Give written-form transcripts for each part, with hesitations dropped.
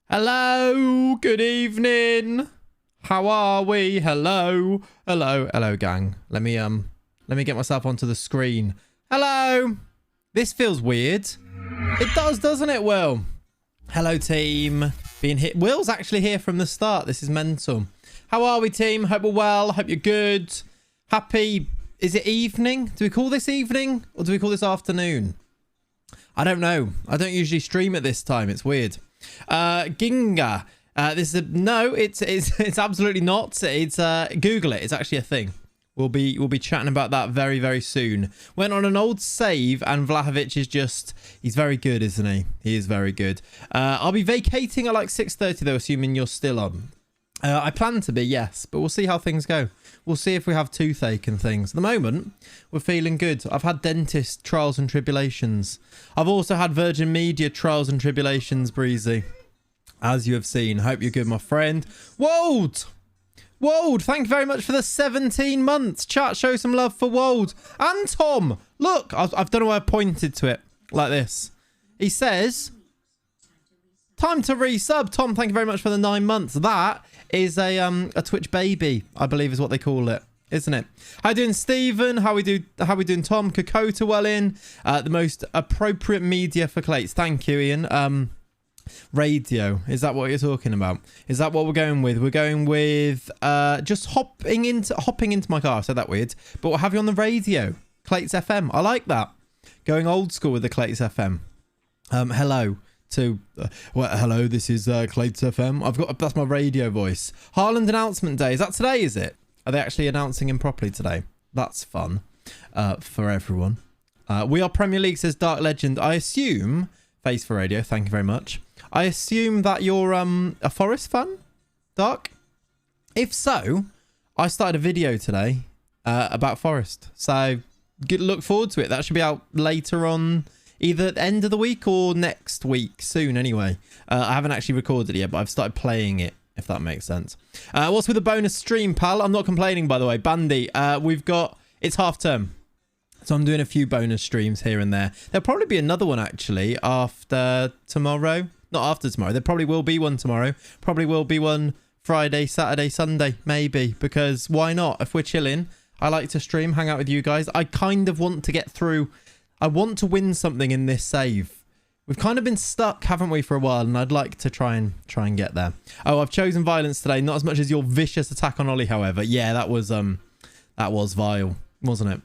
Hello, good evening. How are we? Hello, gang. Let me get myself onto the screen. Hello. This feels weird. It does, doesn't it, Will? Hello, team. Being hit. Will's actually here from the start. This is mental. How are we, team? Hope we're well. Hope you're good. Happy. Is it evening? Do we call this evening or do we call this afternoon? I don't know. I don't usually stream at this time. It's weird. Ginga. This is no. It's absolutely not. It's Google it. It's actually a thing. We'll be chatting about that very, very soon. Went on an old save, and Vlahovic is he's very good, isn't he? He is very good. I'll be vacating at like 6:30 though, assuming you're still on. I plan to be, yes, but we'll see how things go. We'll see if we have toothache and things. At the moment, we're feeling good. I've had dentist trials and tribulations. I've also had Virgin Media trials and tribulations, Breezy. As you have seen. Hope you're good, my friend. Wold! Wold, thank you very much for the 17 months. Chat, show some love for Wold. And Tom. Look, I don't know why I pointed to it like this. He says, time to resub. Tom, thank you very much for the 9 months. That is a Twitch baby, I believe is what they call it, isn't it? How you doing, Stephen? How we doing, Tom? Kokota well in. The most appropriate media for Clates. Thank you, Ian. Radio, is that what you're talking about? Is that what we're going with? We're going with just hopping into my car. I said that weird, but we'll have you on the radio. Clates FM. I like that. Going old school with the Clates FM. Hello to hello, this is Clates FM. That's my radio voice. Haaland announcement day. Is that today, is it? Are they actually announcing him properly today? That's fun for everyone. We are Premier League, says Dark Legend. I assume, face for radio, thank you very much. I assume that you're a Forest fan, Dark? If so, I started a video today about Forest. So look forward to it. That should be out later on, either at the end of the week or next week, soon anyway. I haven't actually recorded it yet, but I've started playing it, if that makes sense. What's with the bonus stream, pal? I'm not complaining, by the way. Bandy, it's half term. So I'm doing a few bonus streams here and there. There'll probably be another one, actually, after tomorrow. Not after tomorrow. There probably will be one tomorrow. Probably will be one Friday, Saturday, Sunday, maybe. Because why not? If we're chilling, I like to stream, hang out with you guys. I kind of want to get through. I want to win something in this save. We've kind of been stuck, haven't we, for a while, and I'd like to try and get there. Oh, I've chosen violence today, not as much as your vicious attack on Ollie, however. Yeah, that was vile, wasn't it?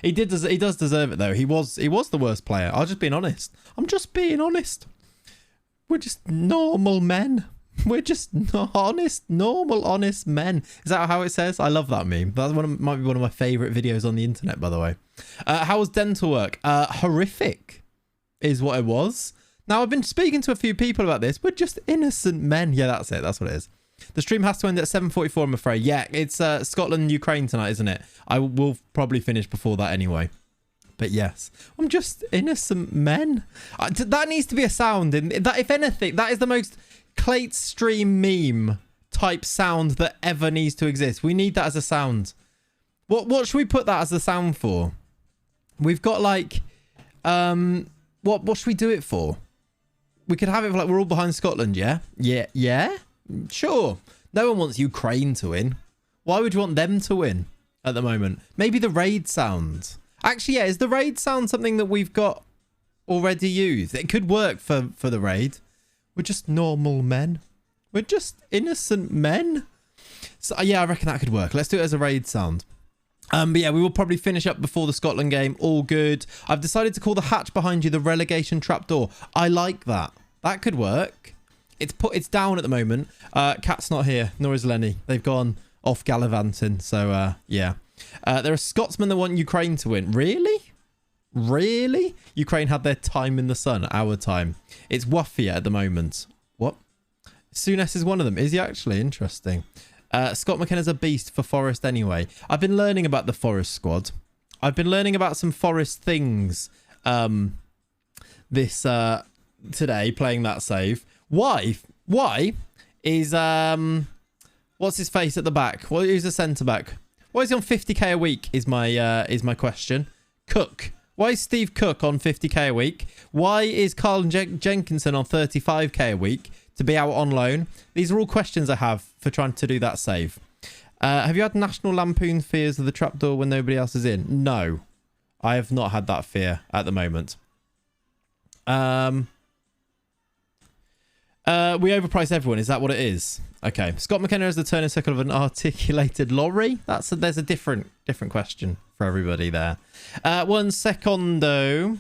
He does deserve it though. He was the worst player. I'm just being honest. We're just normal men. We're just normal, honest men. Is that how it says? I love that meme. That might be one of my favorite videos on the internet, by the way. How was dental work? Horrific is what it was. Now, I've been speaking to a few people about this. We're just innocent men. Yeah, that's it. That's what it is. The stream has to end at 7:44, I'm afraid. Yeah, it's Scotland, Ukraine tonight, isn't it? I will probably finish before that anyway. But yes, I'm just innocent men. That needs to be a sound. If anything, that is the most Clates stream meme type sound that ever needs to exist. We need that as a sound. What should we put that as a sound for? We've got like, what should we do it for? We could have it for like, we're all behind Scotland, yeah? Yeah? Sure. No one wants Ukraine to win. Why would you want them to win at the moment? Maybe the raid sound. Actually, yeah, is the raid sound something that we've got already used? It could work for the raid. We're just normal men. We're just innocent men. So yeah, I reckon that could work. Let's do it as a raid sound. But yeah, we will probably finish up before the Scotland game. All good. I've decided to call the hatch behind you the relegation trapdoor. I like that. That could work. It's down at the moment. Cat's not here, nor is Lenny. They've gone off gallivanting. So yeah. There are Scotsmen that want Ukraine to win. Really? Really? Ukraine had their time in the sun. Our time. It's Waffia at the moment. What? Souness is one of them. Is he actually? Interesting. Scott McKenna's a beast for Forest anyway. I've been learning about the Forest squad. I've been learning about some Forest things this today, playing that save. Why is what's his face at the back? Who's the centre back? Why is he on 50k a week is my question. Cook. Why is Steve Cook on 50k a week? Why is Carl Jenkinson on 35k a week to be out on loan? These are all questions I have for trying to do that save. Have you had National Lampoon fears of the trapdoor when nobody else is in? No, I have not had that fear at the moment. We overprice everyone. Is that what it is? Okay. Scott McKenna is the turning circle of an articulated lorry. There's a different question for everybody there. One secondo.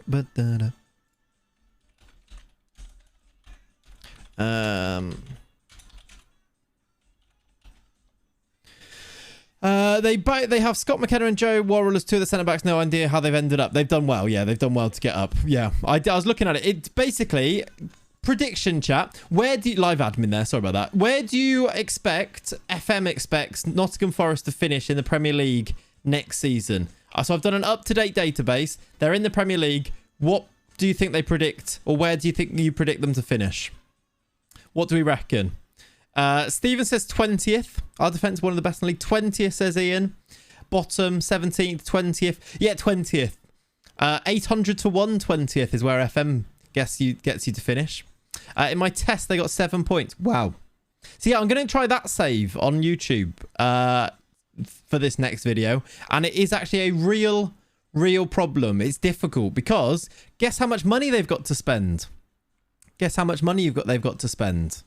But they have Scott McKenna and Joe Worrell as two of the centre backs. No idea how they've ended up. They've done well. Yeah, they've done well to get up. Yeah, I was looking at it. It's basically prediction chat. Where do you, live admin there? Sorry about that. Where do you expect FM expects Nottingham Forest to finish in the Premier League next season? So I've done an up-to-date database. They're in the Premier League. What do you think they predict, or where do you think you predict them to finish? What do we reckon? Steven says 20th. Our defence one of the best in the league. 20th, says Ian. Bottom, 17th, 20th. Yeah, 20th. 800 to 1, 20th is where FM gets you to finish. In my test, they got 7 points. Wow. So yeah, I'm going to try that save on YouTube for this next video. And it is actually a real problem. It's difficult because guess how much money they've got to spend. Guess how much money they've got to spend.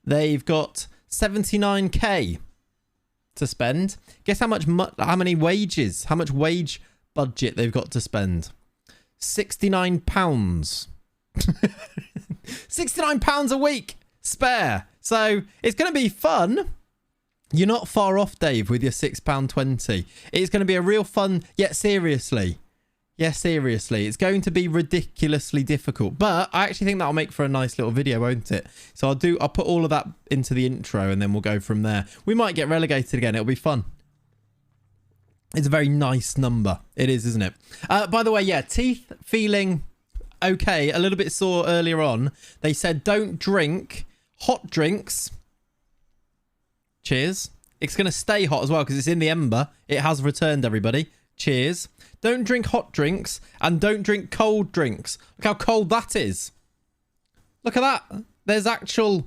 They've got 79k to spend. Guess how much how many wages, how much wage budget they've got to spend. £69. £69 a week spare. So it's going to be fun. You're not far off, Dave, with your £6.20. It's going to be a real fun, yet seriously. Yeah, seriously. It's going to be ridiculously difficult. But I actually think that'll make for a nice little video, won't it? So I'll put all of that into the intro and then we'll go from there. We might get relegated again. It'll be fun. It's a very nice number. It is, isn't it? By the way, yeah, teeth feeling okay. A little bit sore earlier on. They said don't drink hot drinks. Cheers. It's going to stay hot as well because it's in the ember. It has returned, everybody. Cheers. Don't drink hot drinks and don't drink cold drinks. Look how cold that is. Look at that. There's actual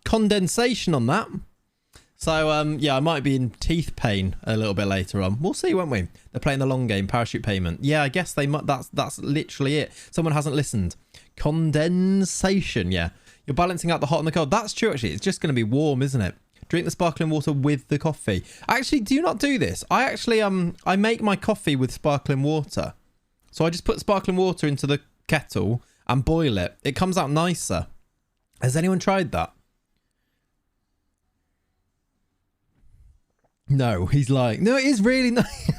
condensation on that. So, yeah, I might be in teeth pain a little bit later on. We'll see, won't we? They're playing the long game, parachute payment. Yeah, I guess they might. That's literally it. Someone hasn't listened. Condensation, yeah. You're balancing out the hot and the cold. That's true, actually. It's just going to be warm, isn't it? Drink the sparkling water with the coffee. Actually, do not do this. I actually, I make my coffee with sparkling water. So I just put sparkling water into the kettle and boil it. It comes out nicer. Has anyone tried that? No, he's like, no, it is really nice.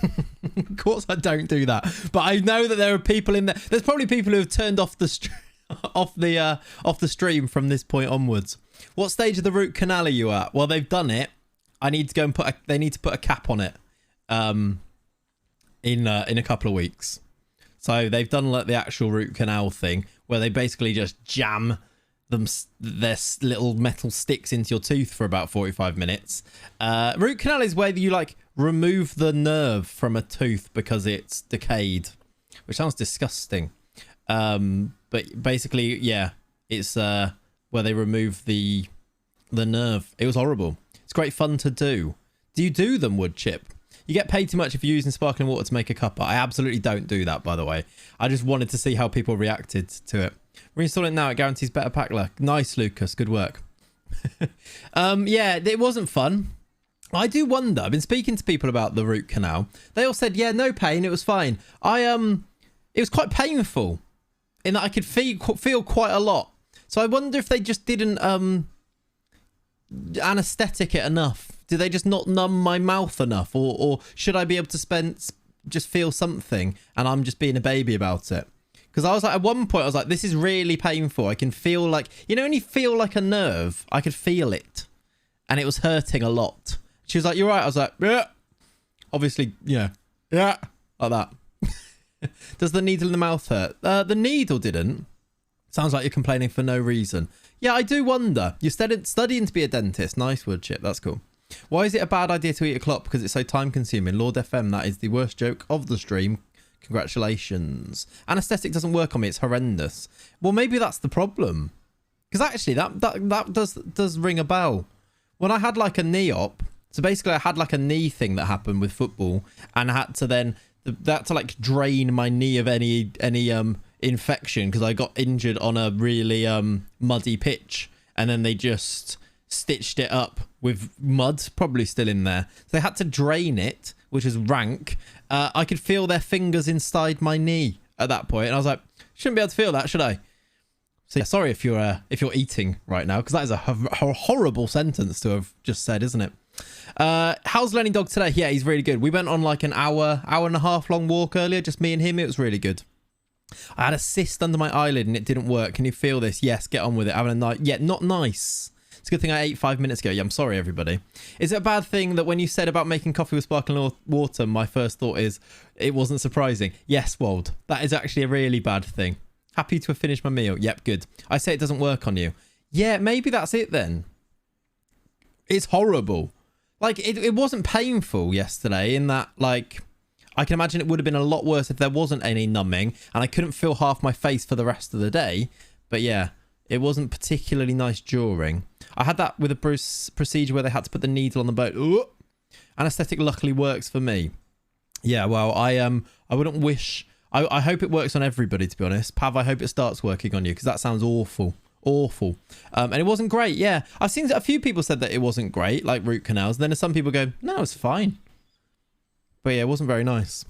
Of course I don't do that. But I know that there are people in there. There's probably people who have turned off the off the stream from this point onwards. What stage of the root canal are you at? Well, they've done it. I need to go and they need to put a cap on it in a couple of weeks. So they've done like the actual root canal thing where they basically just jam their little metal sticks into your tooth for about 45 minutes. Root canal is where you like remove the nerve from a tooth because it's decayed, which sounds disgusting. But basically, yeah, it's where they remove the nerve. It was horrible. It's great fun to do. Do you do them, wood chip? You get paid too much if you're using sparkling water to make a cuppa. I absolutely don't do that, by the way. I just wanted to see how people reacted to it. Reinstall it now. It guarantees better pack luck. Nice, Lucas. Good work. Yeah, it wasn't fun. I do wonder. I've been speaking to people about the root canal. They all said, yeah, no pain. It was fine. It was quite painful in that I could feel quite a lot. So I wonder if they just didn't anesthetic it enough. Did they just not numb my mouth enough? Or should I be able to just feel something and I'm just being a baby about it? Because I was like, at one point, I was like, this is really painful. I can feel like, you know, when you feel like a nerve, I could feel it. And it was hurting a lot. She was like, you're right. I was like, yeah. Obviously, yeah. Yeah. Like that. Does the needle in the mouth hurt? The needle didn't. Sounds like you're complaining for no reason. Yeah, I do wonder. You're studying to be a dentist. Nice wood chip. That's cool. Why is it a bad idea to eat a clock? Because it's so time consuming. Lord FM, that is the worst joke of the stream. Congratulations. Anesthetic doesn't work on me. It's horrendous. Well, maybe that's the problem. Because actually, that does ring a bell. When I had like a knee op, so basically I had like a knee thing that happened with football, and I had to then like drain my knee of any infection because I got injured on a really muddy pitch, and then they just stitched it up with mud probably still in there. So they had to drain it, which is rank. I could feel their fingers inside my knee at that point, and I was like, shouldn't be able to feel that, should I? So yeah, sorry if you're eating right now, because that is a horrible sentence to have just said, isn't it? How's Lenny Dog today? Yeah, he's really good. We went on like an hour and a half long walk earlier, just me and him. It was really good. I had a cyst under my eyelid and it didn't work. Can you feel this? Yes, get on with it. Having a night. Yeah, not nice. It's a good thing I ate 5 minutes ago. Yeah, I'm sorry, everybody. Is it a bad thing that when you said about making coffee with sparkling water, my first thought is it wasn't surprising? Yes, Wald. That is actually a really bad thing. Happy to have finished my meal. Yep, good. I say it doesn't work on you. Yeah, maybe that's it then. It's horrible. Like, it wasn't painful yesterday in that, like, I can imagine it would have been a lot worse if there wasn't any numbing and I couldn't feel half my face for the rest of the day. But yeah, it wasn't particularly nice during. I had that with a procedure where they had to put the needle on the bone. Ooh. Anesthetic luckily works for me. Yeah, well, I wouldn't wish... I hope it works on everybody, to be honest. Pav, I hope it starts working on you, because that sounds awful. Awful. And it wasn't great, yeah. I've seen a few people said that it wasn't great, like root canals. And then some people go, no, it's fine. But yeah, it wasn't very nice.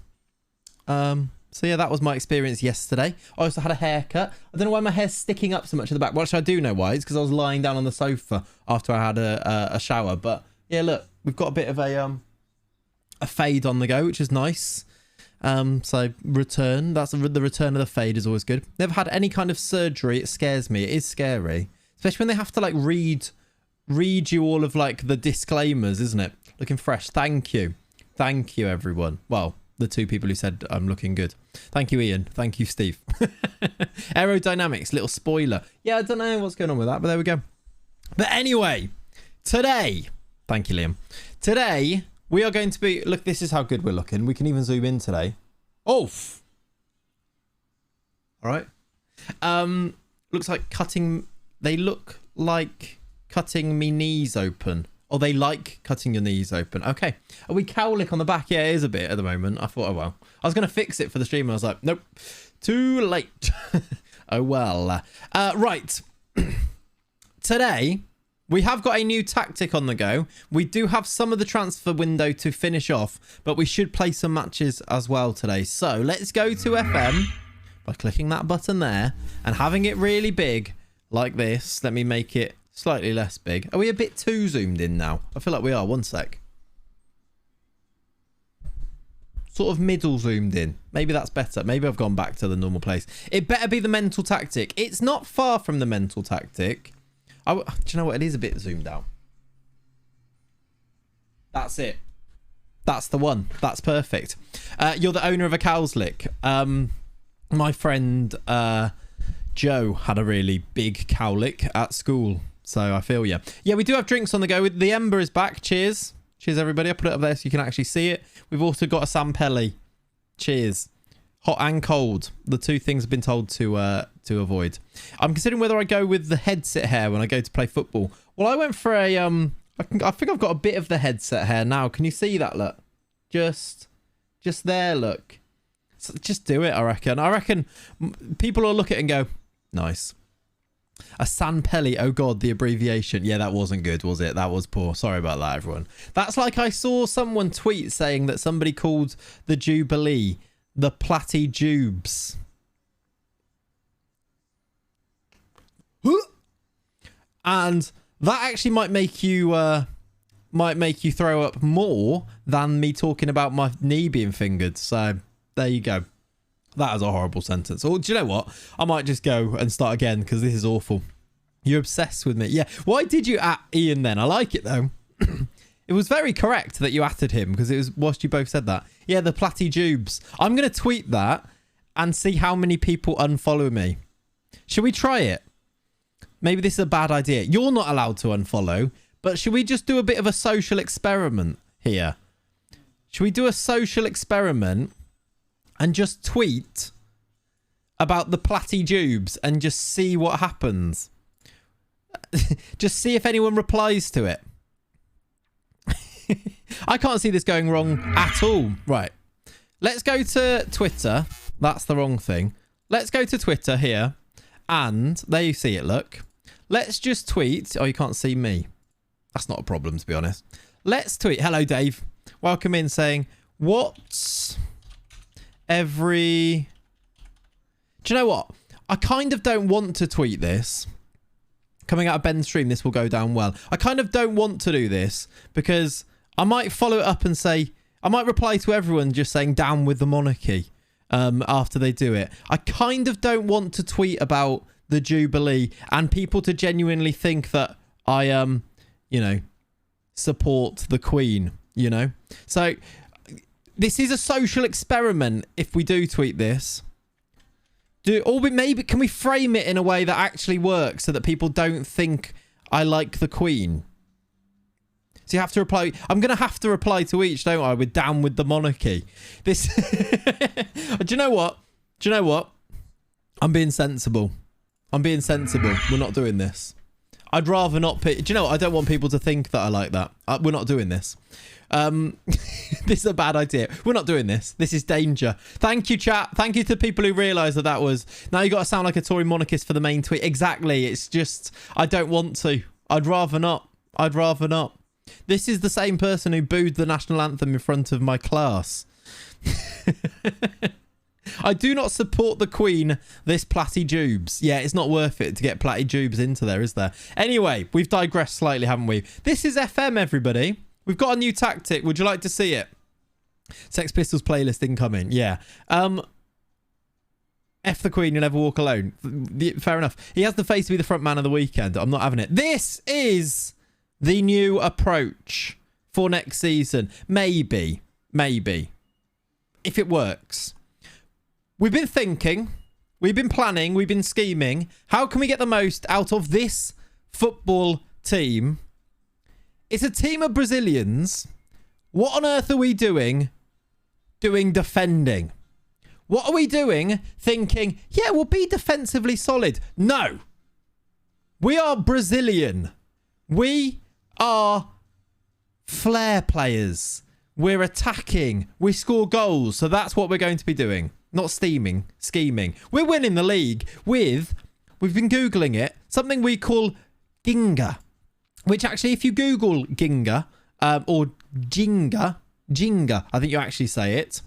So yeah, that was my experience yesterday. I also had a haircut. I don't know why my hair's sticking up so much at the back. Well, actually, I do know why. It's because I was lying down on the sofa after I had a shower. But yeah, look, we've got a bit of a fade on the go, which is nice. So return, that's the return of the fade is always good. Never had any kind of surgery. It scares me. It is scary, especially when they have to like read you all of like the disclaimers, isn't it? Looking fresh. Thank you everyone. Well, the two people who said I'm looking good. Thank you, Ian. Thank you, Steve. Aerodynamics, little spoiler. Yeah, I don't know what's going on with that, but there we go. But anyway, today, thank you, Liam. Today we are going to be... Look, this is how good we're looking. We can even zoom in today. Oof. All right. Looks like cutting... They look like cutting me knees open. Oh, they like cutting your knees open. Okay. Are we cowlick on the back? Yeah, it is a bit at the moment. I thought, oh, well. I was going to fix it for the stream. And I was like, nope. Too late. Oh, well. Right. Today... we have got a new tactic on the go. We do have some of the transfer window to finish off, but we should play some matches as well today. So let's go to FM by clicking that button there and having it really big like this. Let me make it slightly less big. Are we a bit too zoomed in now? I feel like we are. One sec. Sort of middle zoomed in. Maybe that's better. Maybe I've gone back to the normal place. It better be the mental tactic. It's not far from the mental tactic. Do you know what? It is a bit zoomed out. That's it. That's the one. That's perfect. You're the owner of a cowslick. My friend Joe had a really big cowlick at school. So I feel you. Yeah, we do have drinks on the go. The Ember is back. Cheers. Cheers, everybody. I'll put it up there so you can actually see it. We've also got a Sampelli. Cheers. Hot and cold. The two things I've been told to avoid. I'm considering whether I go with the headset hair when I go to play football. Well, I went for a I think I've got a bit of the headset hair now. Can you see that? Look, just there. Look, so just do it. I reckon people will look at it and go, nice. A Sanpelli. Oh god, the abbreviation. Yeah, that wasn't good, was it? That was poor. Sorry about that, everyone. That's like I saw someone tweet saying that somebody called the Jubilee the Platty Jubes. And that actually might make you throw up more than me talking about my knee being fingered. So there you go. That is a horrible sentence. Or do you know what? I might just go and start again because this is awful. You're obsessed with me. Yeah. Why did you at Ian then? I like it though. It was very correct that you atted him because it was whilst you both said that. Yeah, the Platty Jubes. I'm going to tweet that and see how many people unfollow me. Should we try it? Maybe this is a bad idea. You're not allowed to unfollow, But should we just do a bit of a social experiment here? Should we do a social experiment and just tweet about the platyjubes and just see what happens? Just see if anyone replies to it. I can't see this going wrong at all. Right. Let's go to Twitter. That's the wrong thing. Let's go to Twitter here. And there you see it, look. Let's just tweet. Oh, you can't see me. That's not a problem, to be honest. Let's tweet. Hello, Dave. Welcome in saying, what's every... Do you know what? I kind of don't want to tweet this. Coming out of Ben's stream, this will go down well. I kind of don't want to do this because I might follow it up and say... I might reply to everyone just saying down with the monarchy after they do it. I kind of don't want to tweet about the Jubilee and people to genuinely think that I, you know, support the Queen, you know. So this is a social experiment if we do tweet this. Maybe can we frame it in a way that actually works so that people don't think I like the Queen? So you have to reply. I'm going to have to reply to each, don't I? With down with the monarchy. This. Do you know what? Do you know what? I'm being sensible. I'm being sensible. We're not doing this. I'd rather not pick. Do you know what? I don't want people to think that I like that. We're not doing this. This is a bad idea. We're not doing this. This is danger. Thank you, chat. Thank you to people who realised that was. Now you got to sound like a Tory monarchist for the main tweet. Exactly. It's just I don't want to. I'd rather not. I'd rather not. This is the same person who booed the national anthem in front of my class. I do not support the Queen, this platyjubes. Yeah, it's not worth it to get platyjubes into there, is there? Anyway, we've digressed slightly, haven't we? This is FM, everybody. We've got a new tactic. Would you like to see it? Sex Pistols playlist incoming. Yeah. F the Queen, you'll never walk alone. Fair enough. He has the face to be the front man of the weekend. I'm not having it. This is... the new approach for next season. Maybe. If it works. We've been thinking. We've been planning. We've been scheming. How can we get the most out of this football team? It's a team of Brazilians. What on earth are we doing? Doing defending. What are we doing? Thinking, yeah, we'll be defensively solid. No. We are Brazilian. We are flair players. We're attacking. We score goals. So that's what we're going to be doing. Not scheming. We're winning the league with, we've been Googling it, something we call Ginga. Which actually, if you Google Ginga, or Jinga, I think you actually say it.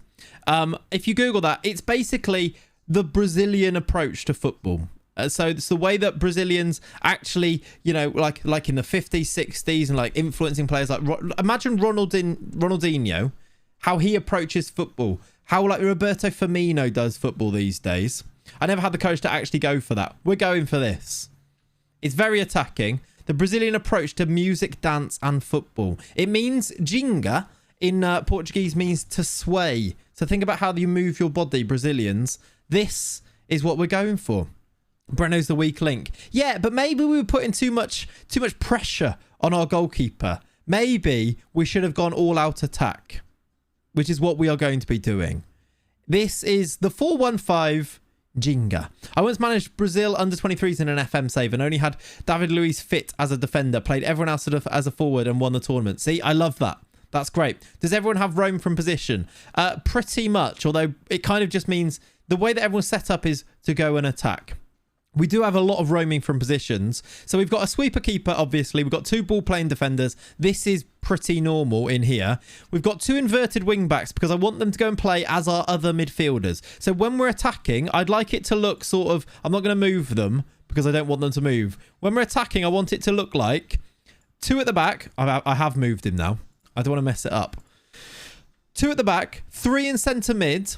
If you Google that, it's basically the Brazilian approach to football. So it's the way that Brazilians actually, you know, like in the 50s, 60s and like influencing players like, imagine Ronaldinho, how he approaches football, how like Roberto Firmino does football these days. I never had the courage to actually go for that. We're going for this. It's very attacking. The Brazilian approach to music, dance and football. It means ginga in Portuguese means to sway. So think about how you move your body, Brazilians. This is what we're going for. Breno's the weak link. Yeah, but maybe we were putting too much pressure on our goalkeeper. Maybe we should have gone all out attack, which is what we are going to be doing. This is the 4-1-5 Ginga. I once managed Brazil under 23s in an FM save and only had David Luiz fit as a defender, played everyone else as a forward and won the tournament. See, I love that. That's great. Does everyone have roam from position? Pretty much, although it kind of just means the way that everyone's set up is to go and attack. We do have a lot of roaming from positions. So we've got a sweeper keeper, obviously. We've got two ball-playing defenders. This is pretty normal in here. We've got two inverted wing-backs because I want them to go and play as our other midfielders. So when we're attacking, I'd like it to look sort of... I'm not going to move them because I don't want them to move. When we're attacking, I want it to look like two at the back. I have moved him now. I don't want to mess it up. Two at the back, three in centre mid...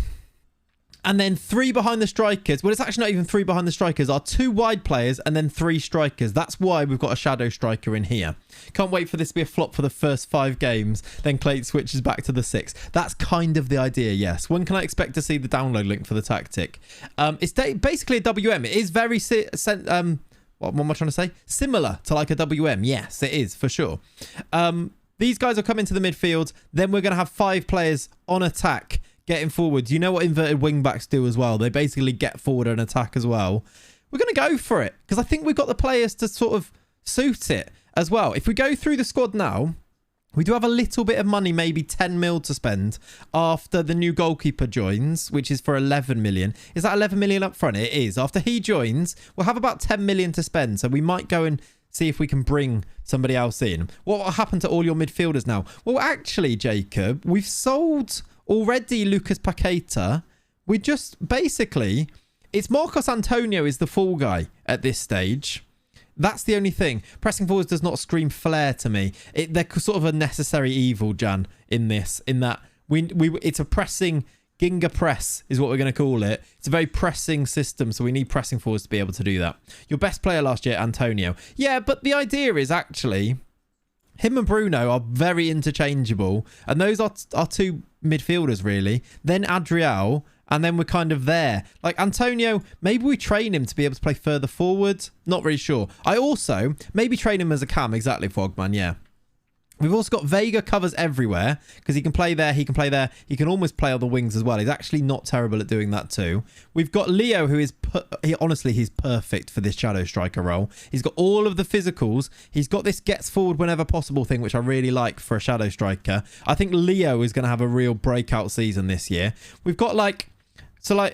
and then three behind the strikers. Well, it's actually not even three behind the strikers. Our two wide players and then three strikers. That's why we've got a shadow striker in here. Can't wait for this to be a flop for the first 5 games. Then Clayton switches back to the 6. That's kind of the idea, yes. When can I expect to see the download link for the tactic? It's basically a WM. It is very... What am I trying to say? Similar to like a WM. Yes, it is for sure. These guys will come into the midfield. Then we're going to have 5 players on attack getting forward. You know what inverted wing backs do as well? They basically get forward and attack as well. We're going to go for it because I think we've got the players to sort of suit it as well. If we go through the squad now, we do have a little bit of money, maybe 10 mil to spend after the new goalkeeper joins, which is for 11 million. Is that 11 million up front? It is. After he joins, we'll have about 10 million to spend. So we might go and see if we can bring somebody else in. What will happen to all your midfielders now? Well, actually, Jacob, we've sold already Lucas Paqueta. We just basically, it's Marcos Antonio is the fall guy at this stage. That's the only thing. Pressing forwards does not scream flair to me. They're sort of a necessary evil, Jan, in this, in that it's a pressing Ginga press is what we're going to call it. It's a very pressing system, so we need pressing forwards to be able to do that. Your best player last year, Antonio. Yeah, but the idea is actually him and Bruno are very interchangeable, and those are 2 midfielders, really. Then Adriel, and then we're kind of there. Like Antonio, maybe we train him to be able to play further forward. Not really sure. I also maybe train him as a cam. Exactly, Fogman, yeah. We've also got Vega covers everywhere because he can play there, he can play there. He can almost play on the wings as well. He's actually not terrible at doing that too. We've got Leo, who is, honestly, he's perfect for this shadow striker role. He's got all of the physicals. He's got this gets forward whenever possible thing, which I really like for a shadow striker. I think Leo is going to have a real breakout season this year. We've got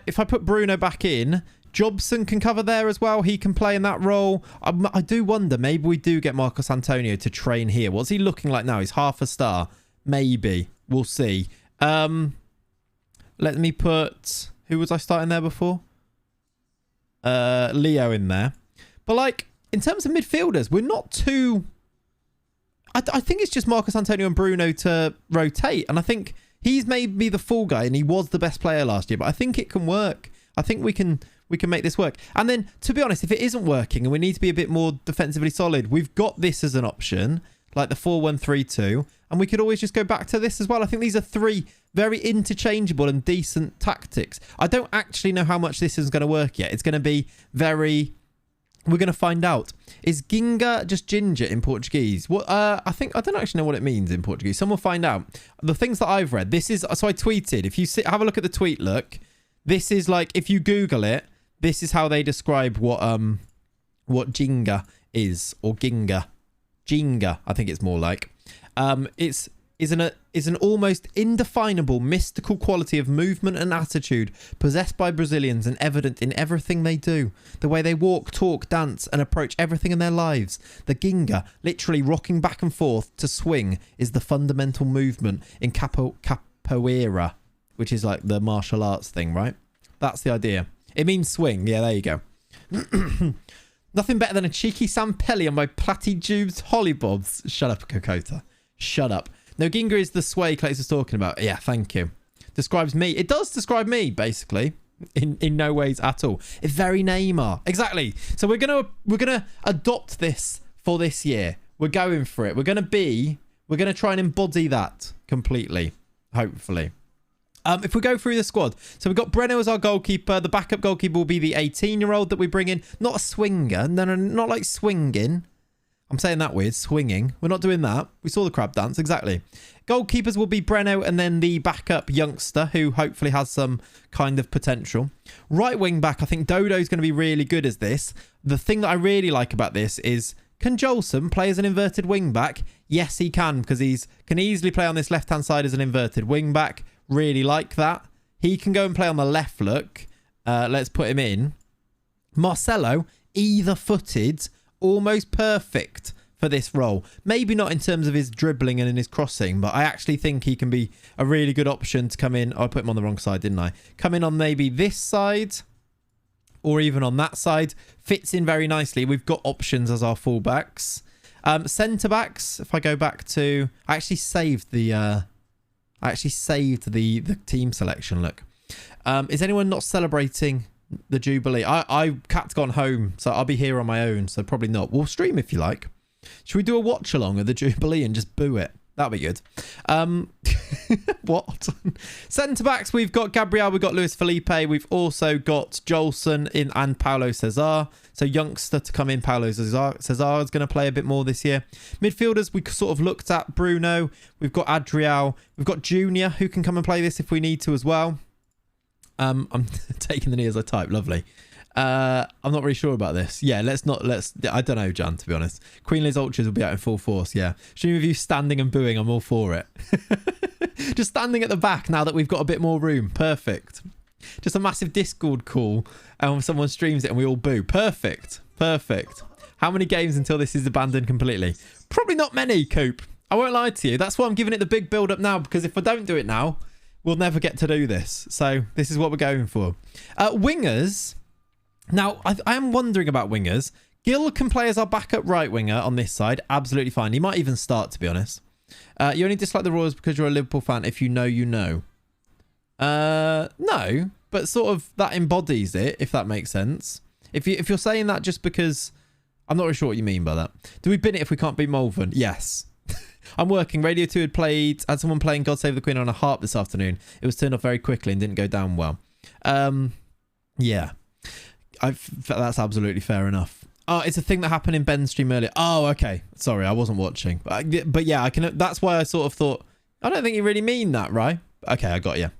if I put Bruno back in, Jobson can cover there as well. He can play in that role. I do wonder, maybe we do get Marcos Antonio to train here. What's he looking like now? He's half a star. Maybe. We'll see. Let me put... Who was I starting there before? Leo in there. But, in terms of midfielders, we're not too... I think it's just Marcos Antonio and Bruno to rotate. And I think he's maybe the full guy, and he was the best player last year. But I think it can work. I think we can make this work. And then, to be honest, if it isn't working and we need to be a bit more defensively solid, we've got this as an option, like the 4-1-3-2, and we could always just go back to this as well. I think these are 3 very interchangeable and decent tactics. I don't actually know how much this is going to work yet. It's going to be very... We're going to find out. Is Ginga just ginger in Portuguese? What? I don't actually know what it means in Portuguese. Someone will find out. The things that I've read, this is... So I tweeted. If you have a look at the tweet, look... This is if you Google it, this is how they describe what Jinga is, or Ginga. Jinga, I think it's more like. Is an almost indefinable mystical quality of movement and attitude possessed by Brazilians and evident in everything they do. The way they walk, talk, dance, and approach everything in their lives. The Ginga, literally rocking back and forth to swing, is the fundamental movement in capoeira, which is like the martial arts thing, right? That's the idea. It means swing. Yeah, there you go. Nothing better than a cheeky Sampelli on my platty-jubes hollybobs. Shut up, Kokota. Shut up. No, Ginga is the sway Clays was talking about. Yeah, thank you. Describes me. It does describe me, basically. In no ways at all. It's very Neymar. Exactly. So we're gonna adopt this for this year. We're going for it. We're gonna try and embody that completely. Hopefully. If we go through the squad, so we've got Breno as our goalkeeper. The backup goalkeeper will be the 18-year-old that we bring in. Not a swinger. No, not like swinging. I'm saying that weird. Swinging. We're not doing that. We saw the crab dance. Exactly. Goalkeepers will be Breno and then the backup youngster who hopefully has some kind of potential. Right wing back, I think Dodo's going to be really good as this. The thing that I really like about this is, can Jolson play as an inverted wing back? Yes, he can, because he can easily play on this left-hand side as an inverted wing back. Really like that. He can go and play on the left, look. Let's put him in. Marcelo, either-footed, almost perfect for this role. Maybe not in terms of his dribbling and in his crossing, but I actually think he can be a really good option to come in. Oh, I put him on the wrong side, didn't I? Come in on maybe this side or even on that side. Fits in very nicely. We've got options as our fullbacks. Centre-backs, if I go back to... I actually saved the team selection, look. Is anyone not celebrating the Jubilee? Cat's gone home, so I'll be here on my own, so probably not. We'll stream if you like. Should we do a watch along of the Jubilee and just boo it? That'll be good. What? Centre backs, we've got Gabriel, we've got Luis Felipe, we've also got Jolson in and Paulo Cesar. So youngster to come in, Paulo Cesar is going to play a bit more this year. Midfielders, we sort of looked at Bruno. We've got Adriel. We've got Junior, who can come and play this if we need to as well. I'm taking the knee as I type. Lovely. I'm not really sure about this. Yeah, I don't know, Jan, to be honest. Queen Liz Ultras will be out in full force, yeah. Stream of you standing and booing, I'm all for it. Just standing at the back now that we've got a bit more room. Perfect. Just a massive Discord call and someone streams it and we all boo. Perfect. Perfect. How many games until this is abandoned completely? Probably not many, Coop. I won't lie to you. That's why I'm giving it the big build up now, because if I don't do it now, we'll never get to do this. So this is what we're going for. Wingers. Now, I am wondering about wingers. Gil can play as our backup right winger on this side. Absolutely fine. He might even start, to be honest. You only dislike the Royals because you're a Liverpool fan. If you know, you know. No, but sort of that embodies it, if that makes sense. If you're saying that just because... I'm not really sure what you mean by that. Do we bin it if we can't beat Malvern? Yes. I'm working. Radio 2 had someone playing God Save the Queen on a harp this afternoon. It was turned off very quickly and didn't go down well. Yeah. That's absolutely fair enough. Oh, it's a thing that happened in Ben's stream earlier. Oh, okay. Sorry, I wasn't watching. But yeah, I can. That's why I sort of thought, I don't think you really mean that, right? Okay, I got you.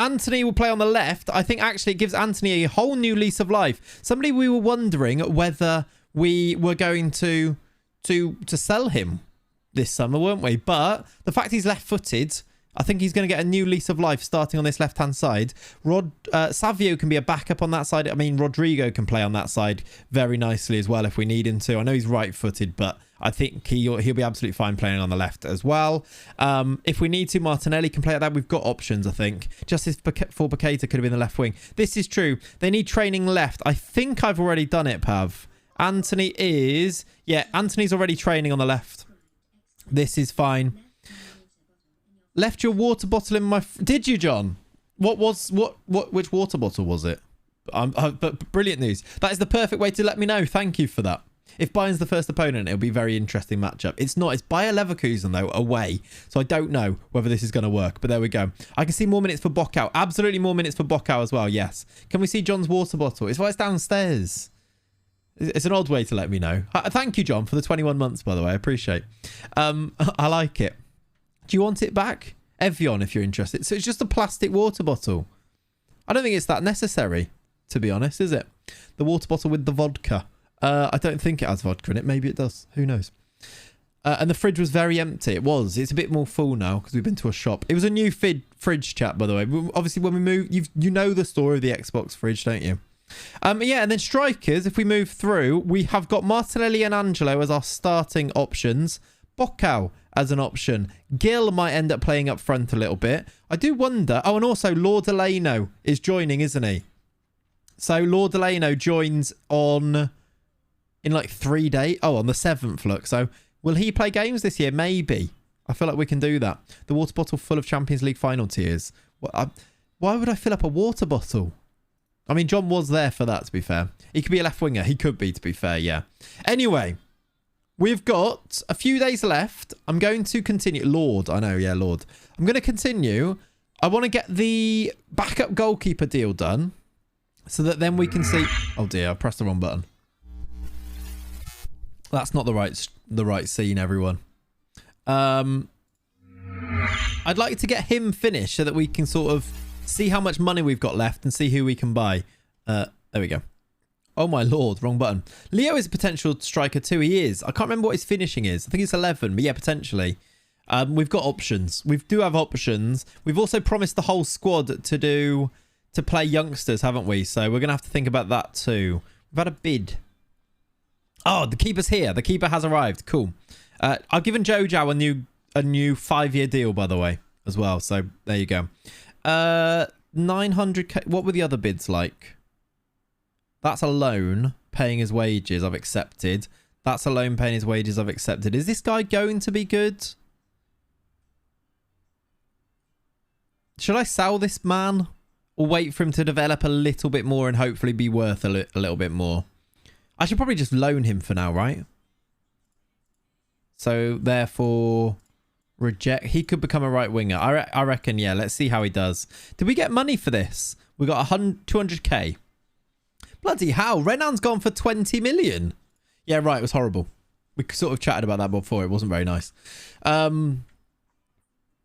Anthony will play on the left. I think actually it gives Anthony a whole new lease of life. Somebody we were wondering whether we were going to sell him this summer, weren't we? But the fact he's left-footed, I think he's going to get a new lease of life starting on this left-hand side. Savio can be a backup on that side. I mean, Rodrigo can play on that side very nicely as well if we need him to. I know he's right-footed, but I think he'll be absolutely fine playing on the left as well. If we need to, Martinelli can play at that. We've got options, I think. Justice for Baketa could have been the left wing. This is true. They need training left. I think I've already done it, Pav. Anthony is... Yeah, Anthony's already training on the left. This is fine. Left your water bottle in my... Did you, John? Which water bottle was it? But brilliant news. That is the perfect way to let me know. Thank you for that. If Bayern's the first opponent, it'll be a very interesting matchup. It's not. It's Bayer Leverkusen, though, away. So I don't know whether this is going to work. But there we go. I can see more minutes for Bockow. Absolutely more minutes for Bockow as well, yes. Can we see John's water bottle? It's why it's downstairs. It's an odd way to let me know. Thank you, John, for the 21 months, by the way. I appreciate. I like it. Do you want it back? Evian, if you're interested. So it's just a plastic water bottle. I don't think it's that necessary, to be honest, is it? The water bottle with the vodka. I don't think it has vodka in it. Maybe it does. Who knows? And the fridge was very empty. It was. It's a bit more full now because we've been to a shop. It was a new fridge chat, by the way. Obviously, when we move, you know the story of the Xbox fridge, don't you? Yeah, and then strikers, if we move through, we have got Martinelli and Angelo as our starting options. Bockow as an option. Gil might end up playing up front a little bit. I do wonder. Oh, and also Lord Delano is joining, isn't he? So Lord Delano joins in like 3 days. Oh, on the 7th, look. So will he play games this year? Maybe. I feel like we can do that. The water bottle full of Champions League final tiers. Why would I fill up a water bottle? I mean, John was there for that, to be fair. He could be a left winger. He could be, to be fair, yeah. Anyway, we've got a few days left. I'm going to continue. Lord, I know, yeah, Lord. I'm going to continue. I want to get the backup goalkeeper deal done so that then we can see... Oh, dear, I pressed the wrong button. That's not the right scene, everyone. I'd like to get him finished so that we can sort of see how much money we've got left and see who we can buy. There we go. Oh my lord, wrong button. Leo is a potential striker too. He is. I can't remember what his finishing is. I think it's 11, but yeah, potentially. We've got options. We do have options. We've also promised the whole squad to play youngsters, haven't we? So we're going to have to think about that too. We've had a bid. Oh, the keeper's here. The keeper has arrived. Cool. I've given Jojo a new 5-year deal, by the way, as well. So there you go. 900k. What were the other bids like? That's a loan paying his wages. I've accepted. That's a loan paying his wages. I've accepted. Is this guy going to be good? Should I sell this man or wait for him to develop a little bit more and hopefully be worth a little bit more? I should probably just loan him for now, right? So therefore, reject. He could become a right winger. I reckon, yeah. Let's see how he does. Did we get money for this? We got 200k. Bloody hell. Renan's gone for 20 million. Yeah, right. It was horrible. We sort of chatted about that before. It wasn't very nice.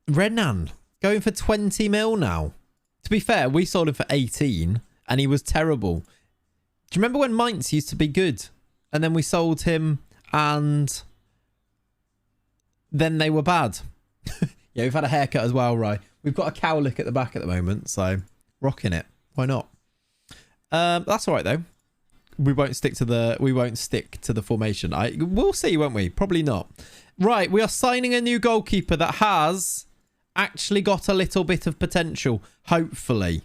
Renan going for 20 mil now. To be fair, we sold him for 18 and he was terrible. Do you remember when Mainz used to be good? And then we sold him and then they were bad. Yeah, we've had a haircut as well, right? We've got a cowlick at the back at the moment, so rocking it. Why not? That's all right though. We won't stick to the formation. We'll see, won't we? Probably not. Right, we are signing a new goalkeeper that has actually got a little bit of potential, hopefully.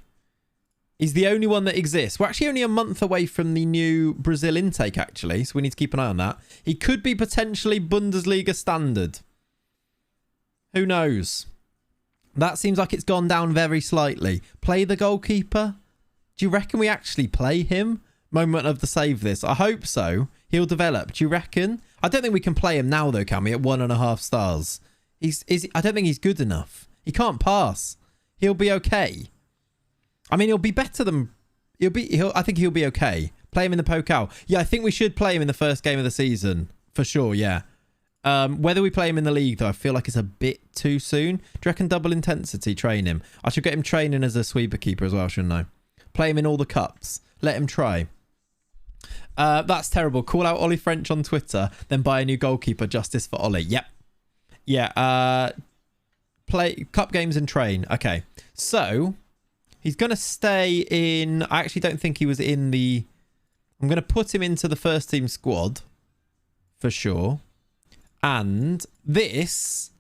He's the only one that exists. We're actually only a month away from the new Brazil intake, actually, so we need to keep an eye on that. He could be potentially Bundesliga standard. Who knows? That seems like it's gone down very slightly. Play the goalkeeper? Do you reckon we actually play him? Moment of the save this. I hope so. He'll develop. Do you reckon? I don't think we can play him now, though, can we? At 1.5 stars. I don't think he's good enough. He can't pass. He'll be okay. I mean, he'll be better than... I think he'll be okay. Play him in the Pokal. Yeah, I think we should play him in the first game of the season. For sure, yeah. Whether we play him in the league, though, I feel like it's a bit too soon. Do you reckon double intensity, train him? I should get him training as a sweeper keeper as well, shouldn't I? Play him in all the cups. Let him try. That's terrible. Call out Ollie French on Twitter, then buy a new goalkeeper. Justice for Ollie. Yep. Yeah. Play cup games and train. Okay. So he's going to stay in... I actually don't think he was in the... I'm going to put him into the first team squad for sure. And this...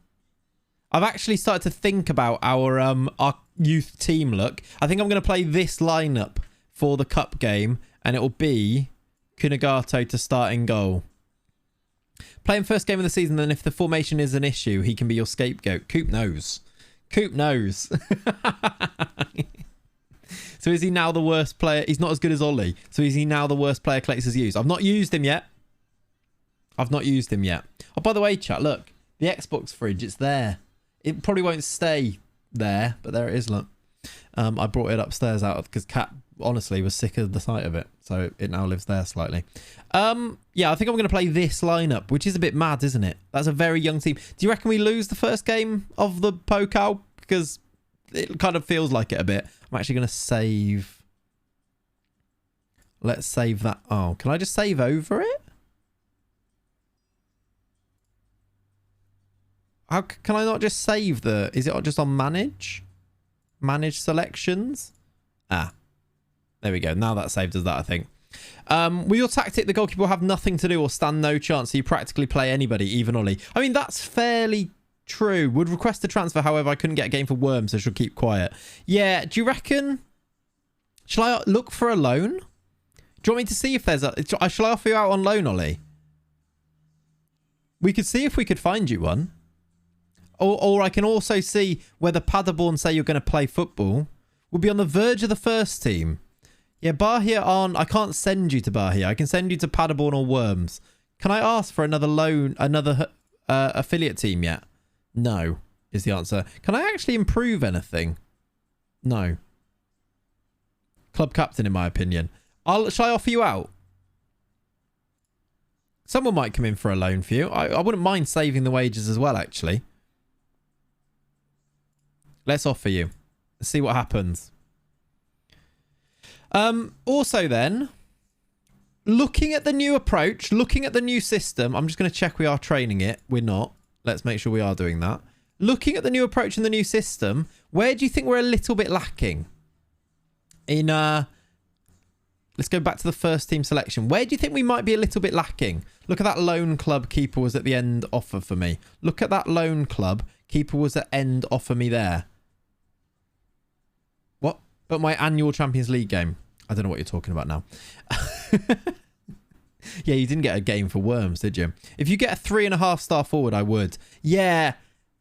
I've actually started to think about our youth team look. I think I'm going to play this lineup for the cup game, and it will be Kunagato to start in goal. Play him first game of the season, then if the formation is an issue, he can be your scapegoat. Coop knows. Coop knows. So is he now the worst player? He's not as good as Ollie. So is he now the worst player Clayton has used? I've not used him yet. Oh, by the way, chat, look. The Xbox fridge, it's there. It probably won't stay there, but there it is, look. I brought it upstairs out because Kat honestly was sick of the sight of it, so it now lives there slightly. Yeah, I think I'm going to play this lineup, which is a bit mad, isn't it? That's a very young team. Do you reckon we lose the first game of the Pokal? Because it kind of feels like it a bit. I'm actually going to save. Let's save that. Oh, can I just save over it? How can I not just save the... Is it just on manage? Manage selections? Ah. There we go. Now that saved us that, I think. With your tactic, the goalkeeper will have nothing to do or stand no chance. So you practically play anybody, even Ollie. I mean, that's fairly true. Would request a transfer, however, I couldn't get a game for Worms, so she'll keep quiet. Yeah, do you reckon... Shall I look for a loan? Do you want me to see if there's a... Shall I offer you out on loan, Ollie? We could see if we could find you one. Or I can also see whether Paderborn say you're going to play football. We'll be on the verge of the first team. Yeah, Bahia aren't... I can't send you to Bahia. I can send you to Paderborn or Worms. Can I ask for another loan, another affiliate team yet? No, is the answer. Can I actually improve anything? No. Club captain, in my opinion. Shall I offer you out? Someone might come in for a loan for you. I wouldn't mind saving the wages as well, actually. Let's offer you. Let's see what happens. Also then, looking at the new approach, looking at the new system, I'm just going to check we are training it. We're not. Let's make sure we are doing that. Looking at the new approach and the new system, where do you think we're a little bit lacking? Let's go back to the first team selection. Where do you think we might be a little bit lacking? Look at that loan club keeper was at the end offer for me. Look at that loan club keeper was at end offer me there. What? But my annual Champions League game. I don't know what you're talking about now. Yeah, you didn't get a game for Worms, did you? If you get a 3.5 star forward, I would. Yeah.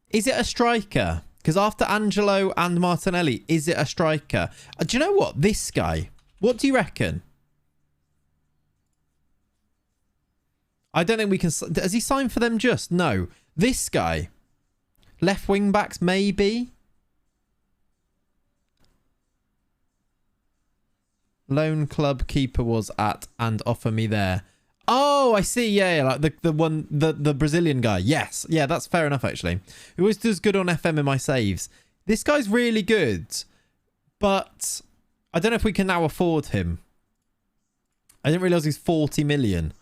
Is it a striker? Because after Angelo and Martinelli, is it a striker? Do you know what? This guy. What do you reckon? I don't think we can... Has he signed for them just? No. This guy. Left wing backs, maybe. Loan club keeper was at and offer me there. Oh, I see. Yeah, like the Brazilian guy. Yes. Yeah, that's fair enough, actually. He always does good on FM in my saves. This guy's really good. But I don't know if we can now afford him. I didn't realise he's 40 million.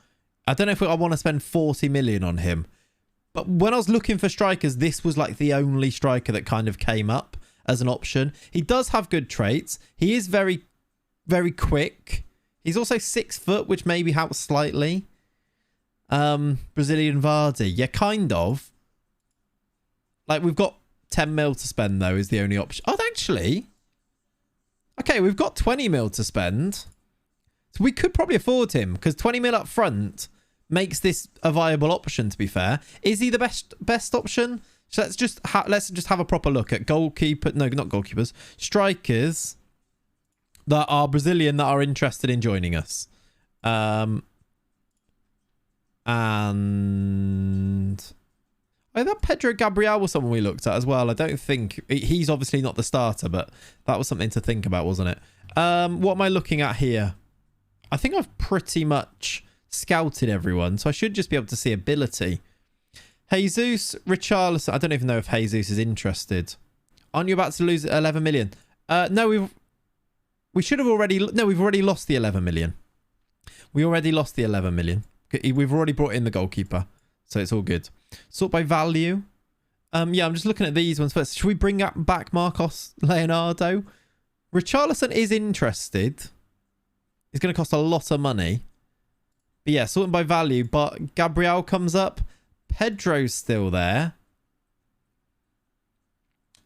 I don't know if I want to spend 40 million on him. But when I was looking for strikers, this was like the only striker that kind of came up as an option. He does have good traits. He is very, very quick. He's also 6 foot, which maybe helps slightly. Brazilian Vardy. Yeah, kind of. Like, we've got 10 mil to spend, though, is the only option. Oh, actually. Okay, we've got 20 mil to spend. So we could probably afford him, because 20 mil up front makes this a viable option, to be fair. Is he the best option? So let's just have a proper look at goalkeeper. No, not goalkeepers. Strikers that are Brazilian that are interested in joining us. And oh, that Pedro Gabriel was someone we looked at as well. I don't think he's obviously not the starter, but that was something to think about, wasn't it? What am I looking at here? I think I've pretty much scouted everyone, so I should just be able to see ability. Jesus, Richarlison. I don't even know if Jesus is interested. Aren't you about to lose 11 million? No, we should have already... No, we've already lost the 11 million. We already lost the 11 million. We've already brought in the goalkeeper, so it's all good. Sort by value. Yeah, I'm just looking at these ones first. Should we bring back Marcos Leonardo? Richarlison is interested. It's going to cost a lot of money. But yeah, sorting by value. But Gabriel comes up. Pedro's still there.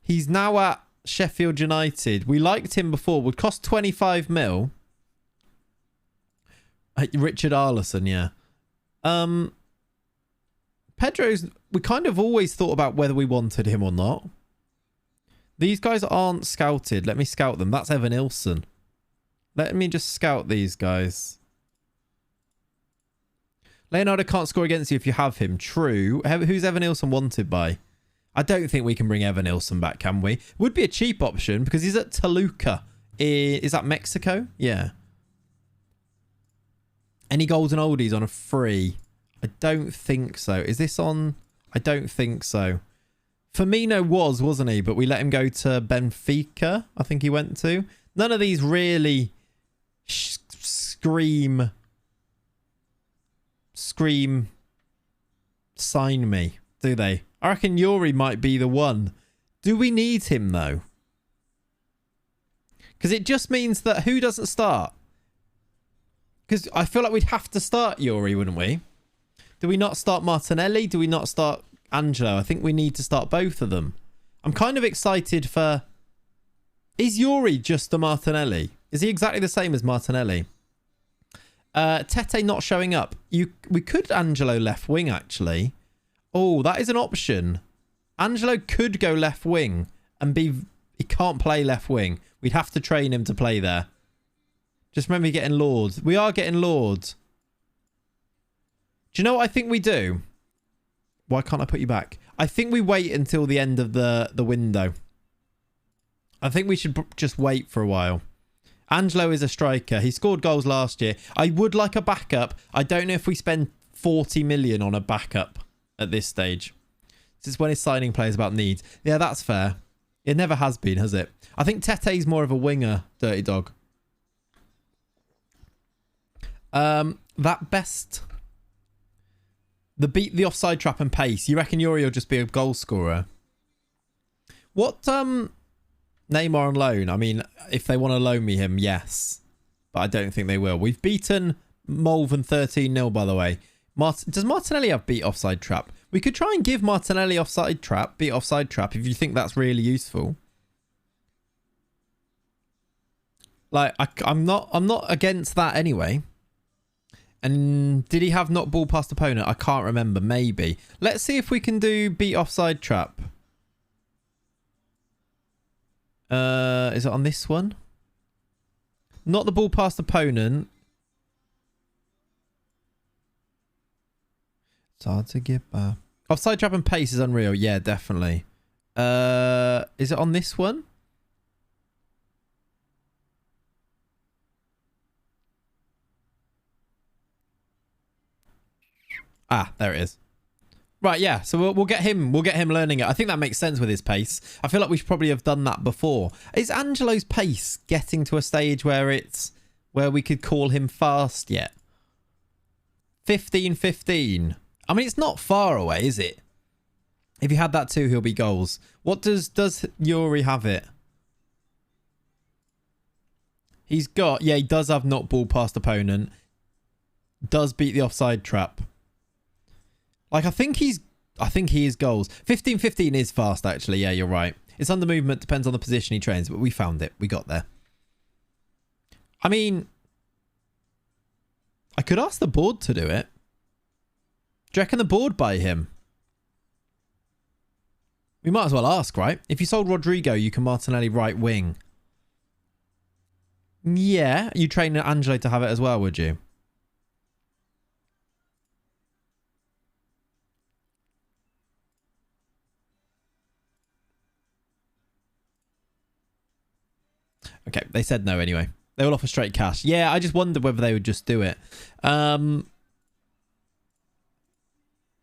He's now at Sheffield United. We liked him before. Would cost 25 mil. Richard Arlison, yeah. Pedro's... We kind of always thought about whether we wanted him or not. These guys aren't scouted. Let me scout them. That's Evan Ilson. Let me just scout these guys. Leonardo can't score against you if you have him. True. Who's Evan Ilson wanted by? I don't think we can bring Evan Ilson back, can we? Would be a cheap option because he's at Toluca. Is that Mexico? Yeah. Any golden oldies on a free? I don't think so. Is this on? I don't think so. Firmino wasn't he? But we let him go to Benfica, I think he went to. None of these really scream sign me, do they? I reckon Yuri might be the one. Do we need him, though? Because it just means that who doesn't start? Because I feel like we'd have to start Yuri, wouldn't we? Do we not start Martinelli? Do we not start Angelo? I think we need to start both of them. I'm kind of excited for... Is Yuri just the Martinelli? Is he exactly the same as Martinelli? Tete not showing up. We could Angelo left wing, actually. Oh, that is an option. Angelo could go left wing and be... He can't play left wing. We'd have to train him to play there. Just remember getting Lord. We are getting Lord. Do you know what I think we do? Why can't I put you back? I think we wait until the end of the window. I think we should just wait for a while. Angelo is a striker. He scored goals last year. I would like a backup. I don't know if we spend 40 million on a backup at this stage. This is when he's signing players about needs. Yeah, that's fair. It never has been, has it? I think Tete's more of a winger, Dirty Dog. That best... The offside trap and pace. You reckon Yuri will just be a goal scorer? What, Neymar on loan? I mean, if they want to loan me him, yes. But I don't think they will. We've beaten Malvern 13-0, by the way. Does Martinelli have beat offside trap? We could try and give Martinelli beat offside trap, if you think that's really useful. Like, I'm not against that anyway. And did he have not ball past opponent? I can't remember. Maybe. Let's see if we can do beat offside trap. Is it on this one? Not the ball past opponent. It's hard to get by. Offside trap and pace is unreal. Yeah, definitely. Is it on this one? Ah, there it is. Right, yeah. So we'll get him. We'll get him learning it. I think that makes sense with his pace. I feel like we should probably have done that before. Is Angelo's pace getting to a stage where we could call him fast yet? 15-15. I mean, it's not far away, is it? If he had that too, he'll be goals. What does Yuri have it? He's got, yeah, he does have not ball past opponent. Does beat the offside trap. Like, I think he is goals. 15-15 is fast, actually. Yeah, you're right. It's under movement, depends on the position he trains, but we found it. We got there. I mean, I could ask the board to do it. Do you reckon the board buy him? We might as well ask, right? If you sold Rodrigo, you can Martinelli right wing. Yeah, you train Angelo to have it as well, would you? Okay, they said no anyway. They will offer straight cash. Yeah, I just wondered whether they would just do it. Hello,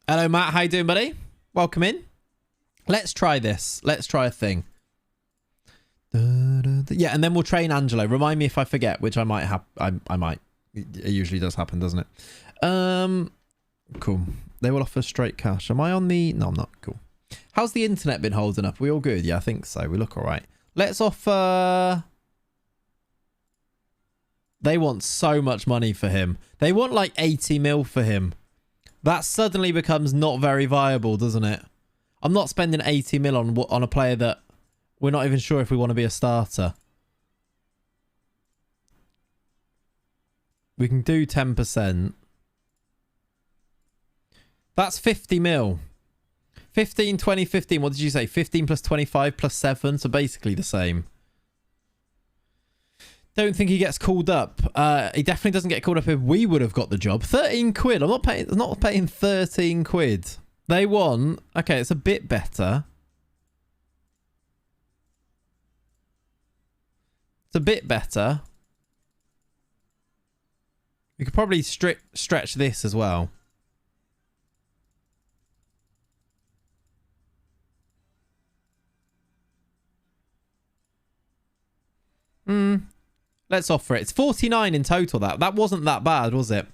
Matt. How you doing, buddy? Welcome in. Let's try this. Let's try a thing. Yeah, and then we'll train Angelo. Remind me if I forget, which I might have. I might. It usually does happen, doesn't it? Cool. They will offer straight cash. Am I on the... No, I'm not. Cool. How's the internet been holding up? Are we all good? Yeah, I think so. We look all right. Let's offer... They want so much money for him. They want like 80 mil for him. That suddenly becomes not very viable, doesn't it? I'm not spending 80 mil on a player that we're not even sure if we want to be a starter. We can do 10%. That's 50 mil. 15, 20, 15. What did you say? 15 plus 25 plus 7. So basically the same. Don't think he gets called up. He definitely doesn't get called up if we would have got the job. 13 quid. I'm not paying 13 quid. They want... Okay, it's a bit better. It's a bit better. We could probably stretch this as well. Let's offer it. It's 49 in total. That wasn't that bad, was it?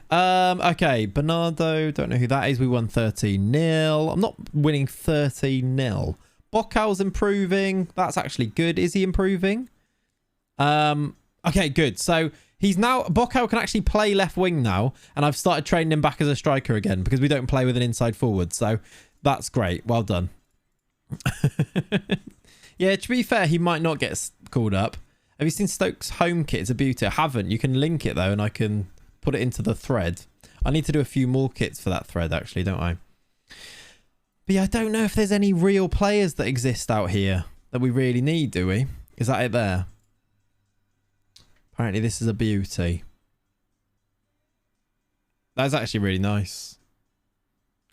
Okay, Bernardo. Don't know who that is. We won 13-0. I'm not winning 13-0. Bocal's improving. That's actually good. Is he improving? Okay, good. So he's now... Bocal can actually play left wing now. And I've started training him back as a striker again because we don't play with an inside forward. So that's great. Well done. Yeah, to be fair, he might not get called up. Have you seen Stokes' home kit? It's a beauty. I haven't. You can link it, though, and I can put it into the thread. I need to do a few more kits for that thread, actually, don't I? But yeah, I don't know if there's any real players that exist out here that we really need, do we? Is that it there? Apparently, this is a beauty. That's actually really nice.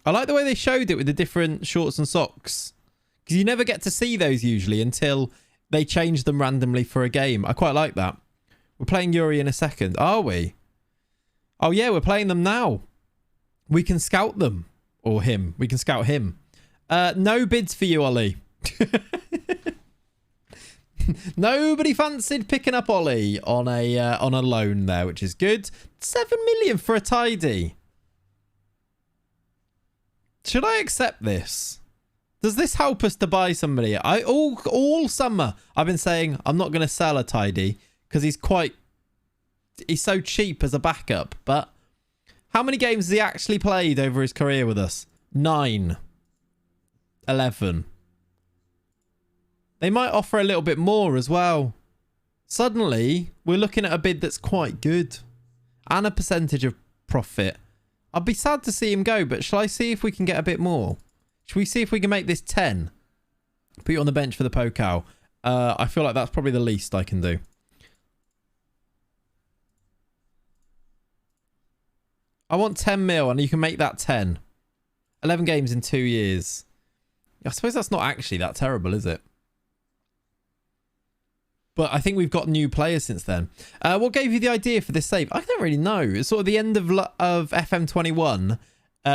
I like the way they showed it with the different shorts and socks. Because you never get to see those usually until... They change them randomly for a game. I quite like that. We're playing Yuri in a second. Are we? Oh, yeah, we're playing them now. We can scout them. Or him. We can scout him. No bids for you, Ollie. Nobody fancied picking up Ollie on a loan there, which is good. 7 million for a tidy. Should I accept this? Does this help us to buy somebody? All summer I've been saying I'm not going to sell a tidy because he's so cheap as a backup. But how many games has he actually played over his career with us? 9. 11. They might offer a little bit more as well. Suddenly, we're looking at a bid that's quite good. And a percentage of profit. I'd be sad to see him go, but shall I see if we can get a bit more? Should we see if we can make this 10? Put you on the bench for the Pokal. I feel like that's probably the least I can do. I want 10 mil and you can make that 10. 11 games in 2 years. I suppose that's not actually that terrible, is it? But I think we've got new players since then. What gave you the idea for this save? I don't really know. It's sort of the end of FM21.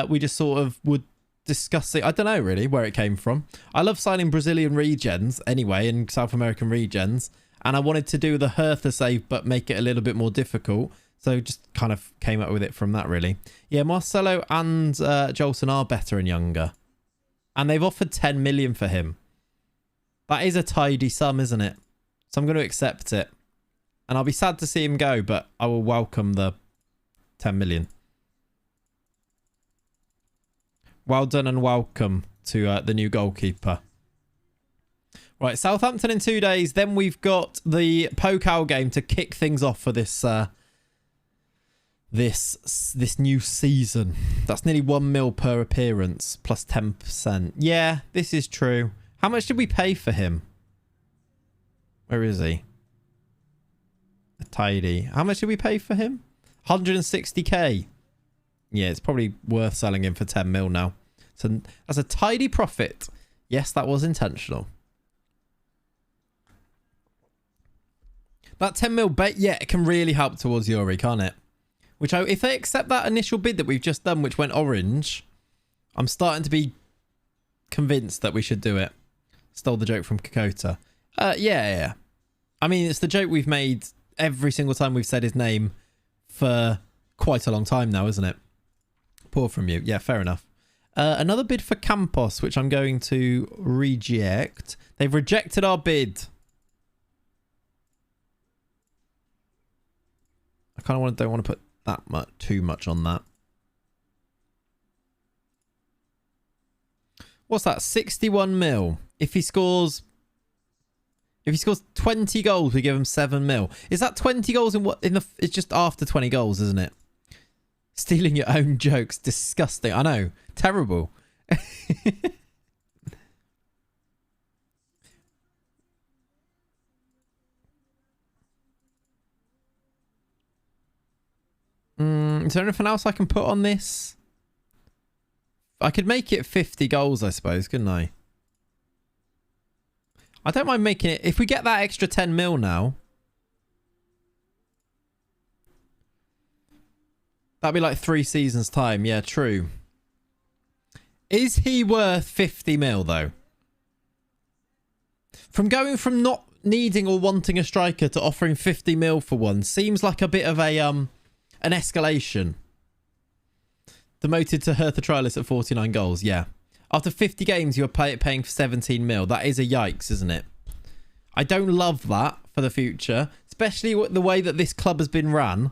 We just sort of would discuss it. I don't know really where it came from. I love signing Brazilian regens anyway, and South American regens. And I wanted to do the Hertha save, but make it a little bit more difficult. So just kind of came up with it from that, really. Yeah, Marcelo and Jolson are better and younger. And they've offered 10 million for him. That is a tidy sum, isn't it? So I'm going to accept it. And I'll be sad to see him go, but I will welcome the 10 million. Well done and welcome to the new goalkeeper. Right, Southampton in 2 days. Then we've got the Pokal game to kick things off for this this new season. That's nearly 1 mil per appearance plus 10%. Yeah, this is true. How much did we pay for him? Where is he? A tidy. How much did we pay for him? 160k. Yeah, it's probably worth selling him for 10 mil now. So that's a tidy profit. Yes, that was intentional. That 10 mil bet, yeah, it can really help towards Yuri, can't it? Which, if they accept that initial bid that we've just done, which went orange, I'm starting to be convinced that we should do it. Stole the joke from Kokota. Yeah. I mean, it's the joke we've made every single time we've said his name for quite a long time now, isn't it? Poor from you. Yeah, fair enough. Another bid for Campos, which I'm going to reject. They've rejected our bid. I kind of don't want to put that much, too much on that. What's that? 61 mil. If he scores 20 goals, we give him 7 mil. Is that 20 goals in what? It's just after 20 goals, isn't it? Stealing your own jokes, disgusting. I know, terrible. Is there anything else I can put on this? I could make it 50 goals, I suppose, couldn't I? I don't mind making it... If we get that extra 10 mil now... That'd be like 3 seasons' time. Yeah, true. Is he worth 50 mil, though? From going from not needing or wanting a striker to offering 50 mil for one seems like a bit of a an escalation. Demoted to Hertha trialist at 49 goals. Yeah. After 50 games, you're paying for 17 mil. That is a yikes, isn't it? I don't love that for the future, especially the way that this club has been run.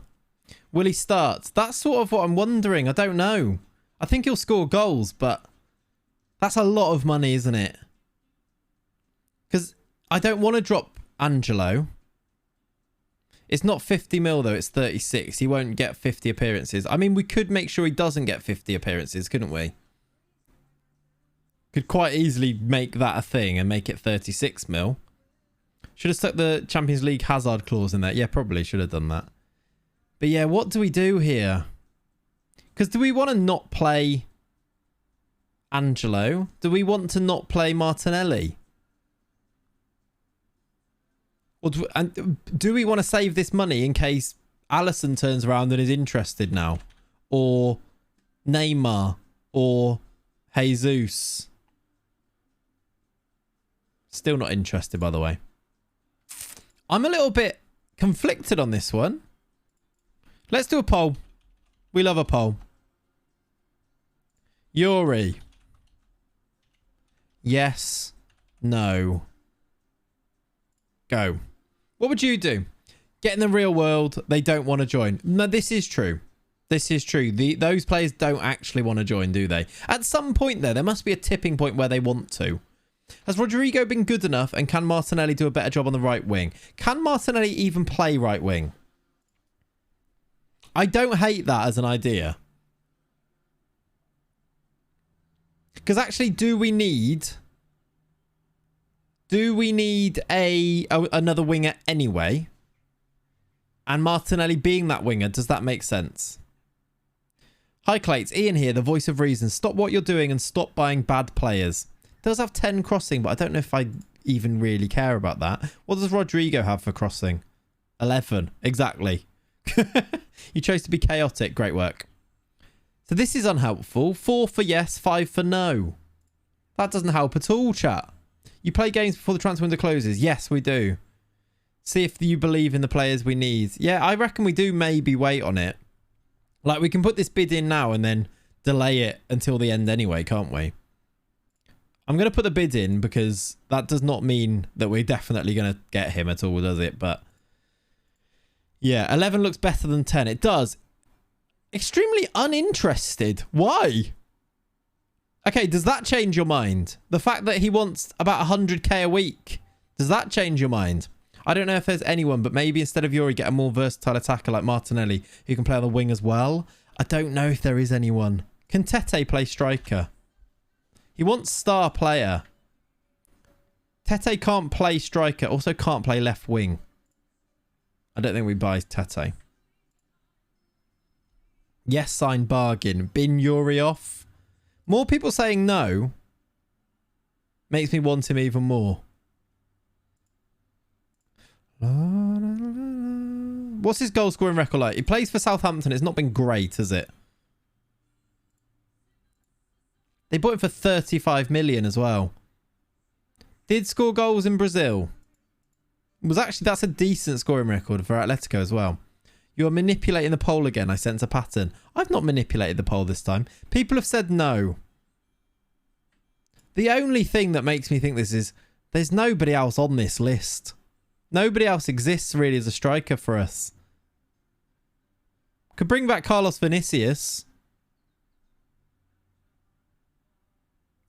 Will he start? That's sort of what I'm wondering. I don't know. I think he'll score goals, but that's a lot of money, isn't it? Because I don't want to drop Angelo. It's not 50 mil, though. It's 36. He won't get 50 appearances. I mean, we could make sure he doesn't get 50 appearances, couldn't we? Could quite easily make that a thing and make it 36 mil. Should have stuck the Champions League hazard clause in there. Yeah, probably should have done that. But yeah, what do we do here? Because do we want to not play Angelo? Do we want to not play Martinelli? Or do we want to save this money in case Alisson turns around and is interested now? Or Neymar? Or Jesus? Still not interested, by the way. I'm a little bit conflicted on this one. Let's do a poll. We love a poll. Yuri. Yes. No. Go. What would you do? Get in the real world. They don't want to join. No, this is true. This is true. Those players don't actually want to join, do they? At some point there must be a tipping point where they want to. Has Rodrigo been good enough, and can Martinelli do a better job on the right wing? Can Martinelli even play right wing? I don't hate that as an idea. Because actually, do we need another winger anyway? And Martinelli being that winger, does that make sense? Hi, Clates. Ian here, the voice of reason. Stop what you're doing and stop buying bad players. Does have 10 crossing, but I don't know if I even really care about that. What does Rodrigo have for crossing? 11. Exactly. You chose to be chaotic. Great work. So this is unhelpful. 4 for yes, 5 for no. That doesn't help at all, chat. You play games before the transfer window closes. Yes, we do. See if you believe in the players we need. Yeah, I reckon we do maybe wait on it. Like, we can put this bid in now and then delay it until the end anyway, can't we? I'm going to put the bid in because that does not mean that we're definitely going to get him at all, does it? But yeah, 11 looks better than 10. It does. Extremely uninterested. Why? Okay, does that change your mind? The fact that he wants about 100k a week, does that change your mind? I don't know if there's anyone, but maybe instead of Yuri, get a more versatile attacker like Martinelli who can play on the wing as well. I don't know if there is anyone. Can Tete play striker? He wants star player. Tete can't play striker, also can't play left wing. I don't think we buy Tete. Yes, sign bargain. Bin Yuri off. More people saying no makes me want him even more. What's his goal scoring record like? He plays for Southampton. It's not been great, has it? They bought him for 35 million as well. Did score goals in Brazil. That's a decent scoring record for Atletico as well. You are manipulating the poll again. I sense a pattern. I've not manipulated the poll this time. People have said no. The only thing that makes me think this is there's nobody else on this list. Nobody else exists really as a striker for us. Could bring back Carlos Vinicius.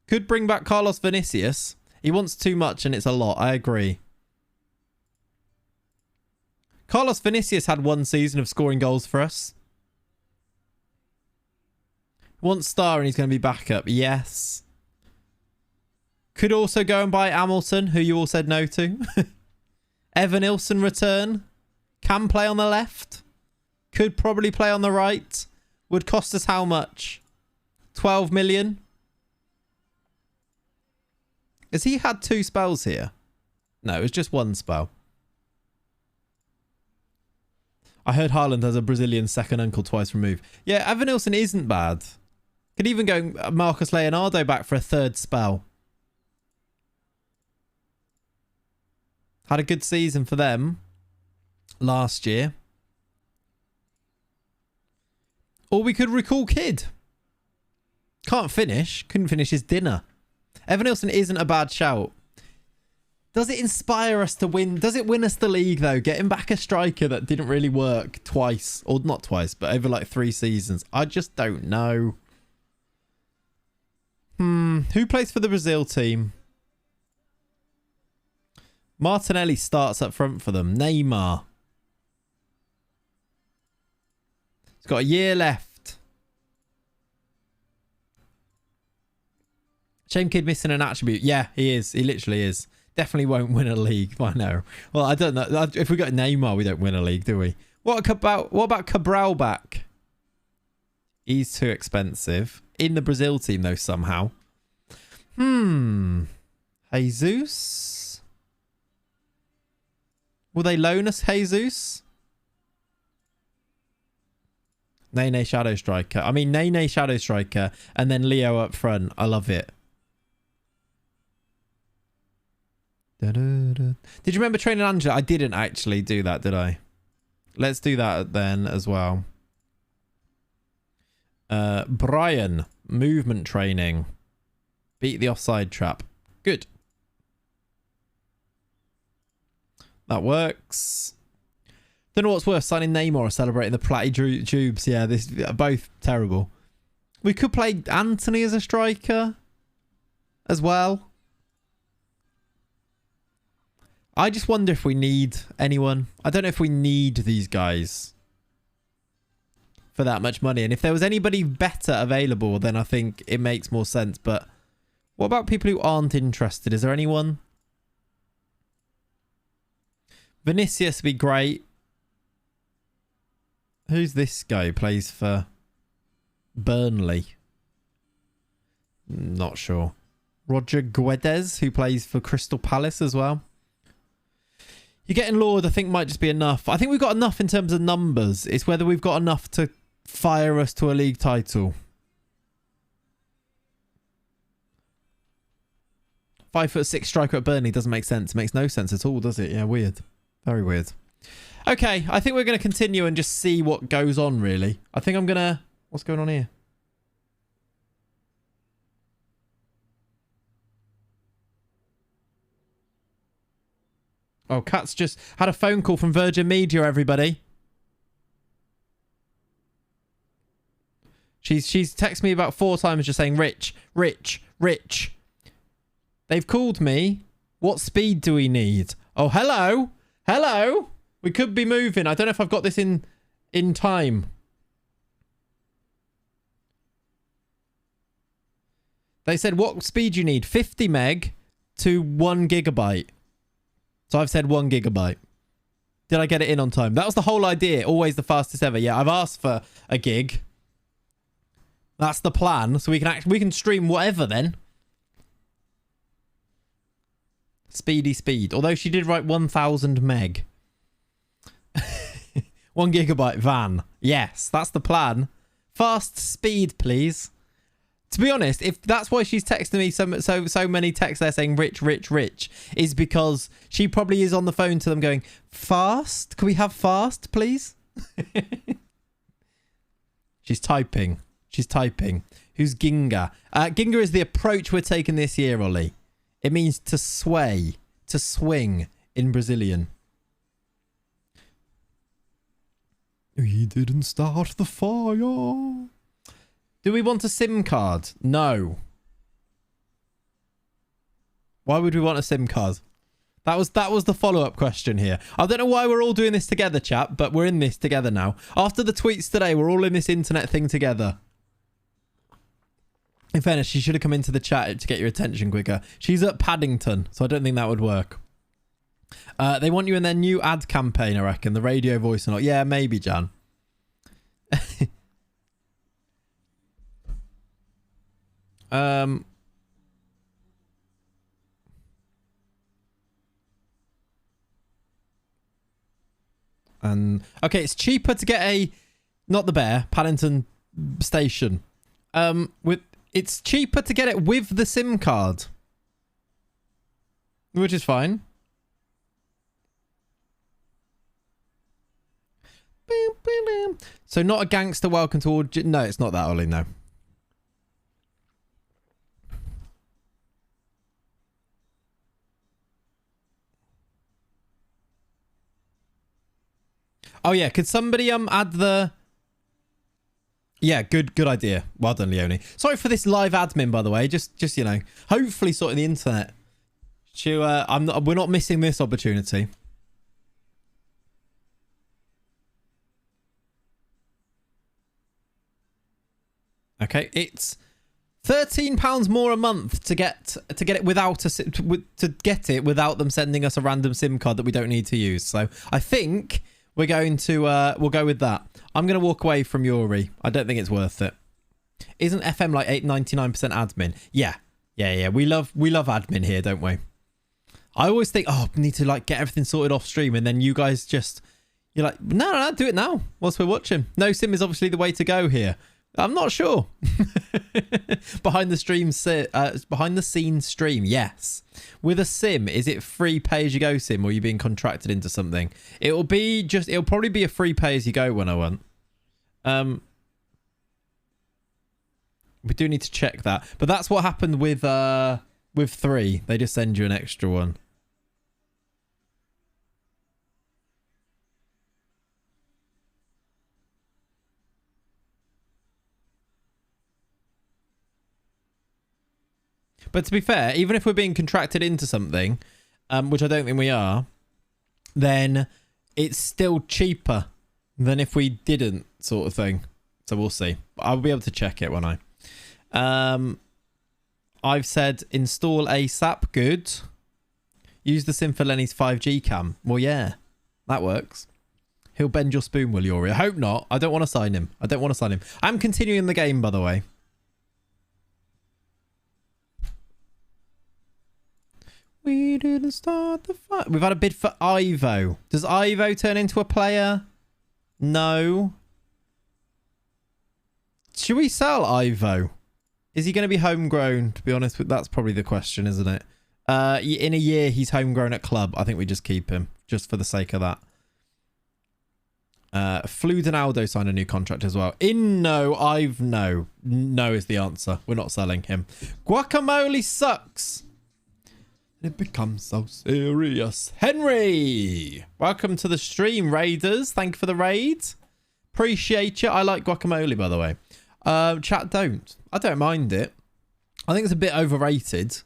Could bring back Carlos Vinicius. He wants too much and it's a lot. I agree. Carlos Vinicius had one season of scoring goals for us. Wants star and he's going to be backup. Yes. Could also go and buy Hamilton, who you all said no to. Evan Ilson return. Can play on the left. Could probably play on the right. Would cost us how much? 12 million. Has he had 2 spells here? No, it was just 1 spell. I heard Haaland has a Brazilian second uncle twice removed. Yeah, Evan Ilson isn't bad. Could even go Marcus Leonardo back for a 3rd spell. Had a good season for them last year. Or we could recall Kid. Can't finish. Couldn't finish his dinner. Evan Ilson isn't a bad shout. Does it inspire us to win? Does it win us the league, though? Getting back a striker that didn't really work twice. Or not twice, but over like 3 seasons. I just don't know. Who plays for the Brazil team? Martinelli starts up front for them. Neymar. He's got a year left. Shame Kid missing an attribute. Yeah, he is. He literally is. Definitely won't win a league. I know. Well, I don't know. If we got Neymar, we don't win a league, do we? What about Cabral back? He's too expensive. In the Brazil team, though, somehow. Jesus. Will they loan us Jesus? Nene Shadow Striker. I mean, Nene Shadow Striker and then Leo up front. I love it. Did you remember training Angela? I didn't actually do that, did I? Let's do that then as well. Brian. Movement training. Beat the offside trap. Good. That works. Don't know what's worse, signing Neymar or celebrating the Platty Tubes. Yeah, this are both terrible. We could play Anthony as a striker as well. I just wonder if we need anyone. I don't know if we need these guys for that much money. And if there was anybody better available, then I think it makes more sense. But what about people who aren't interested? Is there anyone? Vinicius would be great. Who's this guy who plays for Burnley. Not sure. Roger Guedes, who plays for Crystal Palace as well. You're getting Lord, I think, might just be enough. I think we've got enough in terms of numbers. It's whether we've got enough to fire us to a league title. 5'6" striker at Burnley doesn't make sense. It makes no sense at all, does it? Yeah, weird. Very weird. Okay, I think we're going to continue and just see what goes on, really. I think I'm going to... What's going on here? Oh, Kat's just had a phone call from Virgin Media, everybody. She's texted me about 4 times just saying, Rich, Rich, Rich. They've called me. What speed do we need? Oh, hello. Hello. We could be moving. I don't know if I've got this in time. They said, what speed do you need? 50 meg to 1 gigabyte. So I've said 1 gigabyte. Did I get it in on time? That was the whole idea. Always the fastest ever. Yeah, I've asked for a gig. That's the plan. So we can stream whatever then. Speedy speed. Although she did write 1000 meg. 1 gigabyte van. Yes, that's the plan. Fast speed, please. To be honest, if that's why she's texting me so many texts there saying rich, rich, rich, is because she probably is on the phone to them going, fast? Can we have fast, please? She's typing. She's typing. Who's Ginga? Ginga is the approach we're taking this year, Ollie. It means to sway, to swing in Brazilian. He didn't start the fire. Do we want a SIM card? No. Why would we want a SIM card? That was the follow-up question here. I don't know why we're all doing this together, chat, but we're in this together now. After the tweets today, we're all in this internet thing together. In fairness, she should have come into the chat to get your attention quicker. She's at Paddington, so I don't think that would work. They want you in their new ad campaign, I reckon. The radio voice and all. Yeah, maybe, Jan. And okay, it's cheaper to get not the Bear, Paddington Station. It's cheaper to get it with the SIM card, which is fine. So not a gangster welcome to all. No, it's not that, Ollie. No. Oh yeah, could somebody add the... Yeah, good idea. Well done, Leonie. Sorry for this live admin, by the way. Just you know, hopefully sorting the internet. We're not missing this opportunity. Okay, it's £13 more a month to get it without without them sending us a random SIM card that we don't need to use. So I think we're going to we'll go with that. I'm going to walk away from Yuri. I don't think it's worth it. Isn't FM like 99% admin? Yeah. We love admin here, don't we? I always think, oh, we need to like get everything sorted off stream, and then you guys you're like, no, do it now whilst we're watching. No SIM is obviously the way to go here. I'm not sure. behind the scenes stream, yes. With a SIM, is it free pay-as-you-go SIM, or are you being contracted into something? It'll probably be a free pay-as-you-go one, I want. We do need to check that. But that's what happened with 3. They just send you an extra one. But to be fair, even if we're being contracted into something, which I don't think we are, then it's still cheaper than if we didn't, sort of thing. So we'll see. I'll be able to check it, won't I? I've said install ASAP. Good. Use the SIM for Lenny's 5G cam. Well, yeah, that works. He'll bend your spoon, will Yuri? I hope not. I don't want to sign him. I don't want to sign him. I'm continuing the game, by the way. We didn't start the fight. We've had a bid for Ivo. Does Ivo turn into a player? No. Should we sell Ivo? Is he going to be homegrown? To be honest, that's probably the question, isn't it? In a year, he's homegrown at club. I think we just keep him, just for the sake of that. Fludenaldo signed a new contract as well. No is the answer. We're not selling him. Guacamole sucks. It becomes so serious. Henry, welcome to the stream, Raiders. Thank you for the raid. Appreciate you. I like guacamole, by the way. Chat don't. I don't mind it. I think it's a bit overrated.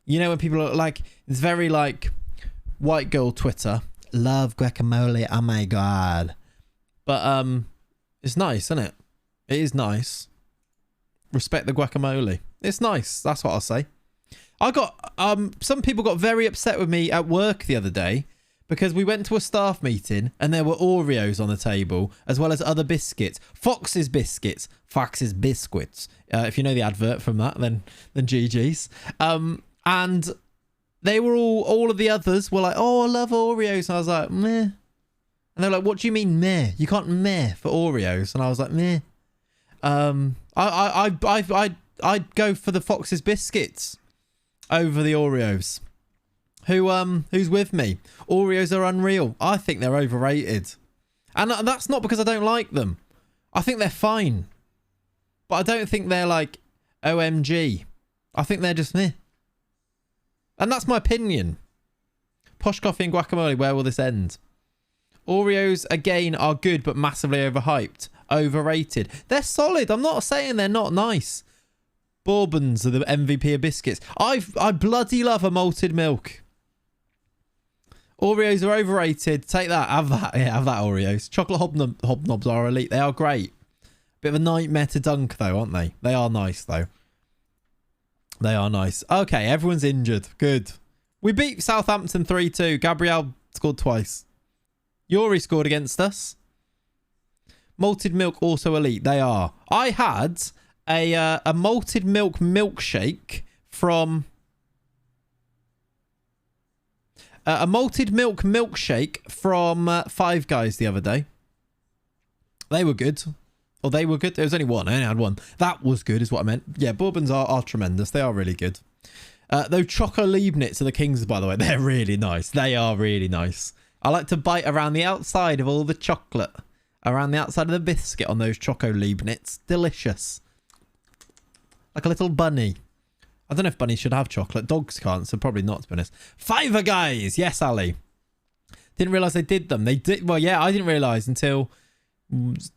You know, when people are like, it's very like white girl Twitter. Love guacamole. Oh my God. But it's nice, isn't it? It is nice. Respect the guacamole. It's nice. That's what I'll say. I got some people got very upset with me at work the other day because we went to a staff meeting and there were Oreos on the table as well as other biscuits. Fox's biscuits. Fox's biscuits. If you know the advert from that, then GG's. And they were all of the others were like, oh, I love Oreos. And I was like, meh. And they're like, what do you mean meh? You can't meh for Oreos. And I was like, meh. I'd go for the Fox's biscuits over the Oreos. Who's with me? Oreos are unreal. I think they're overrated. And that's not because I don't like them. I think they're fine. But I don't think they're like OMG. I think they're just meh. And that's my opinion. Posh coffee and guacamole, where will this end? Oreos, again, are good but massively overhyped. Overrated. They're solid. I'm not saying they're not nice. Bourbons are the MVP of biscuits. I bloody love a malted milk. Oreos are overrated. Take that. Have that. Yeah, have that Oreos. Chocolate hobnobs are elite. They are great. Bit of a nightmare to dunk, though, aren't they? They are nice, though. They are nice. Okay, everyone's injured. Good. We beat Southampton 3-2. Gabriel scored twice. Yuri scored against us. Malted milk also elite. They are. I had a malted milk milkshake from... a malted milk milkshake from Five Guys the other day. They were good. Or they were good. There was only one. I only had one. That was good is what I meant. Yeah, bourbons are tremendous. They are really good. Those Choco Leibniz are the kings, by the way. They're really nice. They are really nice. I like to bite around the outside of all the chocolate. Around the outside of the biscuit on those Choco Leibniz. Delicious. Like a little bunny. I don't know if bunnies should have chocolate. Dogs can't, so probably not, to be honest. Five Guys! Yes, Ali. Didn't realise they did them. They did. Well, yeah, I didn't realise until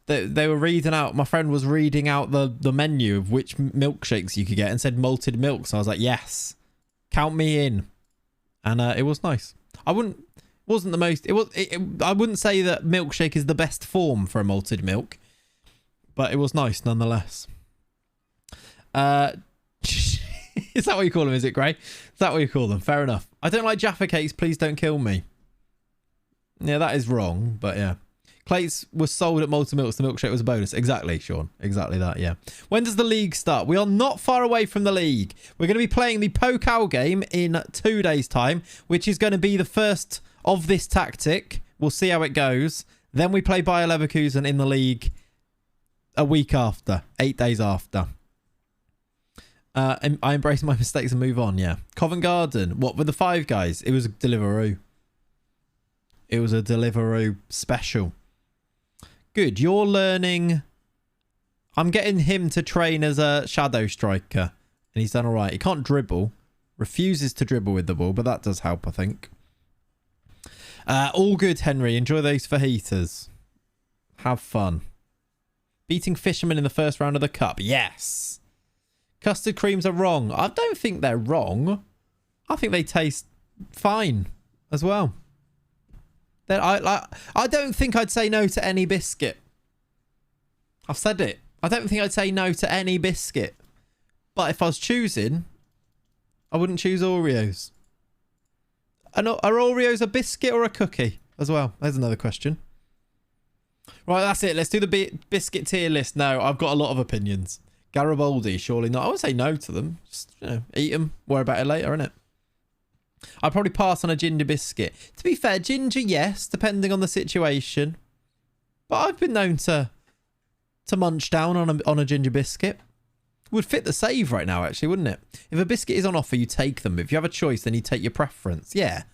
they were reading out. My friend was reading out the menu of which milkshakes you could get and said malted milk. So I was like, yes, count me in. And it was nice. I wouldn't say that milkshake is the best form for a malted milk, but it was nice nonetheless. Is that what you call them? Is it, Gray? Is that what you call them? Fair enough. I don't like Jaffa cakes. Please don't kill me. Yeah, that is wrong, but yeah. Plates were sold at malted milk, so the milkshake was a bonus. Exactly, Sean. Exactly that, yeah. When does the league start? We are not far away from the league. We're going to be playing the Pokal game in 2 days' time, which is going to be the first of this tactic. We'll see how it goes. Then we play Bayer Leverkusen in the league a week after, 8 days after. I embrace my mistakes and move on, yeah. Covent Garden. What were the Five Guys? It was a Deliveroo. It was a Deliveroo special. Good. You're learning. I'm getting him to train as a shadow striker. And he's done all right. He can't dribble. Refuses to dribble with the ball, but that does help, I think. All good, Henry. Enjoy those fajitas. Have fun. Beating Fisherman in the first round of the Cup. Yes. Custard creams are wrong. I don't think they're wrong. I think they taste fine as well. I don't think I'd say no to any biscuit. I've said it. I don't think I'd say no to any biscuit. But if I was choosing, I wouldn't choose Oreos. Are Oreos a biscuit or a cookie as well? There's another question. Right, that's it. Let's do the Biscuit tier list now. I've got a lot of opinions. Garibaldi, surely not. I would say no to them. Just, eat them. Worry about it later, innit? I'd probably pass on a ginger biscuit. To be fair, ginger, yes, depending on the situation. But I've been known to munch down on a ginger biscuit. Would fit the save right now, actually, wouldn't it? If a biscuit is on offer, you take them. If you have a choice, then you take your preference. Yeah.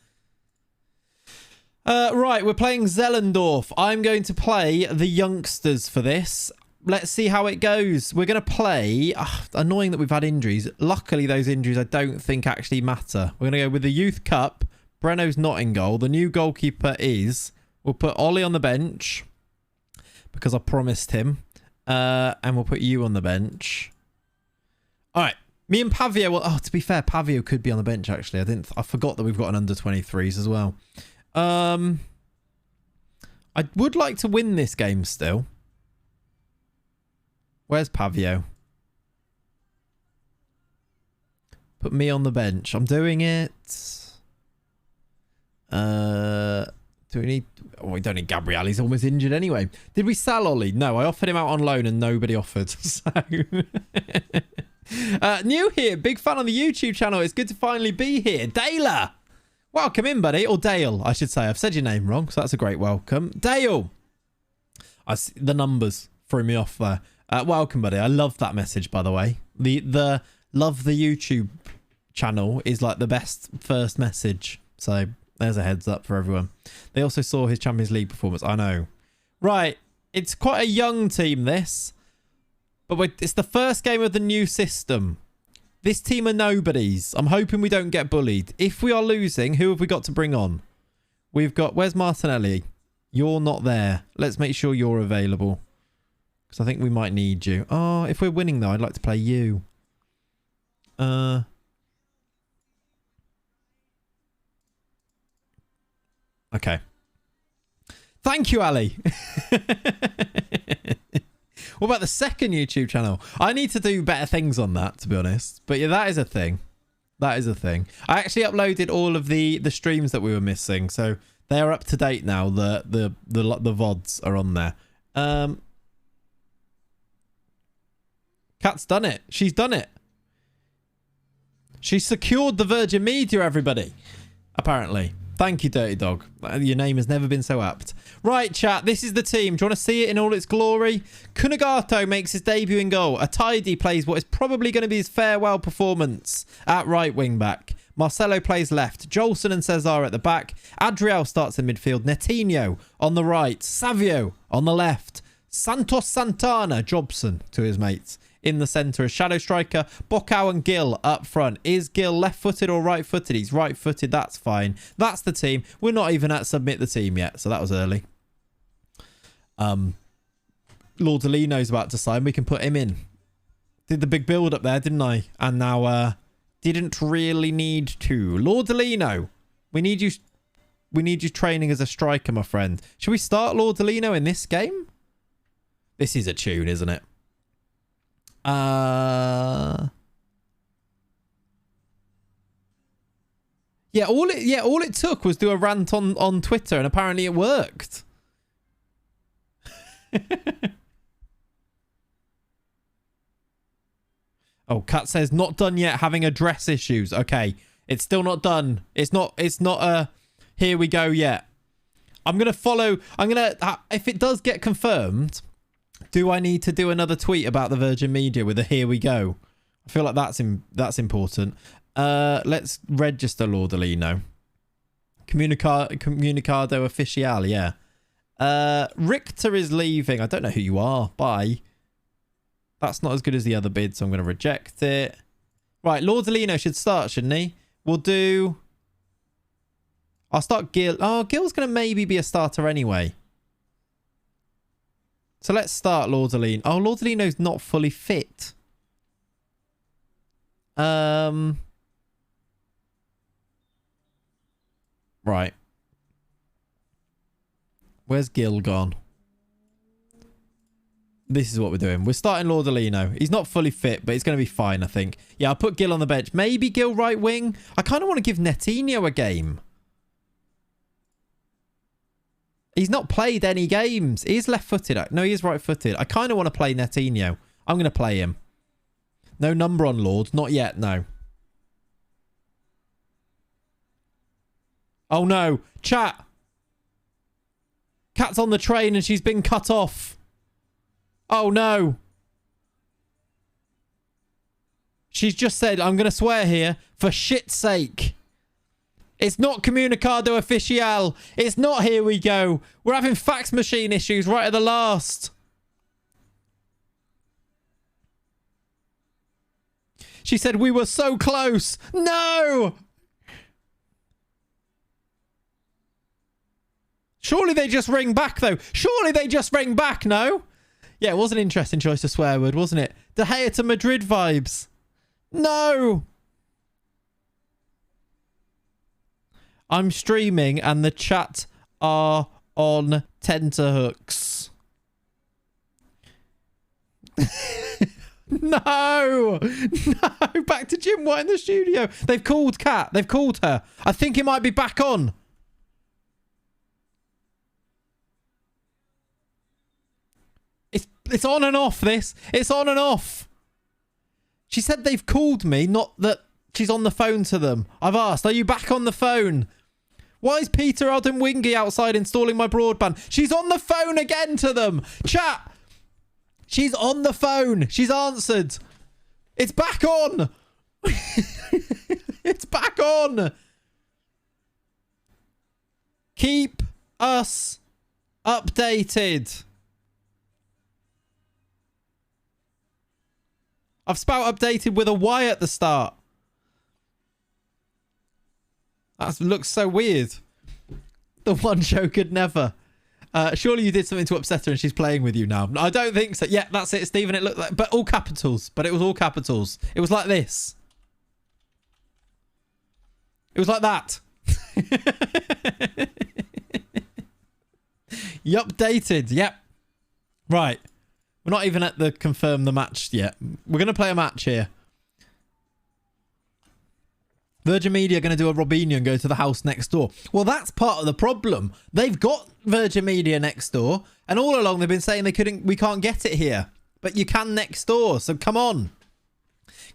Right, we're playing Zellendorf. I'm going to play the youngsters for this. Let's see how it goes. We're going to play... annoying that we've had injuries. Luckily, those injuries I don't think actually matter. We're going to go with the Youth Cup. Breno's not in goal. The new goalkeeper is... We'll put Ollie on the bench because I promised him. And we'll put you on the bench. All right. Me and Pavio... Well, to be fair, Pavio could be on the bench, actually. I forgot that we've got an under-23s as well. I would like to win this game still. Where's Pavio? Put me on the bench. I'm doing it. Do we need... Oh, we don't need Gabriel. He's almost injured anyway. Did we sell Ollie? No, I offered him out on loan and nobody offered. So... new here. Big fan on the YouTube channel. It's good to finally be here. Dale! Welcome in, buddy. Or Dale, I should say. I've said your name wrong, so that's a great welcome. Dale! The numbers threw me off there. Welcome, buddy. I love that message, by the way. The love the YouTube channel is like the best first message. So there's a heads up for everyone. They also saw his Champions League performance. I know. Right. It's quite a young team, this. But it's the first game of the new system. This team are nobodies. I'm hoping we don't get bullied. If we are losing, who have we got to bring on? We've got... Where's Martinelli? You're not there. Let's make sure you're available. Because I think we might need you. Oh, if we're winning, though, I'd like to play you. Okay. Thank you, Ali. What about the second YouTube channel? I need to do better things on that, to be honest. But yeah, that is a thing. That is a thing. I actually uploaded all of the streams that we were missing. So they're up to date now. The VODs are on there. Kat's done it. She's done it. She secured the Virgin Media, everybody. Apparently. Thank you, Dirty Dog. Your name has never been so apt. Right, chat. This is the team. Do you want to see it in all its glory? Kunagato makes his debut in goal. Ataidi plays what is probably going to be his farewell performance at right wing back. Marcelo plays left. Jolson and Cesar at the back. Adriel starts in midfield. Netinho on the right. Savio on the left. Santos Santana, Jobson to his mates. In the centre, a shadow striker. Bocao and Gill up front. Is Gill left-footed or right-footed? He's right-footed. That's fine. That's the team. We're not even at submit the team yet, so that was early. Lordolino's about to sign. We can put him in. Did the big build up there, didn't I? And now didn't really need to. Lordolino, we need you. We need you training as a striker, my friend. Should we start Lordolino in this game? This is a tune, isn't it? Yeah, all it took was do a rant on Twitter, and apparently it worked. Oh, Kat says not done yet, having address issues. Okay, it's still not done. It's not a here we go yet. I'm gonna follow. If it does get confirmed, do I need to do another tweet about the Virgin Media with a here we go? I feel like that's important. Let's register Lordolino. Comunicado Oficial, yeah. Richter is leaving. I don't know who you are. Bye. That's not as good as the other bid, so I'm going to reject it. Right, Lordolino should start, shouldn't he? We'll do... I'll start Gil. Oh, Gil's going to maybe be a starter anyway. So let's start Lordolino. Oh, Lordolino's not fully fit. Right. Where's Gil gone? This is what we're doing. We're starting Lordolino. He's not fully fit, but he's going to be fine, I think. Yeah, I'll put Gil on the bench. Maybe Gil right wing. I kind of want to give Netinho a game. He's not played any games. He's left-footed. No, he is right-footed. I kind of want to play Netinho. I'm going to play him. No number on Lord. Not yet, no. Oh, no. Chat. Cat's on the train and she's been cut off. Oh, no. She's just said, I'm going to swear here, for shit's sake. It's not Comunicado Oficial. It's not Here We Go. We're having fax machine issues right at the last. She said we were so close. No! Surely they just ring back, though. Surely they just ring back, no? Yeah, it was an interesting choice of swear word, wasn't it? De Gea to Madrid vibes. No! I'm streaming and the chat are on tenterhooks. No! No! Back to Jim White in the studio. They've called Kat. They've called her. I think it might be back on. It's on and off, this. It's on and off. She said they've called me, not that she's on the phone to them. I've asked, are you back on the phone? Why is Peter Alden Wingy outside installing my broadband? She's on the phone again to them. Chat. She's on the phone. She's answered. It's back on. It's back on. Keep us updated. I've spelled updated with a Y at the start. That looks so weird. The one show could never. Surely you did something to upset her and she's playing with you now. I don't think so. Yeah, that's it, Stephen. It looked like, but all capitals. But it was all capitals. It was like this. It was like that. You updated. Yep. Right. We're not even at the confirm the match yet. We're going to play a match here. Virgin Media are going to do a Robinho and go to the house next door. Well, that's part of the problem. They've got Virgin Media next door, and all along they've been saying we can't get it here. But you can next door, so come on.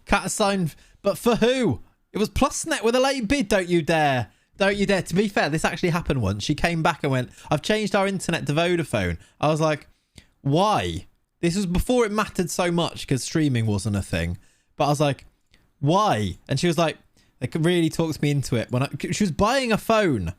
Cat assigned, but for who? It was Plusnet with a late bid, don't you dare. Don't you dare. To be fair, this actually happened once. She came back and went, I've changed our internet to Vodafone. I was like, why? This was before it mattered so much because streaming wasn't a thing. But I was like, why? And she was like, they could really talk me into it. She was buying a phone.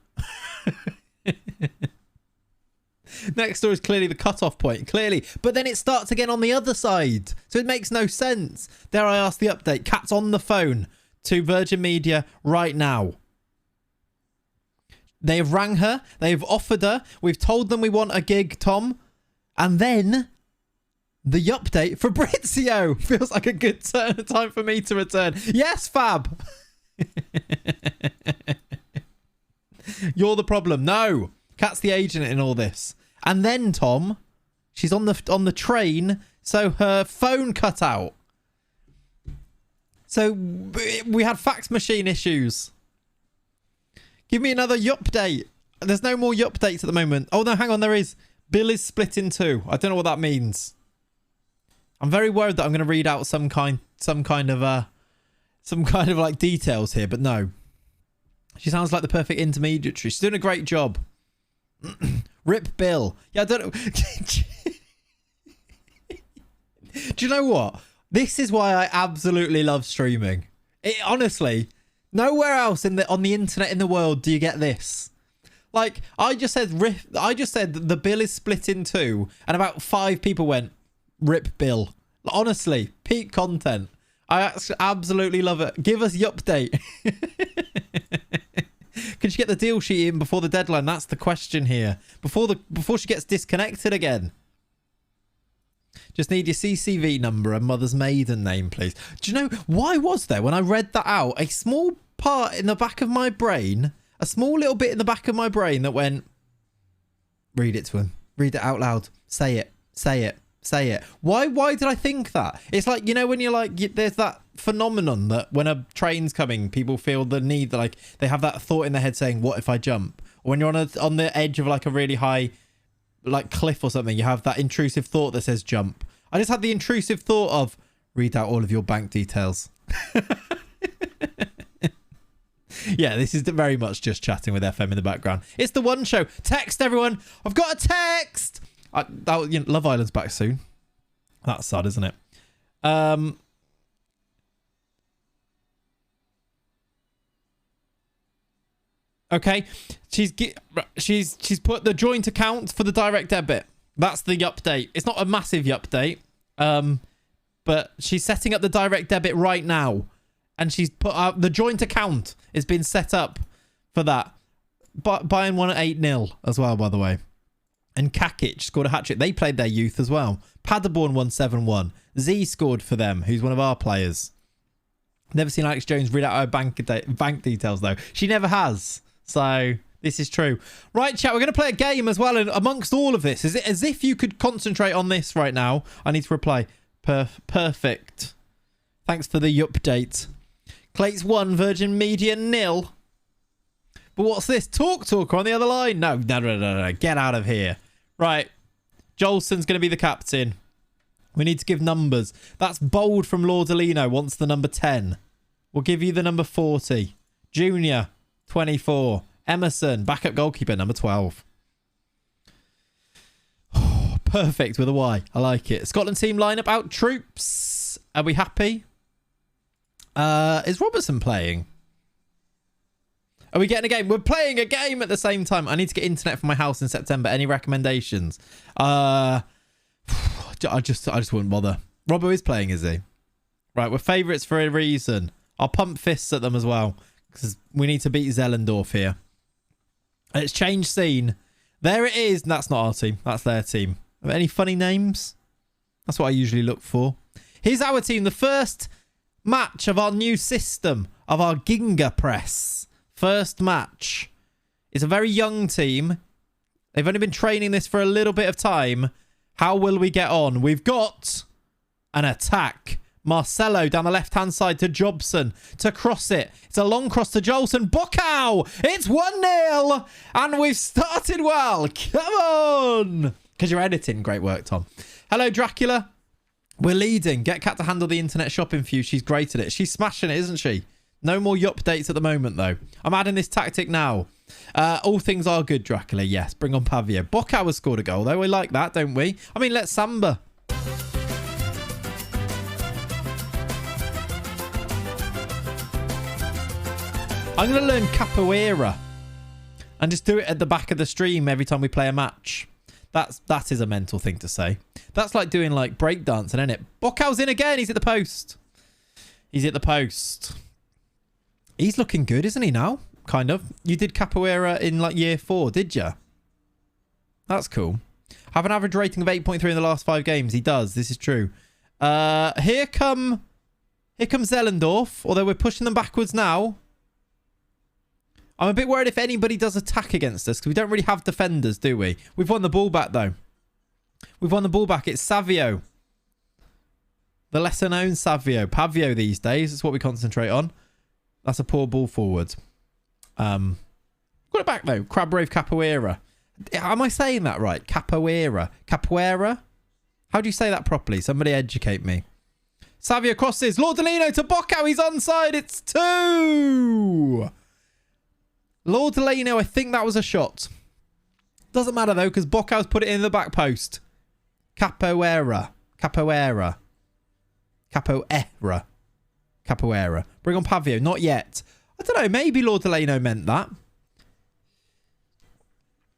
Next door is clearly the cutoff point. Clearly. But then it starts again on the other side. So it makes no sense. Dare I ask the update? Cat's on the phone to Virgin Media right now. They have rang her. They have offered her. We've told them we want a gig, Tom. And then the update for Fabrizio feels like a good time for me to return. Yes, Fab. You're the problem. No, Kat's the agent in all this. And then Tom, she's on the train, so her phone cut out. So we had fax machine issues. Give me another update. There's no more updates at the moment. Oh no, hang on, there is. Bill is split in two. I don't know what that means. I'm very worried that I'm going to read out some kind of like details here, but no. She sounds like the perfect intermediary. She's doing a great job. Rip Bill. Yeah, I don't know. Do you know what? This is why I absolutely love streaming. Honestly, nowhere else on the internet in the world do you get this. Like, I just said the bill is split in two, and about 5 people went, Rip Bill. Honestly, peak content. I absolutely love it. Give us the update. Can she get the deal sheet in before the deadline? That's the question here. Before she gets disconnected again. Just need your CCV number and mother's maiden name, please. Do you know, why was there, when I read that out, a small part in the back of my brain, a small little bit in the back of my brain that went, read it to him. Read it out loud. Say it. Say it. Say it. Why did I think that? It's like, you know, when you're like, there's that phenomenon that when a train's coming, people feel the need that, like, they have that thought in their head saying, what if I jump? When you're on the edge of like a really high like cliff or something, you have that intrusive thought that says jump. I just had the intrusive thought of read out all of your bank details. Yeah, this is very much just chatting with FM in the background. It's the one show. Text, everyone. I've got a text. Love Island's back soon. That's sad, isn't it? Okay. She's put the joint account for the direct debit. That's the update. It's not a massive update. But she's setting up the direct debit right now. And she's put out the joint account has been set up for that. But Bayern won at 8-0 as well, by the way. And Kakic scored a hat-trick. They played their youth as well. Paderborn won 7-1. Z scored for them, who's one of our players. Never seen Alex Jones read out her bank details, though. She never has. So this is true. Right, chat, we're going to play a game as well. And amongst all of this, is it as if you could concentrate on this right now? I need to reply. Perfect. Thanks for the update. Clates 1, Virgin Media 0. But what's this? Talker on the other line? No. Get out of here. Right. Jolson's going to be the captain. We need to give numbers. That's bold from Lordolino. Wants the number 10. We'll give you the number 40. Junior, 24. Emerson, backup goalkeeper, number 12. Oh, perfect with a Y. I like it. Scotland team lineup out. Troops. Are we happy? Is Robertson playing? Are we getting a game? We're playing a game at the same time. I need to get internet for my house in September. Any recommendations? I just wouldn't bother. Robbo is playing, is he? Right, we're favourites for a reason. I'll pump fists at them as well because we need to beat Zellendorf here. It's changed scene. There it is. That's not our team. That's their team. Any funny names? That's what I usually look for. Here's our team. The first match of our new system of our Ginga press. First match. It's a very young team. They've only been training this for a little bit of time. How will we get on? We've got an attack. Marcelo down the left-hand side to Jobson to cross it. It's a long cross to Jolson. Bocau! It's 1-0! And we've started well. Come on! Because you're editing. Great work, Tom. Hello, Dracula. We're leading. Get Kat to handle the internet shopping for you. She's great at it. She's smashing it, isn't she? No more updates at the moment, though. I'm adding this tactic now. All things are good, Dracula. Yes, bring on Pavio. Bocau has scored a goal, though. We like that, don't we? I mean, let's Samba. I'm going to learn capoeira and just do it at the back of the stream every time we play a match. That is a mental thing to say. That's like doing like breakdancing, isn't it? Bocau's in again. He's at the post. He's at the post. He's looking good, isn't he now? Kind of. You did capoeira in like year 4, did you? That's cool. Have an average rating of 8.3 in the last 5 games. He does. This is true. Here comes Zellendorf. Although we're pushing them backwards now. I'm a bit worried if anybody does attack against us because we don't really have defenders, do we? We've won the ball back, though. We've won the ball back. It's Savio. The lesser-known Savio. Pavio these days. That's what we concentrate on. That's a poor ball forward. Got it back, though. Crab Rave Capoeira. Am I saying that right? Capoeira. Capoeira? How do you say that properly? Somebody educate me. Savio crosses. Lordolino to Bocau. He's onside. It's 2. Lordolino, I think that was a shot. Doesn't matter, though, because Bocau's put it in the back post. Capoeira. Capoeira. Capoeira. Capoeira. Bring on Pavio. Not yet. I don't know. Maybe Lordolino meant that.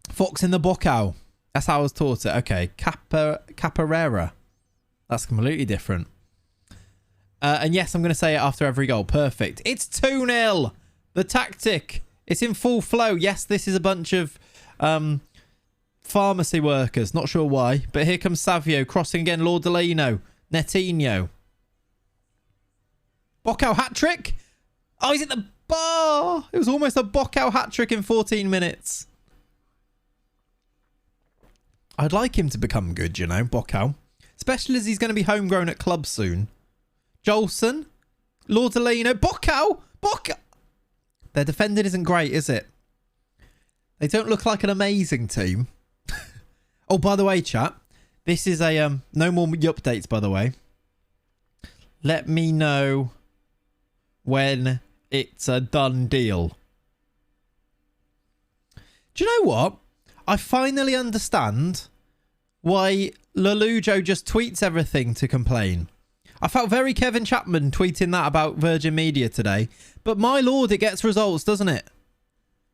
Fox in the Bocau. That's how I was taught it. Okay. Capoeira. That's completely different. And yes, I'm going to say it after every goal. Perfect. It's 2-0. The tactic. It's in full flow. Yes, this is a bunch of pharmacy workers. Not sure why. But here comes Savio crossing again. Lordolino. Netinho. Bocau hat-trick. Oh, he's at the bar. It was almost a Bocau hat-trick in 14 minutes. I'd like him to become good, you know, Bocau. Especially as he's going to be homegrown at club soon. Jolson. Lordolino. Bocau. Bocau. Their defending isn't great, is it? They don't look like an amazing team. Oh, by the way, chat, this is a no more updates, by the way. Let me know when it's a done deal. Do you know what? I finally understand why Lelujo just tweets everything to complain. I felt very Kevin Chapman tweeting that about Virgin Media today. But my lord, it gets results, doesn't it?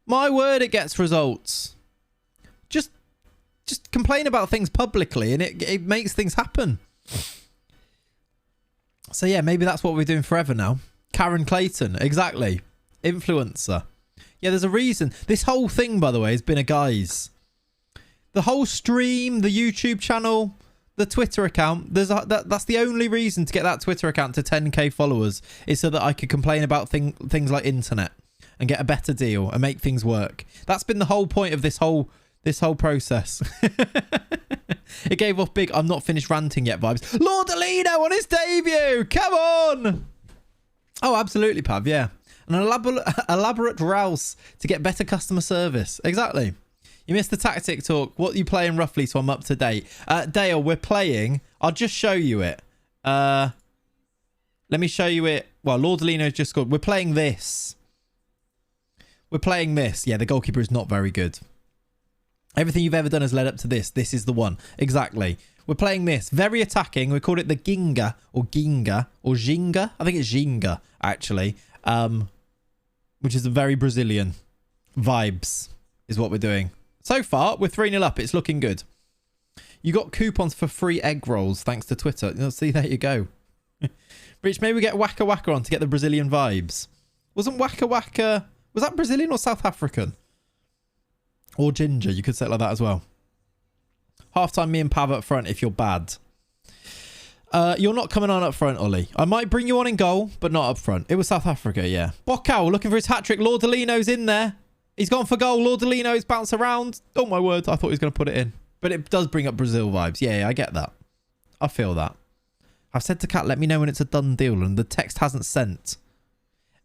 My word, it gets results. Just complain about things publicly and it makes things happen. So yeah, maybe that's what we're doing forever now. Karen Clayton, exactly. Influencer. Yeah, there's a reason. This whole thing, by the way, has been a guise. The whole stream, the YouTube channel, the Twitter account, that's the only reason to get that Twitter account to 10k followers is so that I could complain about things like internet and get a better deal and make things work. That's been the whole point of this whole process. It gave off big I'm not finished ranting yet vibes. Lord Alino on his debut. Come on. Oh, absolutely, Pav. Yeah. An elaborate rouse to get better customer service. Exactly. You missed the tactic talk. What are you playing roughly so I'm up to date? Dale, we're playing. I'll just show you it. Let me show you it. Well, Lord Alino's just scored. We're playing this. We're playing this. Yeah, the goalkeeper is not very good. Everything you've ever done has led up to this. This is the one. Exactly. We're playing this. Very attacking. We called it the Ginga or Ginga or Ginga. I think it's Ginga, actually. Which is a very Brazilian vibes is what we're doing. So far, we're 3-0 up. It's looking good. You got coupons for free egg rolls thanks to Twitter. You'll see, there you go. Rich, maybe we get Waka Waka on to get the Brazilian vibes. Wasn't Waka Waka... Was that Brazilian or South African? Or ginger. You could say it like that as well. Half-time me and Pav up front if you're bad. You're not coming on up front, Ollie. I might bring you on in goal, but not up front. It was South Africa, yeah. Bocao looking for his hat-trick. Lord Alino's in there. He's gone for goal. Lord Alino's bounced around. Oh, my word. I thought he was going to put it in. But it does bring up Brazil vibes. Yeah, I get that. I feel that. I've said to Kat, let me know when it's a done deal, and the text hasn't sent.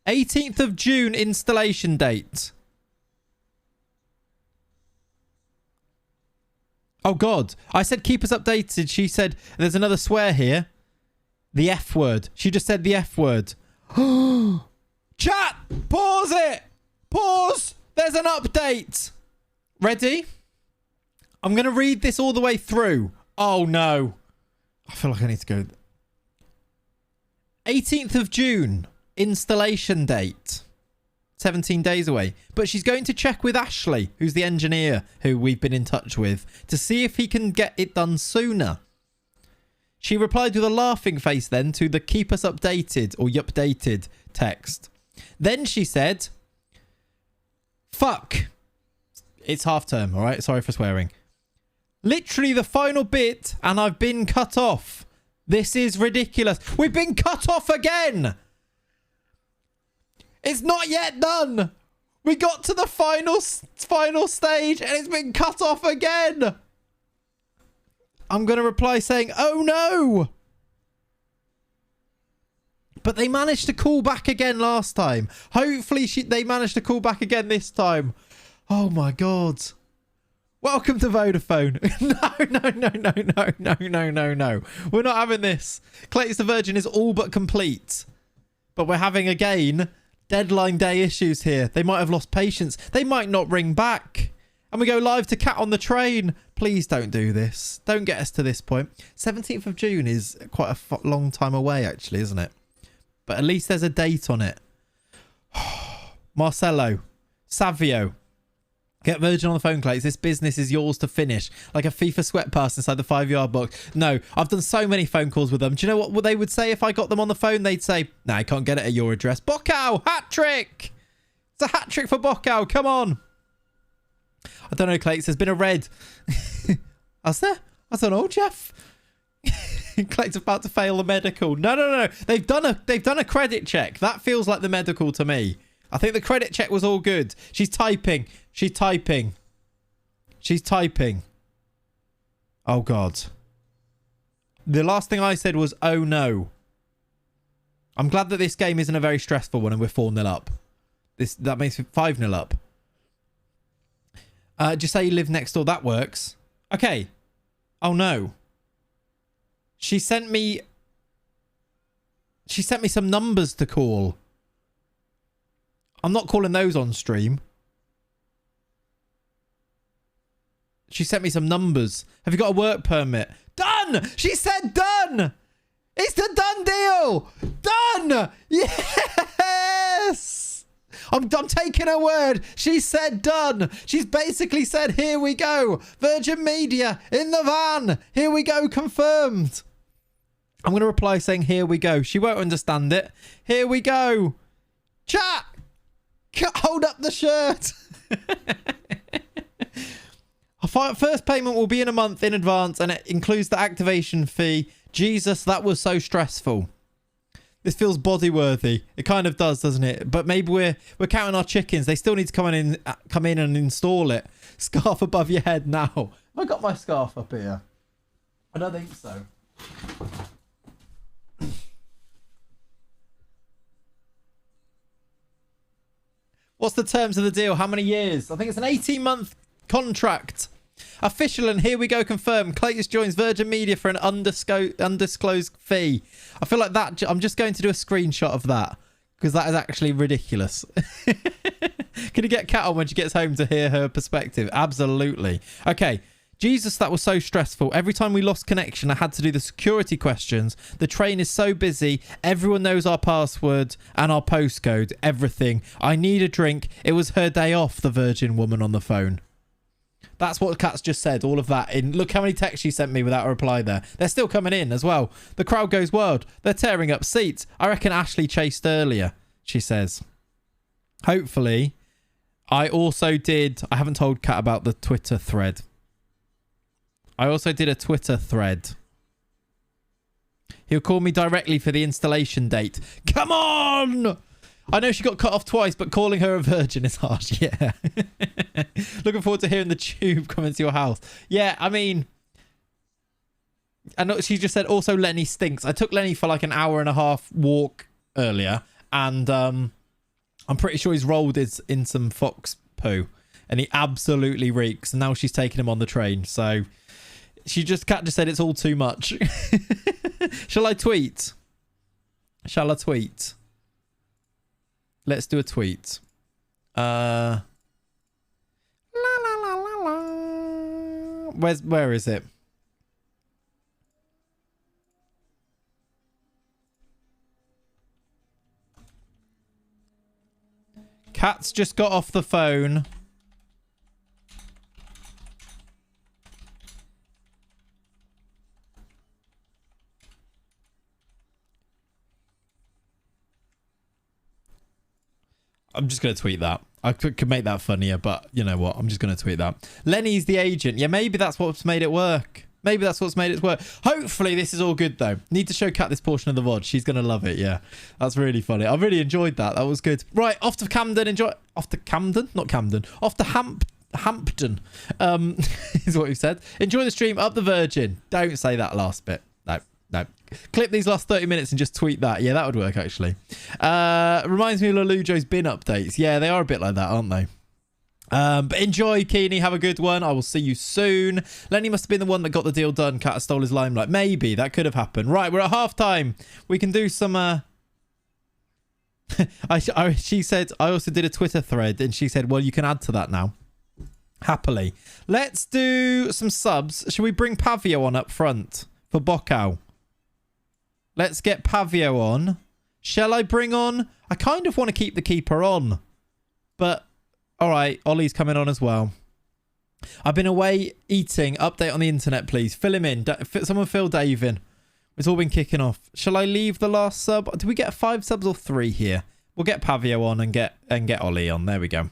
18th of June installation date. Oh, God. I said keep us updated. She said there's another swear here. The F word. She just said the F word. Chat! Pause it! Pause! There's an update. Ready? I'm going to read this all the way through. Oh, no. I feel like I need to go. 18th of June. Installation date. 17 days away. But she's going to check with Ashley, who's the engineer who we've been in touch with, to see if he can get it done sooner. She replied with a laughing face then to the keep us updated or updated text. Then she said, fuck. It's half term, all right? Sorry for swearing. Literally the final bit and I've been cut off. This is ridiculous. We've been cut off again. It's not yet done. We got to the final stage and it's been cut off again. I'm going to reply saying, oh no. But they managed to call back again last time. Hopefully they managed to call back again this time. Oh my God. Welcome to Vodafone. No. We're not having this. Clayton's the Virgin is all but complete. But we're having, again, deadline day issues here. They might have lost patience. They might not ring back. And we go live to Cat on the Train. Please don't do this. Don't get us to this point. 17th of June is quite a long time away, actually, isn't it? But at least there's a date on it. Marcelo. Savio. Get Virgin on the phone, Clates. This business is yours to finish. Like a FIFA sweat pass inside the 5-yard box. No, I've done so many phone calls with them. Do you know what they would say if I got them on the phone? They'd say, nah, I can't get it at your address. Bocao, hat-trick. It's a hat-trick for Bocao. Come on. I don't know, Clates. There's been a red. Has there? I don't know, Jeff. Clates about to fail the medical. No. They've done a credit check. That feels like the medical to me. I think the credit check was all good. She's typing. Oh, God. The last thing I said was, oh, no. I'm glad that this game isn't a very stressful one and we're 4-0 up. That makes it 5-0 up. Just say you live next door. That works. Okay. Oh, no. She sent me some numbers to call. I'm not calling those on stream. She sent me some numbers. Have you got a work permit? Done! She said done! It's the done deal! Done! Yes! I'm taking her word. She said done. She's basically said, here we go. Virgin Media in the van. Here we go, confirmed. I'm going to reply saying, here we go. She won't understand it. Here we go. Chat! Hold up the shirt. First payment will be in a month in advance, and it includes the activation fee. Jesus, that was so stressful. This feels body-worthy. It kind of does, doesn't it? But maybe we're counting our chickens. They still need to come in and install it. Scarf above your head now. Have I got my scarf up here? I don't think so. What's the terms of the deal? How many years? I think it's an 18-month contract. Official, and here we go, confirmed. Claytus joins Virgin Media for an undisclosed fee. I feel like that. I'm just going to do a screenshot of that because that is actually ridiculous. Can you get Kat on when she gets home to hear her perspective? Absolutely. Okay. Jesus, that was so stressful. Every time we lost connection, I had to do the security questions. The train is so busy. Everyone knows our password and our postcode. Everything. I need a drink. It was her day off, the virgin woman on the phone. That's what Kat's just said. All of that. Look how many texts she sent me without a reply there. They're still coming in as well. The crowd goes wild. They're tearing up seats. I reckon Ashley chased earlier, she says. Hopefully. I haven't told Kat about the Twitter thread. I also did a Twitter thread. He'll call me directly for the installation date. Come on! I know she got cut off twice, but calling her a virgin is harsh. Yeah. Looking forward to hearing the tube come into your house. Yeah, I mean... I know she just said, also Lenny stinks. I took Lenny for like an hour and a half walk earlier, and I'm pretty sure he's rolled in some fox poo, and he absolutely reeks. And now she's taking him on the train, so... Kat just said it's all too much. Shall I tweet? Shall I tweet? Let's do a tweet. La la la la la. Where is it? Kat's just got off the phone. I'm just going to tweet that. I could make that funnier, but you know what? I'm just going to tweet that. Lenny's the agent. Yeah, maybe that's what's made it work. Maybe that's what's made it work. Hopefully this is all good, though. Need to show Kat this portion of the VOD. She's going to love it, yeah. That's really funny. I really enjoyed that. That was good. Right, off to Camden. Off to Camden? Not Camden. Off to Hampton. Is what we've said. Enjoy the stream. Up the Virgin. Don't say that last bit. No. Clip these last 30 minutes and just tweet that. Yeah, that would work, actually. Reminds me of Lelujo's bin updates. Yeah, they are a bit like that, aren't they? But enjoy, Keeney. Have a good one. I will see you soon. Lenny must have been the one that got the deal done. Kat stole his limelight. Maybe. That could have happened. Right, we're at halftime. We can do some... She said... I also did a Twitter thread, and she said, well, you can add to that now. Happily. Let's do some subs. Shall we bring Pavio on up front for Bocau? Let's get Pavio on. Shall I bring on... I kind of want to keep the keeper on. But, all right, Ollie's coming on as well. I've been away eating. Update on the internet, please. Fill him in. Someone fill Dave in. It's all been kicking off. Shall I leave the last sub? Did we get 5 subs or 3 here? We'll get Pavio on and get Ollie on. There we go.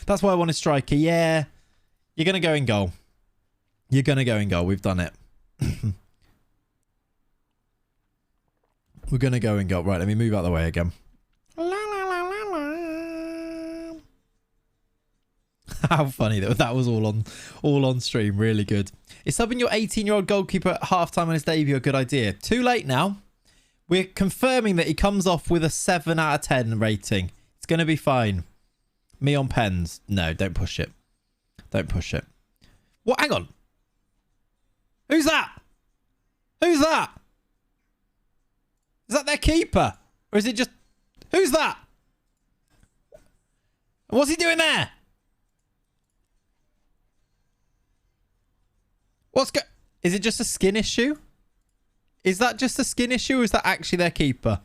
That's why I wanted striker. Yeah. You're going to go in goal. You're going to go in goal. We've done it. We're going to go and go. Right, let me move out of the way again. La, la, la, la, la. How funny that was all on stream. Really good. Is subbing your 18-year-old goalkeeper at halftime on his debut a good idea? Too late now. We're confirming that he comes off with a 7 out of 10 rating. It's going to be fine. Me on pens. No, don't push it. Don't push it. What? Hang on. Who's that? Who's that? Is that their keeper? Or is it just... Who's that? What's he doing there? Is it just a skin issue? Is that just a skin issue or is that actually their keeper?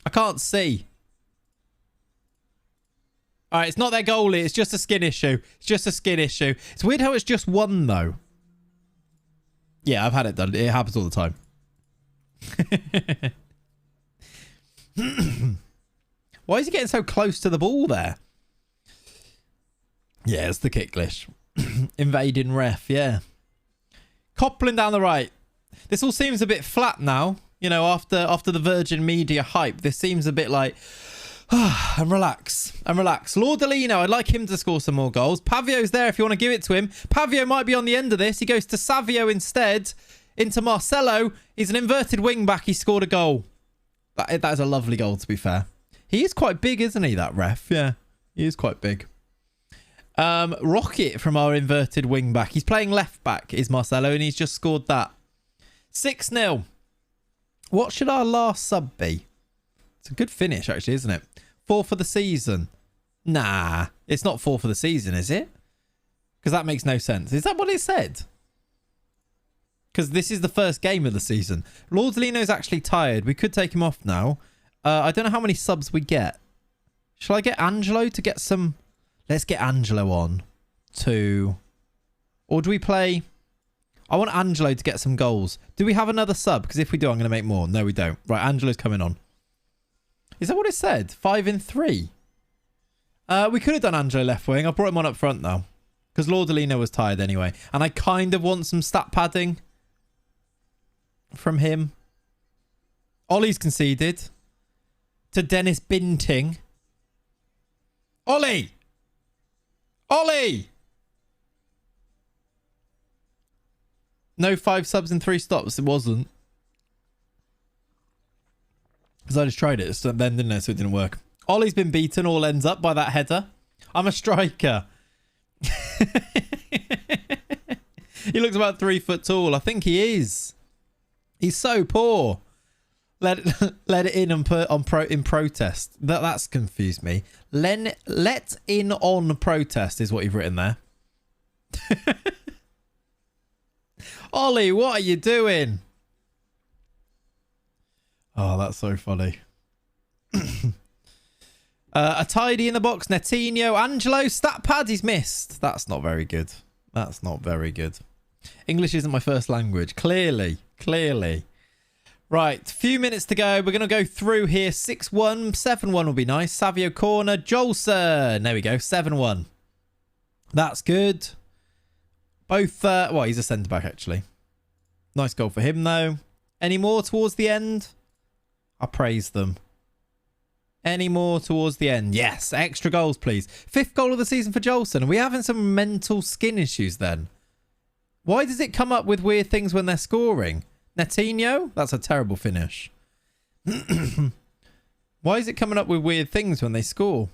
I can't see. Alright, it's not their goalie. It's just a skin issue. It's just a skin issue. It's weird how it's just one, though. Yeah, I've had it done. It happens all the time. Why is he getting so close to the ball there? Yeah, it's the kick glitch. Invading ref, yeah. Coupling down the right. This all seems a bit flat now. You know, after the Virgin Media hype, this seems a bit like... and relax. Lordolino, I'd like him to score some more goals. Pavio's there if you want to give it to him. Pavio might be on the end of this. He goes to Savio instead. Into Marcelo. He's an inverted wing back. He scored a goal. That is a lovely goal, to be fair. He is quite big, isn't he, that ref? Yeah, he is quite big. Rocket from our inverted wing back. He's playing left back, is Marcelo, and he's just scored that. 6-0. What should our last sub be? It's a good finish, actually, isn't it? 4 for the season. Nah, it's not 4 for the season, is it? Because that makes no sense. Is that what it said? Because this is the first game of the season. Lordolino's actually tired. We could take him off now. I don't know how many subs we get. Shall I get Angelo to get some... Let's get Angelo on to... Or do we play... I want Angelo to get some goals. Do we have another sub? Because if we do, I'm going to make more. No, we don't. Right, Angelo's coming on. Is that what it said? 5 in 3. We could have done Angelo left wing. I brought him on up front, though. Because Lordolino was tired anyway. And I kind of want some stat padding from him. Ollie's conceded. To Dennis Binting. Ollie! Ollie! No 5 subs and 3 stops. It wasn't. Because I just tried it then, didn't I? So it didn't work. Ollie's been beaten. All ends up by that header. I'm a striker. He looks about 3 foot tall. I think he is. He's so poor. Let it in and put on in protest. That's confused me. Let in on protest is what you've written there. Ollie, what are you doing? Oh, that's so funny. A tidy in the box. Netinho. Angelo. Stat pad. He's missed. That's not very good. That's not very good. English isn't my first language. Clearly. Right. Few minutes to go. We're going to go through here. 6-1. 7-1 will be nice. Savio corner. Jolson. There we go. 7-1. That's good. Both. Well, he's a centre-back, actually. Nice goal for him, though. Any more towards the end? I praise them. Any more towards the end? Yes. Extra goals, please. 5th goal of the season for Jolson. Are we having some mental skin issues then? Why does it come up with weird things when they're scoring? Netinho? That's a terrible finish. Why is it coming up with weird things when they score?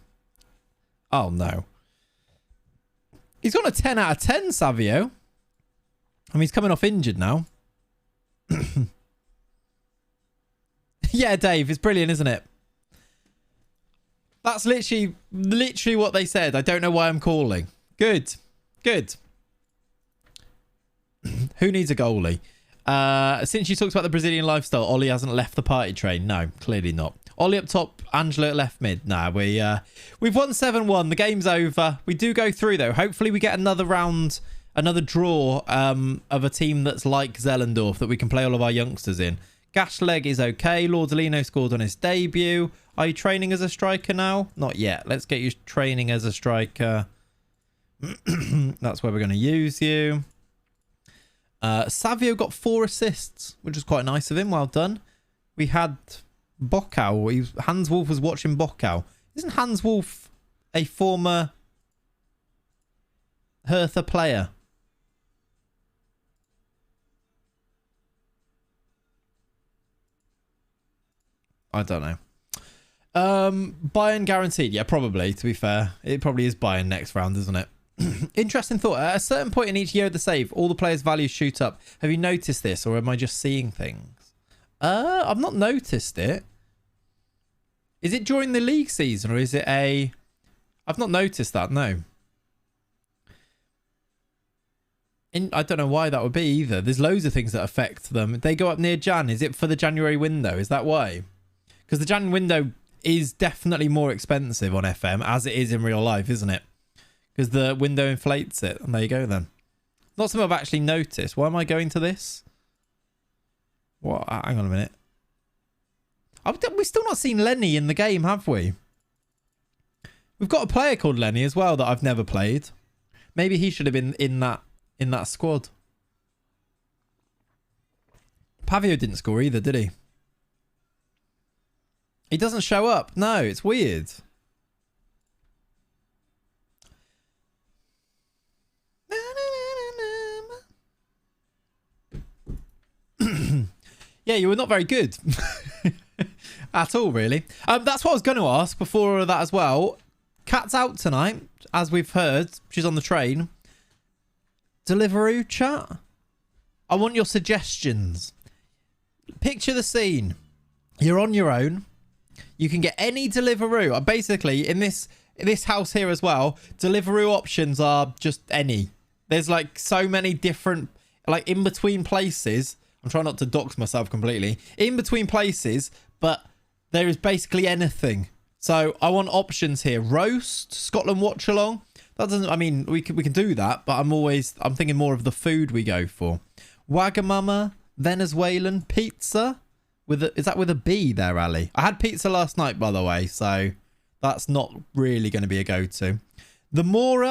Oh, no. He's got a 10 out of 10, Savio. I mean, he's coming off injured now. Yeah, Dave, it's brilliant, isn't it? That's literally what they said. I don't know why I'm calling. Good. Who needs a goalie? Since you talked about the Brazilian lifestyle, Ollie hasn't left the party train. No, clearly not. Ollie up top, Angelo at left mid. Nah, we've won 7-1. The game's over. We do go through, though. Hopefully we get another round, another draw of a team that's like Zellendorf that we can play all of our youngsters in. Gashleg is okay. Lordolino scored on his debut. Are you training as a striker now? Not yet. Let's get you training as a striker. That's where we're going to use you. Savio got 4 assists, which was quite nice of him. Well done. We had Bocau. Hans Wolf was watching Bocau. Isn't Hans Wolf a former Hertha player? I don't know. Bayern guaranteed. Yeah, probably, to be fair. It probably is Bayern next round, isn't it? Interesting thought. At a certain point in each year of the save, all the players' values shoot up. Have you noticed this, or am I just seeing things? I've not noticed it. Is it during the league season, or is it a... I've not noticed that, no. I don't know why that would be either. There's loads of things that affect them. They go up near Jan. Is it for the January window? Is that why? Because the Jan window is definitely more expensive on FM, as it is in real life, isn't it? Because the window inflates it. And there you go then. Not something I've actually noticed. Why am I going to this? What? Hang on a minute. We've still not seen Lenny in the game, have we? We've got a player called Lenny as well that I've never played. Maybe he should have been in that squad. Pavio didn't score either, did he? He doesn't show up. No, it's weird. Yeah, you were not very good. At all, really. That's what I was going to ask before all of that as well. Kat's out tonight, as we've heard. She's on the train. Deliveroo chat? I want your suggestions. Picture the scene. You're on your own. You can get any Deliveroo. Basically, in this house here as well, Deliveroo options are just any. There's like so many different, like in between places. I'm trying not to dox myself completely. In between places, but there is basically anything. So I want options here. Roast, Scotland watch along. That doesn't, I mean, we can do that, but I'm thinking more of the food we go for. Wagamama, Venezuelan, pizza. Is that with a B there, Ali? I had pizza last night, by the way, so that's not really going to be a go-to. The more,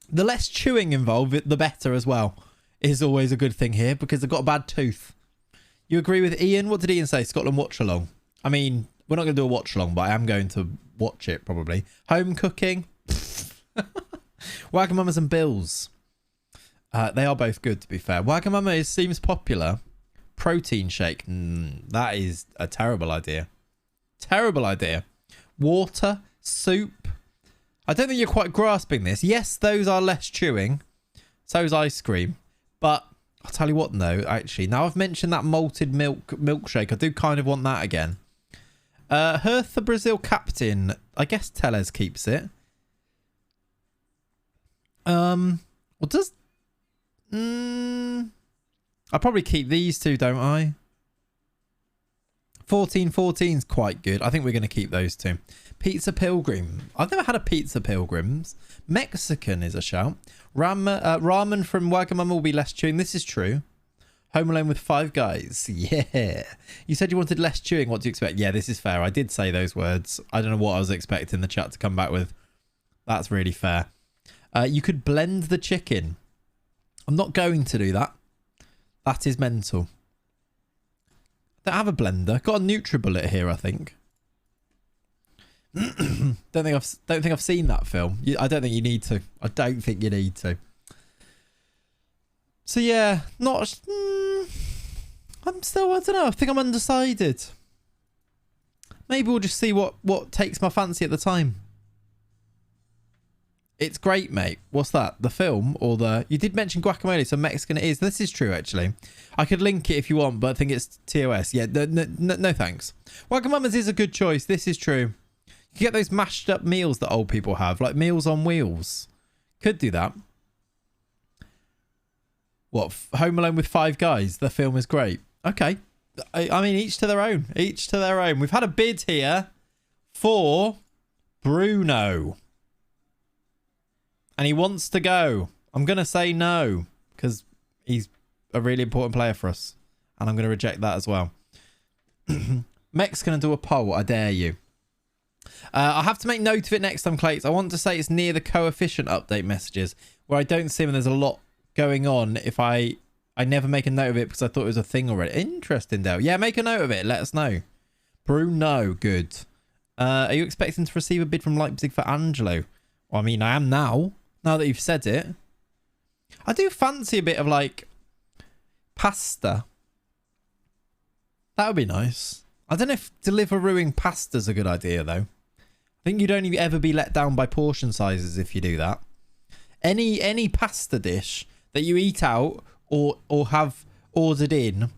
the less chewing involved, the better as well. Is always a good thing here because I've got a bad tooth. You agree with Ian? What did Ian say? Scotland watch along. I mean, we're not going to do a watch along, but I am going to watch it probably. Home cooking. Wagamamas and Bills. They are both good, to be fair. Wagamama seems popular. Protein shake. That is a terrible idea. Terrible idea. Water. Soup. I don't think you're quite grasping this. Yes, those are less chewing. So's ice cream. But I'll tell you what, though, actually. Now I've mentioned that malted milkshake. I do kind of want that again. Hertha Brasil captain. I guess Tellez keeps it. Well, does... I probably keep these two, don't I? 14-14's quite good. I think we're going to keep those two. Pizza Pilgrim. I've never had a Pizza Pilgrims. Mexican is a shout. Ramen from Wagamama will be less chewing. This is true. Home Alone with 5 guys. Yeah. You said you wanted less chewing. What do you expect? Yeah, this is fair. I did say those words. I don't know what I was expecting the chat to come back with. That's really fair. You could blend the chicken. I'm not going to do that. That is mental. I don't have a blender. Got a NutriBullet here, I think. don't think I've seen that film. I don't think you need to. I don't think you need to. So yeah, not. I'm still. I don't know. I think I'm undecided. Maybe we'll just see what takes my fancy at the time. It's great, mate. What's that? The film or the... You did mention guacamole, so Mexican it is. This is true, actually. I could link it if you want, but I think it's TOS. Yeah, no thanks. Wagamama's is a good choice. This is true. You get those mashed up meals that old people have, like Meals on Wheels. Could do that. What? Home Alone with 5 guys. The film is great. Okay. I mean, each to their own. Each to their own. We've had a bid here for Bruno. And he wants to go. I'm going to say no. Because he's a really important player for us. And I'm going to reject that as well. Mech's going to do a poll. I dare you. I'll have to make note of it next time, Clates. I want to say it's near the coefficient update messages. Where I don't see them and there's a lot going on. If I never make a note of it because I thought it was a thing already. Interesting, Dale. Yeah, make a note of it. Let us know. Bruno. Good. Are you expecting to receive a bid from Leipzig for Angelo? Well, I mean, I am now. Now that you've said it. I do fancy a bit of, like, pasta. That would be nice. I don't know if Deliverooing pasta's a good idea, though. I think you'd only ever be let down by portion sizes if you do that. Any pasta dish that you eat out or have ordered in,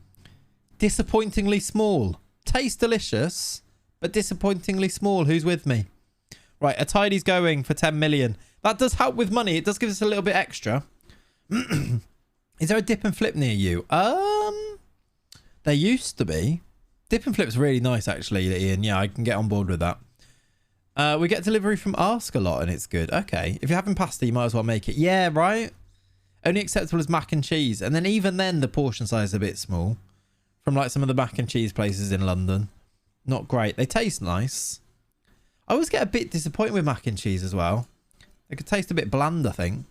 disappointingly small. Tastes delicious, but disappointingly small. Who's with me? Right, a tidy's going for 10 million. That does help with money. It does give us a little bit extra. Is there a dip and flip near you? There used to be. Dip and flip's really nice, actually, Ian. Yeah, I can get on board with that. We get delivery from Ask a lot, and it's good. Okay. If you're having pasta, you might as well make it. Yeah, right? Only acceptable is mac and cheese. And then even then, the portion size is a bit small. From like some of the mac and cheese places in London. Not great. They taste nice. I always get a bit disappointed with mac and cheese as well. They could taste a bit bland, I think.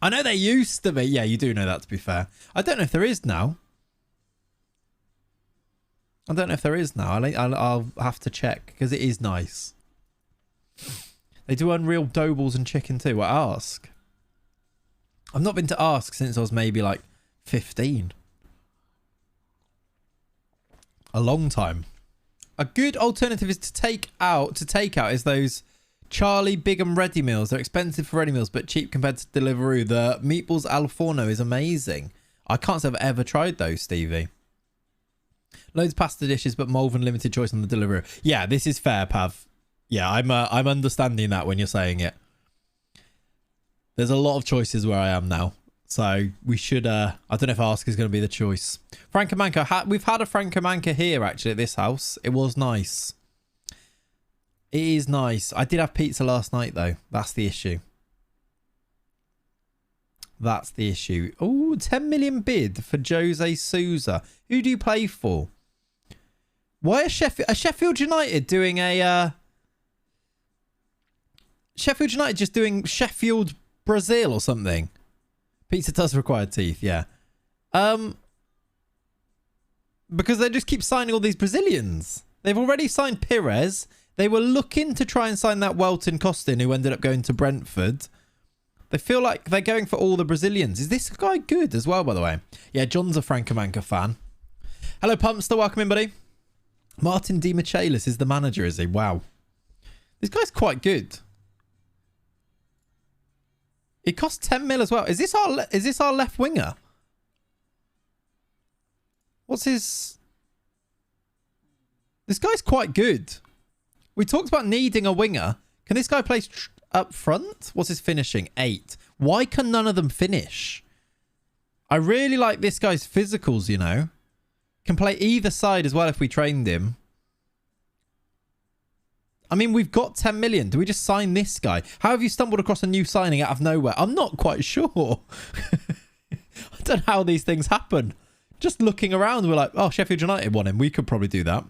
I know they used to be. Yeah, you do know that, to be fair. I don't know if there is now. I don't know if there is now. I'll have to check because it is nice. They do Unreal dough balls and chicken too. What, Ask? I've not been to Ask since I was maybe like 15. A long time. A good alternative is to take out is those Charlie Big and ready meals. They're expensive for ready meals, but cheap compared to Deliveroo. The meatballs al forno is amazing. I can't say I've ever tried those, Stevie. Loads of pasta dishes, but Malvern limited choice on the Deliveroo. Yeah, this is fair, Pav. Yeah, I'm understanding that when you're saying it. There's a lot of choices where I am now. So we should, I don't know if Ask is going to be the choice. Francomanca, we've had a Francomanca here actually at this house. It was nice. It is nice. I did have pizza last night though. That's the issue. That's the issue. Oh, 10 million bid for Jose Sousa. Who do you play for? Why are Sheffield United doing a... Sheffield United just doing Sheffield Brazil or something? Pizza does require teeth, yeah. Because they just keep signing all these Brazilians. They've already signed Pires. They were looking to try and sign that Welton Costin who ended up going to Brentford. They feel like they're going for all the Brazilians. Is this guy good as well, by the way? Yeah, John's a Francomanca fan. Hello, Pumpster. Welcome in, buddy. Martin Di Michaelis is the manager, is he? Wow. This guy's quite good. It costs 10 mil as well. Is this our left winger? What's his... This guy's quite good. We talked about needing a winger. Can this guy play up front? What's his finishing? 8. Why can none of them finish? I really like this guy's physicals, you know. Can play either side as well if we trained him. I mean, we've got 10 million. Do we just sign this guy? How have you stumbled across a new signing out of nowhere? I'm not quite sure. I don't know how these things happen. Just looking around, we're like, oh, Sheffield United won him. We could probably do that.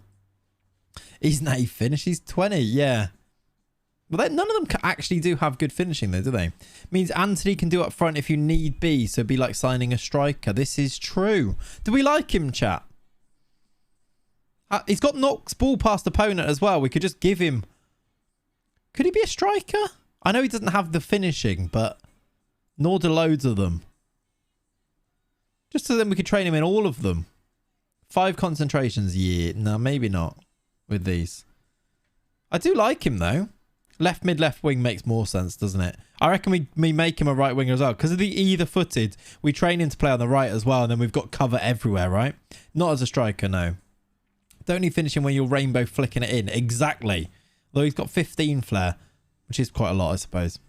He's not finished. He's 20. Yeah. But none of them actually do have good finishing, though, do they? Means Anthony can do up front if you need be. So it'd be like signing a striker. This is true. Do we like him, chat? He's got knocks ball past opponent as well. We could just give him... Could he be a striker? I know he doesn't have the finishing, but nor do loads of them. Just so then we could train him in all of them. 5 concentrations. Yeah. No, maybe not with these. I do like him, though. Left mid, left wing makes more sense, doesn't it? I reckon we make him a right winger as well. Because of the either-footed, we train him to play on the right as well. And then we've got cover everywhere, right? Not as a striker, no. Don't need finishing when you're rainbow flicking it in. Exactly. Though he's got 15 flair, which is quite a lot, I suppose.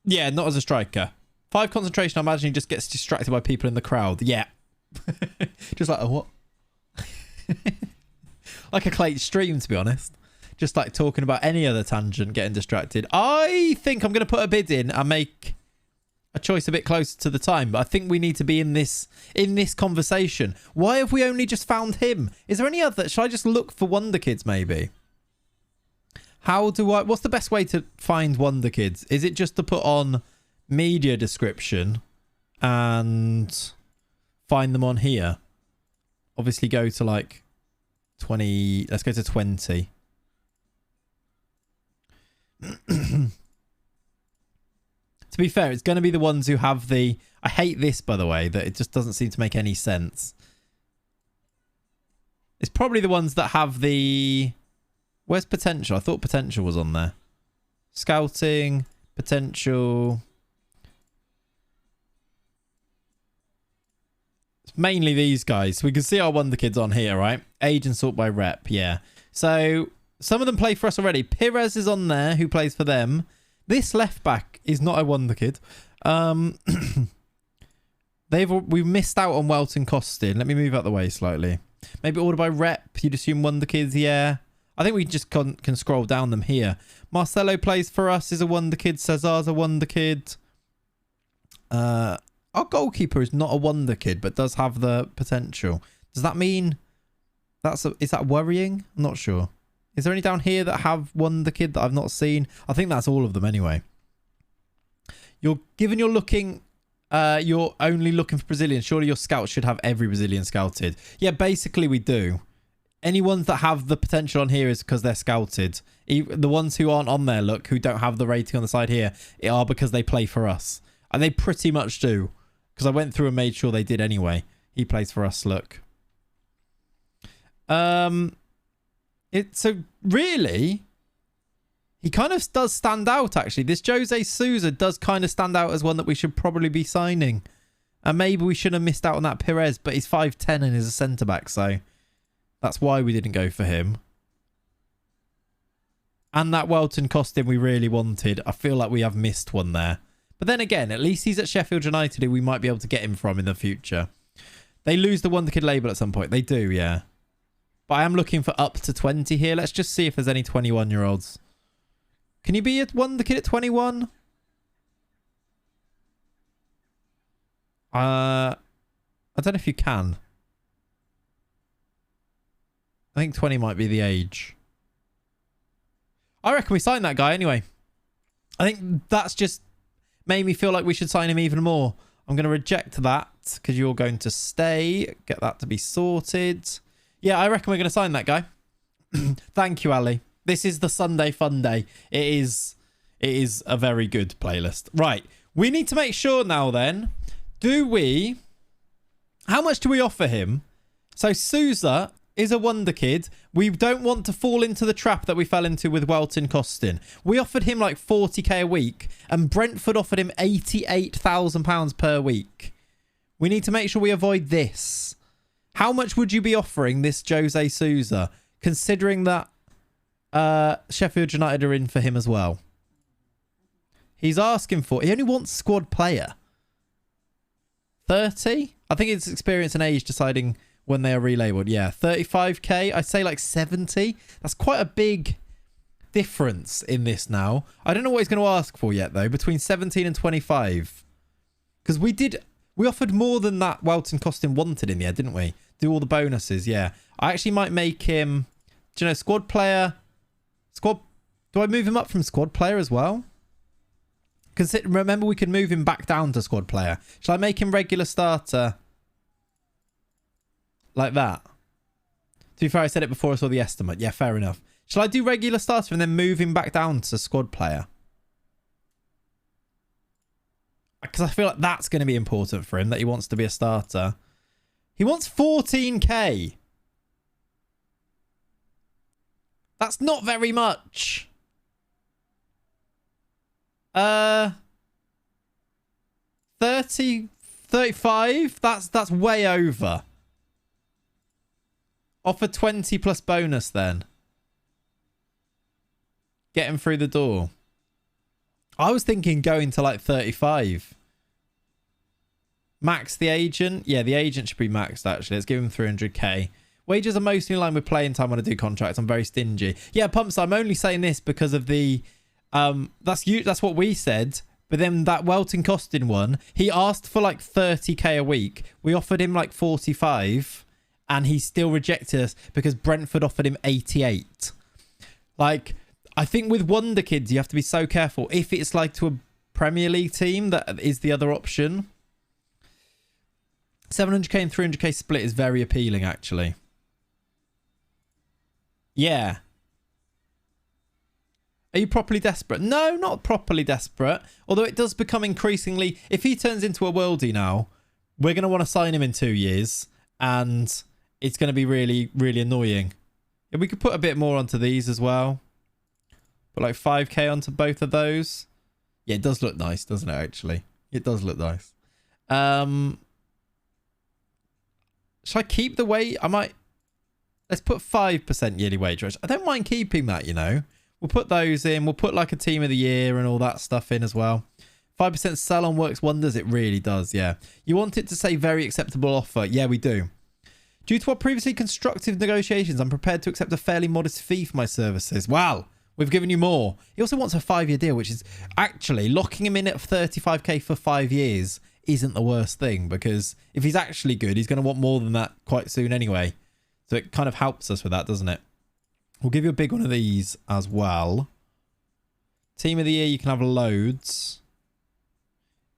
Yeah, not as a striker. 5 concentration, I imagine he just gets distracted by people in the crowd. Yeah. Just like, what? Like a Clay stream, to be honest. Just like talking about any other tangent, getting distracted. I think I'm going to put a bid in and make a choice a bit closer to the time, but I think we need to be in this conversation. Why have we only just found him? Is there any other? Should I just look for Wonder Kids maybe? What's the best way to find Wonder Kids? Is it just to put on media description and find them on here? Obviously go to like 20. Let's go to 20. To be fair, it's going to be the ones who have the... I hate this, by the way, that it just doesn't seem to make any sense. It's probably the ones that have the... Where's potential? I thought potential was on there. Scouting, potential. It's mainly these guys. We can see our Wonder Kids on here, right? Age and sort by rep, yeah. So some of them play for us already. Pires is on there, who plays for them. This left back is not a Wonder Kid. We've missed out on Welton Costin. Let me move out the way slightly. Maybe order by rep. You'd assume Wonder Kids, yeah. I think we just can scroll down them here. Marcelo plays for us, is a Wonder Kid. Cesar's a Wonder Kid. Our goalkeeper is not a Wonder Kid, but does have the potential. Does that mean is that worrying? I'm not sure. Is there any down here that have Wonder Kid that I've not seen? I think that's all of them anyway. You're only looking for Brazilians. Surely your scouts should have every Brazilian scouted. Yeah, basically we do. Any ones that have the potential on here is because they're scouted. The ones who aren't on there, look, who don't have the rating on the side here, are because they play for us. And they pretty much do. Because I went through and made sure they did anyway. He plays for us, look. So really, he kind of does stand out, actually. This Jose Sousa does kind of stand out as one that we should probably be signing. And maybe we shouldn't have missed out on that Pires, but he's 5'10" and is a centre-back, so that's why we didn't go for him. And that Welton Costin we really wanted. I feel like we have missed one there. But then again, at least he's at Sheffield United, who we might be able to get him from in the future. They lose the Wonder Kid label at some point. They do, yeah. But I am looking for up to 20 here. Let's just see if there's any 21-year-olds. Can you be a Wonder Kid at 21? I don't know if you can. I think 20 might be the age. I reckon we sign that guy anyway. I think that's just made me feel like we should sign him even more. I'm going to reject that because you're going to stay. Get that to be sorted. Yeah, I reckon we're going to sign that guy. Thank you, Ali. This is the Sunday Fun Day. It is a very good playlist. Right. We need to make sure now then. How much do we offer him? So Sousa is a Wonder Kid. We don't want to fall into the trap that we fell into with Welton Costin. We offered him like 40k a week and Brentford offered him £88,000 per week. We need to make sure we avoid this. How much would you be offering this Jose Sousa, considering that Sheffield United are in for him as well? He only wants squad player. 30? I think it's experience and age deciding when they are relabeled. Yeah, 35k. I'd say like 70. That's quite a big difference in this now. I don't know what he's going to ask for yet, though, between 17 and 25. Because we offered more than that Welton Costin wanted in the end, didn't we? Do all the bonuses, yeah. I actually might make him, do you know, squad player. Do I move him up from squad player as well? Remember, we could move him back down to squad player. Shall I make him regular starter? Like that. To be fair, I said it before I saw the estimate. Yeah, fair enough. Shall I do regular starter and then move him back down to squad player? Because I feel like that's going to be important for him, that he wants to be a starter. He wants 14k. That's not very much. 30, 35. That's way over. Offer 20 plus bonus then. Get him through the door. I was thinking going to like 35. Max the agent. Yeah, the agent should be maxed actually. Let's give him 300k. Wages are mostly in line with playing time when I do contracts. I'm very stingy. Yeah, Pumps, I'm only saying this because of the... that's what we said. But then that Welton Costin one, he asked for like 30k a week. We offered him like 45 and he still rejected us because Brentford offered him 88. Like, I think with Wonder Kids, you have to be so careful. If it's like to a Premier League team, that is the other option. 700k and 300k split is very appealing, actually. Yeah. Are you properly desperate? No, not properly desperate. Although it does become increasingly... If he turns into a worldie now, we're going to want to sign him in 2 years. And it's going to be really, really annoying. Yeah, we could put a bit more onto these as well. Put like 5k onto both of those. Yeah, it does look nice, doesn't it, actually? It does look nice. Should I keep the wage? I might... Let's put 5% yearly wage rise. I don't mind keeping that, you know. We'll put those in. We'll put like a team of the year and all that stuff in as well. 5% sell-on works wonders. It really does, yeah. You want it to say very acceptable offer. Yeah, we do. Due to our previously constructive negotiations, I'm prepared to accept a fairly modest fee for my services. Wow. We've given you more. He also wants a 5-year deal, which is actually locking him in at 35k for 5 years isn't the worst thing, because if he's actually good, he's going to want more than that quite soon anyway. So it kind of helps us with that, doesn't it? We'll give you a big one of these as well. Team of the year, you can have loads.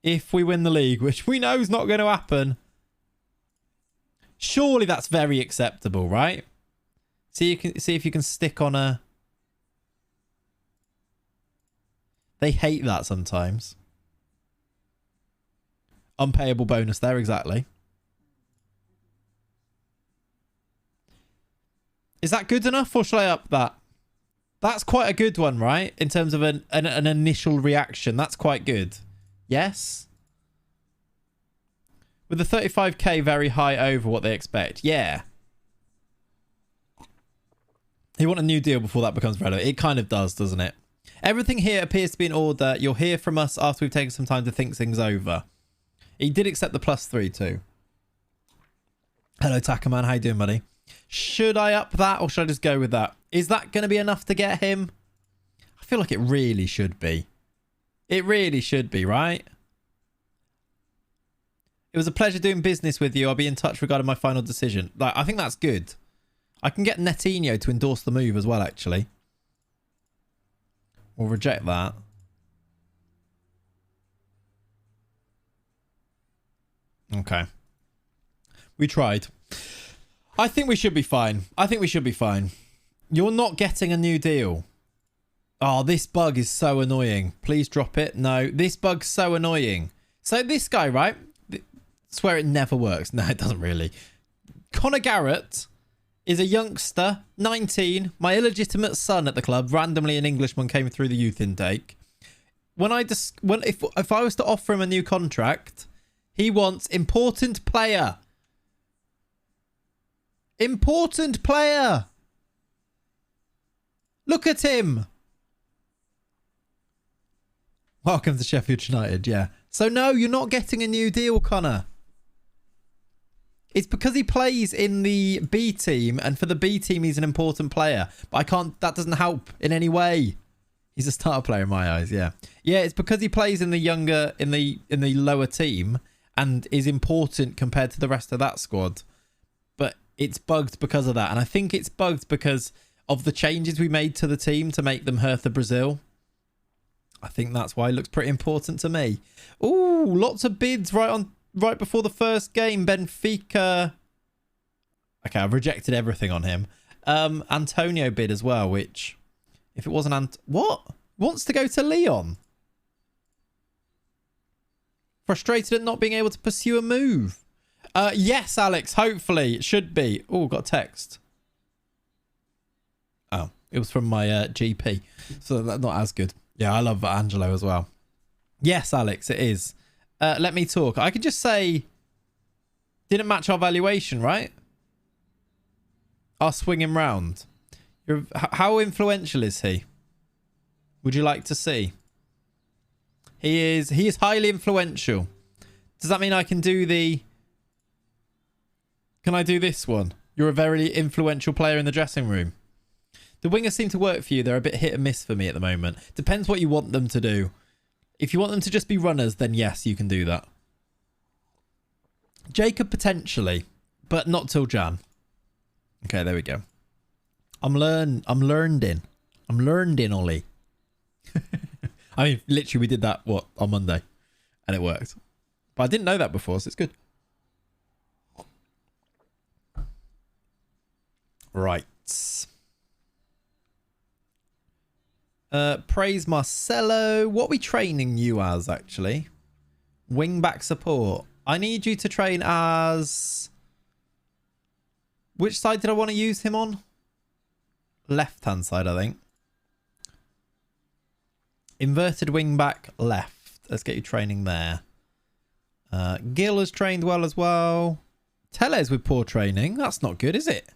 If we win the league, which we know is not going to happen. Surely that's very acceptable, right? See if you can stick on a... They hate that sometimes. Unpayable bonus there, exactly. Is that good enough, or should I up that? That's quite a good one, right? In terms of an initial reaction. That's quite good. Yes? With the 35k very high over what they expect. Yeah. You want a new deal before that becomes relevant. It kind of does, doesn't it? Everything here appears to be in order. You'll hear from us after we've taken some time to think things over. He did accept the +3 too. Hello, Takaman. How you doing, buddy? Should I up that, or should I just go with that? Is that going to be enough to get him? I feel like it really should be. It really should be, right? It was a pleasure doing business with you. I'll be in touch regarding my final decision. Like, I think that's good. I can get Netinho to endorse the move as well, actually. We'll reject that. Okay. We tried. I think we should be fine. I think we should be fine. You're not getting a new deal. Oh, this bug is so annoying. Please drop it. No, this bug's so annoying. So this guy, right? I swear it never works. No, it doesn't really. Connor Garrett is a youngster, 19, my illegitimate son at the club. Randomly, an Englishman came through the youth intake. If I was to offer him a new contract, he wants important player. Important player. Look at him. Welcome to Sheffield United, yeah. So no, you're not getting a new deal, Connor. It's because he plays in the B team, and for the B team, he's an important player. But that doesn't help in any way. He's a starter player in my eyes, yeah. Yeah, it's because he plays in the lower team and is important compared to the rest of that squad. But it's bugged because of that. And I think it's bugged because of the changes we made to the team to make them Hertha Brasil. I think that's why it looks pretty important to me. Ooh, lots of bids right before the first game. Benfica. Okay, I've rejected everything on him. Antonio bid as well, which if it wasn't what? Wants to go to Lyon. Frustrated at not being able to pursue a move. Yes, Alex, hopefully. It should be. Oh, got a text. Oh, it was from my GP. So that's not as good. Yeah, I love Angelo as well. Yes, Alex, it is. Let me talk. I can just say, didn't match our valuation, right? I'll swing him round. How influential is he? Would you like to see? He is highly influential. Does that mean I can do the... Can I do this one? You're a very influential player in the dressing room. The wingers seem to work for you. They're a bit hit and miss for me at the moment. Depends what you want them to do. If you want them to just be runners, then yes, you can do that. Jacob potentially, but not till Jan. Okay, there we go. I'm learning, Ollie. I mean, literally, we did that, on Monday? And it worked. But I didn't know that before, so it's good. Right. Praise Marcelo. What are we training you as, actually? Wing back support. I need you to train as... Which side did I want to use him on? Left-hand side, I think. Inverted wing back left. Let's get you training there. Gil has trained well as well. Teles with poor training. That's not good, is it?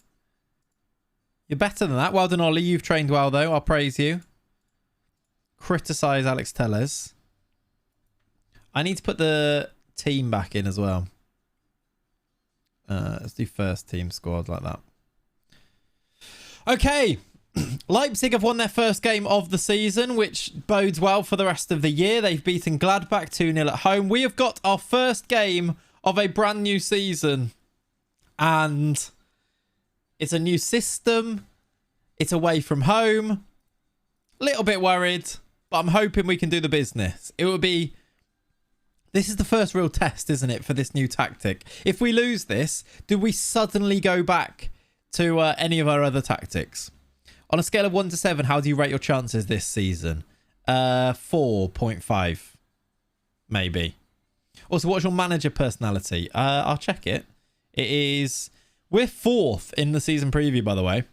You're better than that. Well done, Ollie. You've trained well, though. I'll praise you. Criticise Alex Teles. I need to put the team back in as well. Let's do first team squad like that. Okay. Leipzig have won their first game of the season, which bodes well for the rest of the year. They've beaten Gladbach 2-0 at home. We have got our first game of a brand new season. And it's a new system. It's away from home. A little bit worried, but I'm hoping we can do the business. It will be... This is the first real test, isn't it, for this new tactic? If we lose this, do we suddenly go back to any of our other tactics? On a scale of 1 to 7, how do you rate your chances this season? 4.5, maybe. Also, what's your manager personality? I'll check it. It is... We're 4th in the season preview, by the way.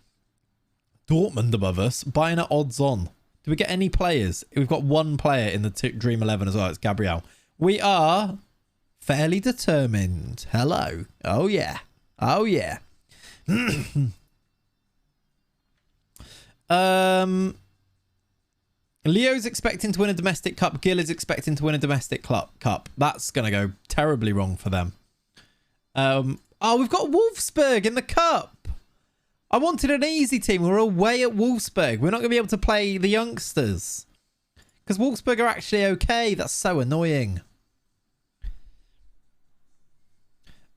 Dortmund above us. Buying at odds on. Do we get any players? We've got one player in the Dream 11 as well. It's Gabriel. We are fairly determined. Hello. Oh, yeah. Oh, yeah. Leo's expecting to win a domestic cup. Gil is expecting to win a domestic cup. That's going to go terribly wrong for them. Oh, we've got Wolfsburg in the cup. I wanted an easy team. We're away at Wolfsburg. We're not going to be able to play the youngsters. Because Wolfsburg are actually okay. That's so annoying.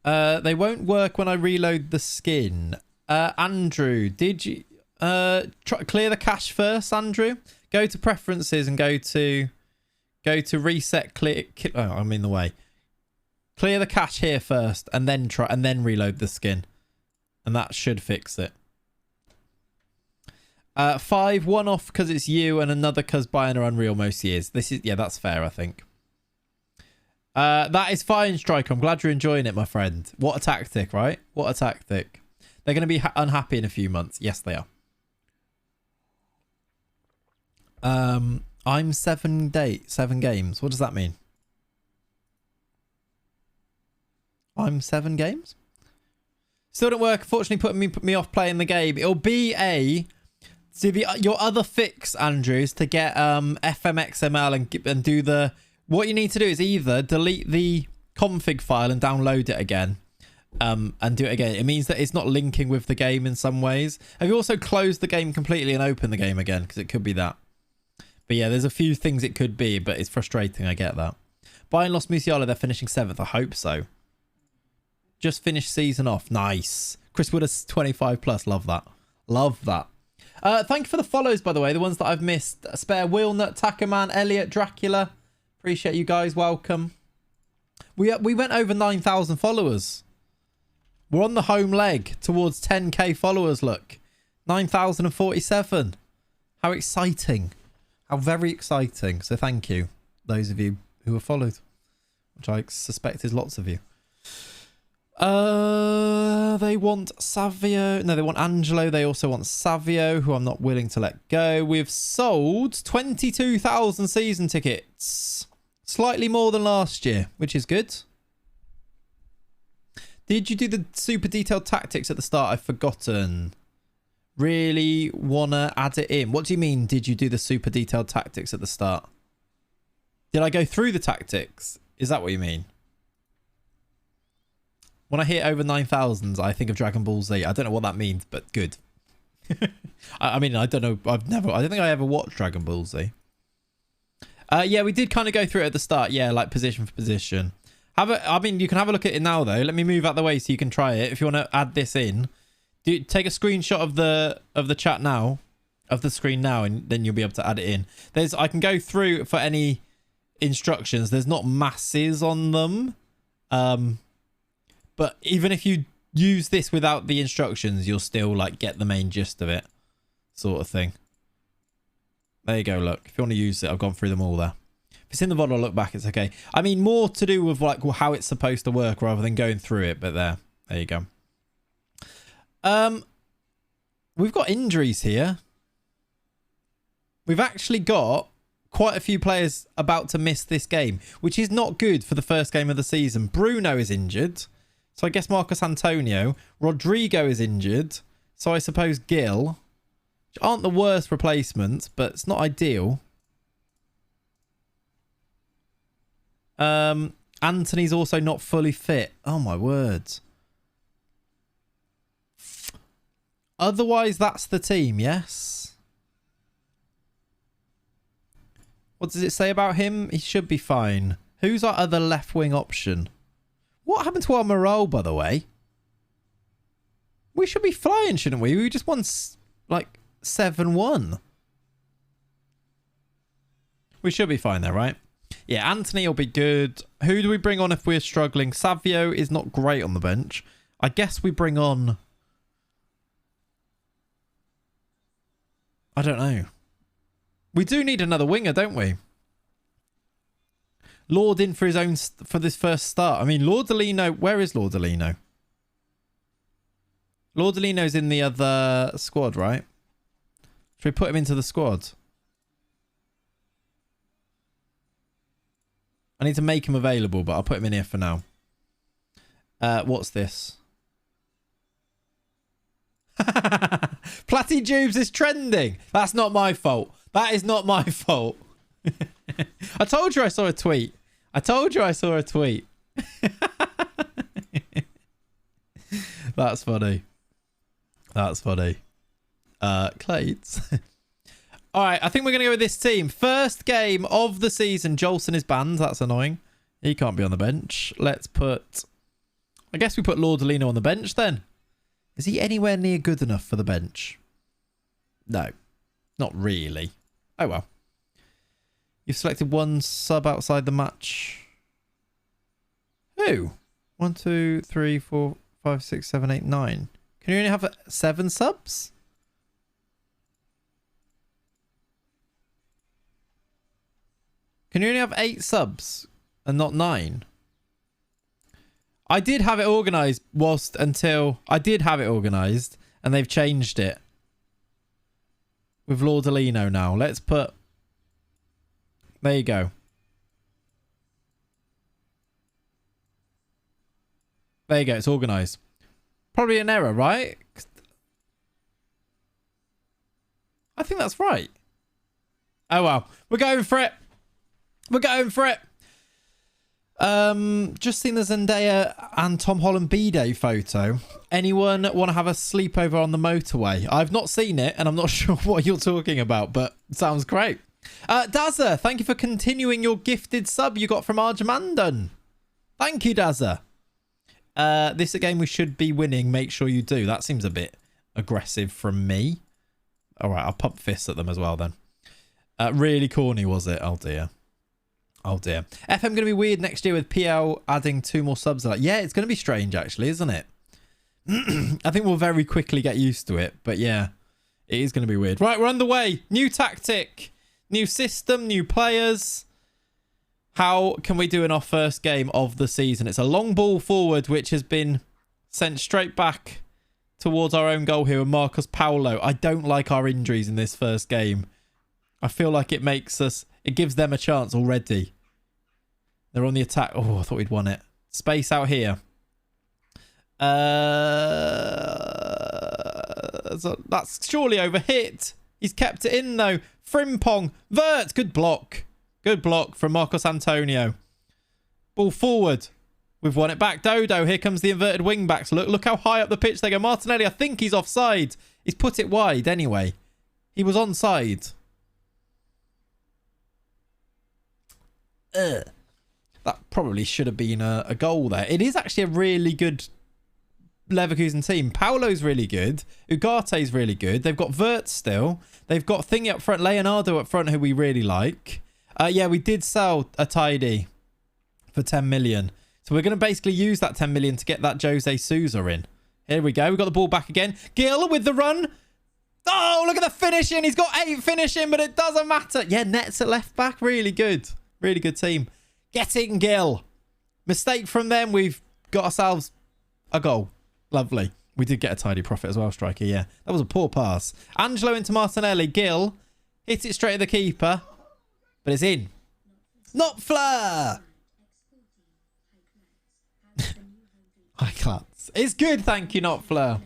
They won't work when I reload the skin. Andrew, did you... clear the cache first, Andrew. Go to preferences and go to reset clear. Oh, I'm in the way. Clear the cache here first, and then reload the skin, and that should fix it. 5, 1 off because it's you, and another because Bayern are unreal most years. That's fair, I think. That is fine, Striker. I'm glad you're enjoying it, my friend. What a tactic, right? What a tactic. They're going to be unhappy in a few months. Yes, they are. I'm 7 games. What does that mean? I'm 7 games? Still don't work. Unfortunately, putting me off playing the game. It'll be your other fix, Andrew, is to get FMXML and do the... What you need to do is either delete the config file and download it again. And do it again. It means that it's not linking with the game in some ways. Have you also closed the game completely and opened the game again? Because it could be that. But yeah, there's a few things it could be, but it's frustrating. I get that. Bayern lost Musiala. They're finishing 7th. I hope so. Just finished season off. Nice. Chris Wooders 25 plus. Love that. Love that. Thank you for the follows, by the way. The ones that I've missed. Spare Wheelnut, Tackerman, Elliot, Dracula. Appreciate you guys. Welcome. We went over 9,000 followers. We're on the home leg towards 10k followers. Look. 9,047. How exciting. How very exciting. So thank you, those of you who have followed, which I suspect is lots of you. They want Savio. No, they want Angelo. They also want Savio, who I'm not willing to let go. We've sold 22,000 season tickets. Slightly more than last year, which is good. Did you do the super detailed tactics at the start? I've forgotten. Really wanna add it in. What do you mean, did you do the super detailed tactics at the start? Did I go through the tactics? Is that what you mean? When I hit over 9,000, I think of Dragon Ball Z. I don't know what that means, but good. I mean, I don't know. I don't think I ever watched Dragon Ball Z. Yeah, we did kind of go through it at the start. Yeah, like position for position. I mean, you can have a look at it now, though. Let me move out the way so you can try it. If you want to add this in, take a screenshot of the chat now, of the screen now, and then you'll be able to add it in. I can go through for any instructions. There's not masses on them. But even if you use this without the instructions, you'll still like get the main gist of it, sort of thing. There you go. Look, if you want to use it, I've gone through them all there. If it's in the VOD, I'll look back. It's okay. I mean, more to do with like how it's supposed to work rather than going through it. But there you go. We've got injuries here. We've actually got quite a few players about to miss this game, which is not good for the first game of the season. Bruno is injured, so I guess Marcos Antonio. Rodrigo is injured, so I suppose Gil. Which aren't the worst replacements, but it's not ideal. Anthony's also not fully fit. Oh my words. Otherwise, that's the team, yes? What does it say about him? He should be fine. Who's our other left wing option? What happened to our morale, by the way? We should be flying, shouldn't we? We just won, like, 7-1. We should be fine there, right? Yeah, Anthony will be good. Who do we bring on if we're struggling? Savio is not great on the bench. I guess we bring on... I don't know. We do need another winger, don't we? Lord in for his own... for this first start. I mean, Lordolino... Where is Lordolino? Lordolino's in the other squad, right? Should we put him into the squad? I need to make him available, but I'll put him in here for now. What's this? Platty Jubes is trending. That's not my fault. That is not my fault. I told you I saw a tweet. I told you I saw a tweet. That's funny. That's funny. Clates. All right, I think we're going to go with this team. First game of the season. Jolson is banned. That's annoying. He can't be on the bench. Let's put... I guess we put Lordolino on the bench then. Is he anywhere near good enough for the bench? No, not really. Oh, well. You've selected one sub outside the match. Who? 1, 2, 3, 4, 5, 6, 7, 8, 9. Can you only have 7 subs? Can you only have 8 subs and not 9? I did have it organised I did have it organised and they've changed it. With Lordolino now. Let's put... There you go. There you go. It's organised. Probably an error, right? I think that's right. Oh, well. We're going for it. We're going for it. Just seen the Zendaya and Tom Holland B-Day photo. Anyone want to have a sleepover on the motorway? I've not seen it, and I'm not sure what you're talking about, but it sounds great. Dazza, thank you for continuing your gifted sub you got from Arjamandon. Thank you, Dazza. This is a game we should be winning. Make sure you do. That seems a bit aggressive from me. All right, I'll pump fists at them as well then. Really corny, was it? Oh, dear. Oh, dear. FM going to be weird next year with PL adding 2 more subs. Yeah, it's going to be strange, actually, isn't it? I think we'll very quickly get used to it. But, yeah, it is going to be weird. Right, we're underway. New tactic. New system. New players. How can we do in our first game of the season? It's a long ball forward, which has been sent straight back towards our own goal here with Marcos Paulo. I don't like our injuries in this first game. I feel like it makes us... It gives them a chance already. They're on the attack. Oh, I thought we'd won it. Space out here. So that's surely overhit. He's kept it in, though. Frimpong. Vert. Good block. Good block from Marcos Antonio. Ball forward. We've won it back. Dodo. Here comes the inverted wing backs. Look how high up the pitch they go. Martinelli, I think he's offside. He's put it wide anyway. He was onside. That probably should have been a goal there. It is actually a really good Leverkusen team. Paulo's really good. Ugarte's really good. They've got Vert still. They've got Thingy up front. Leonardo up front, who we really like. Yeah, we did sell a tidy for 10 million. So we're going to basically use that 10 million to get that Jose Sousa in. Here we go. We've got the ball back again. Gil with the run. Oh, look at the finishing. He's got 8 finishing, but it doesn't matter. Yeah, Nets at left back. Really good. Really good team. Getting Gil. Mistake from them. We've got ourselves a goal. Lovely. We did get a tidy profit as well, striker. Yeah, that was a poor pass. Angelo into Martinelli. Gil hits it straight at the keeper, but it's in. Not Fleur. High class. It's good, thank you, not Fleur.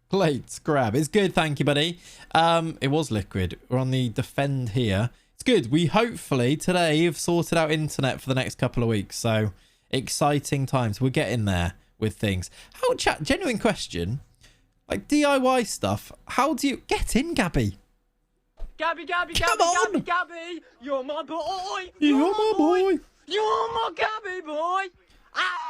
Plates grab. It's good, thank you, buddy. It was liquid. We're on the defend here. It's good. We hopefully today have sorted out internet for the next couple of weeks. So exciting times. We're getting there with things. How chat? Genuine question. Like DIY stuff. How do you get in, Gabby? Gabby, Come Come on! Gabby, you're my boy. You're my boy. You're my Gabby boy. Ah!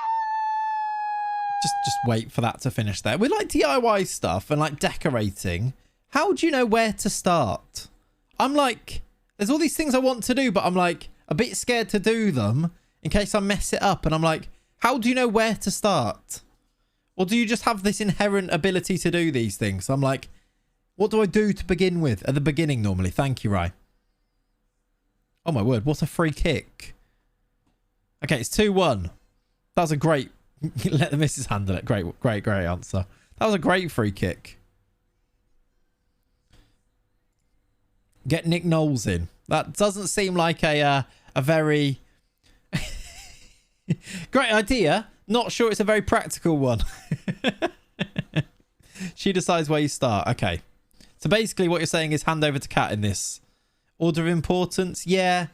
Just wait for that to finish there. With like DIY stuff and like decorating, how do you know where to start? I'm like, there's all these things I want to do, but I'm like a bit scared to do them in case I mess it up. And I'm like, how do you know where to start? Or do you just have this inherent ability to do these things? So I'm like, what do I do to begin with? At the beginning normally. Thank you, Rai. Oh my word, what a free kick. Okay, it's 2-1. That was a great... Let the missus handle it. Great answer. That was a great free kick. Get Nick Knowles in. That doesn't seem like a very great idea. Not sure it's a very practical one. She decides where you start. Okay. So basically what you're saying is hand over to Kat in this order of importance. Yeah.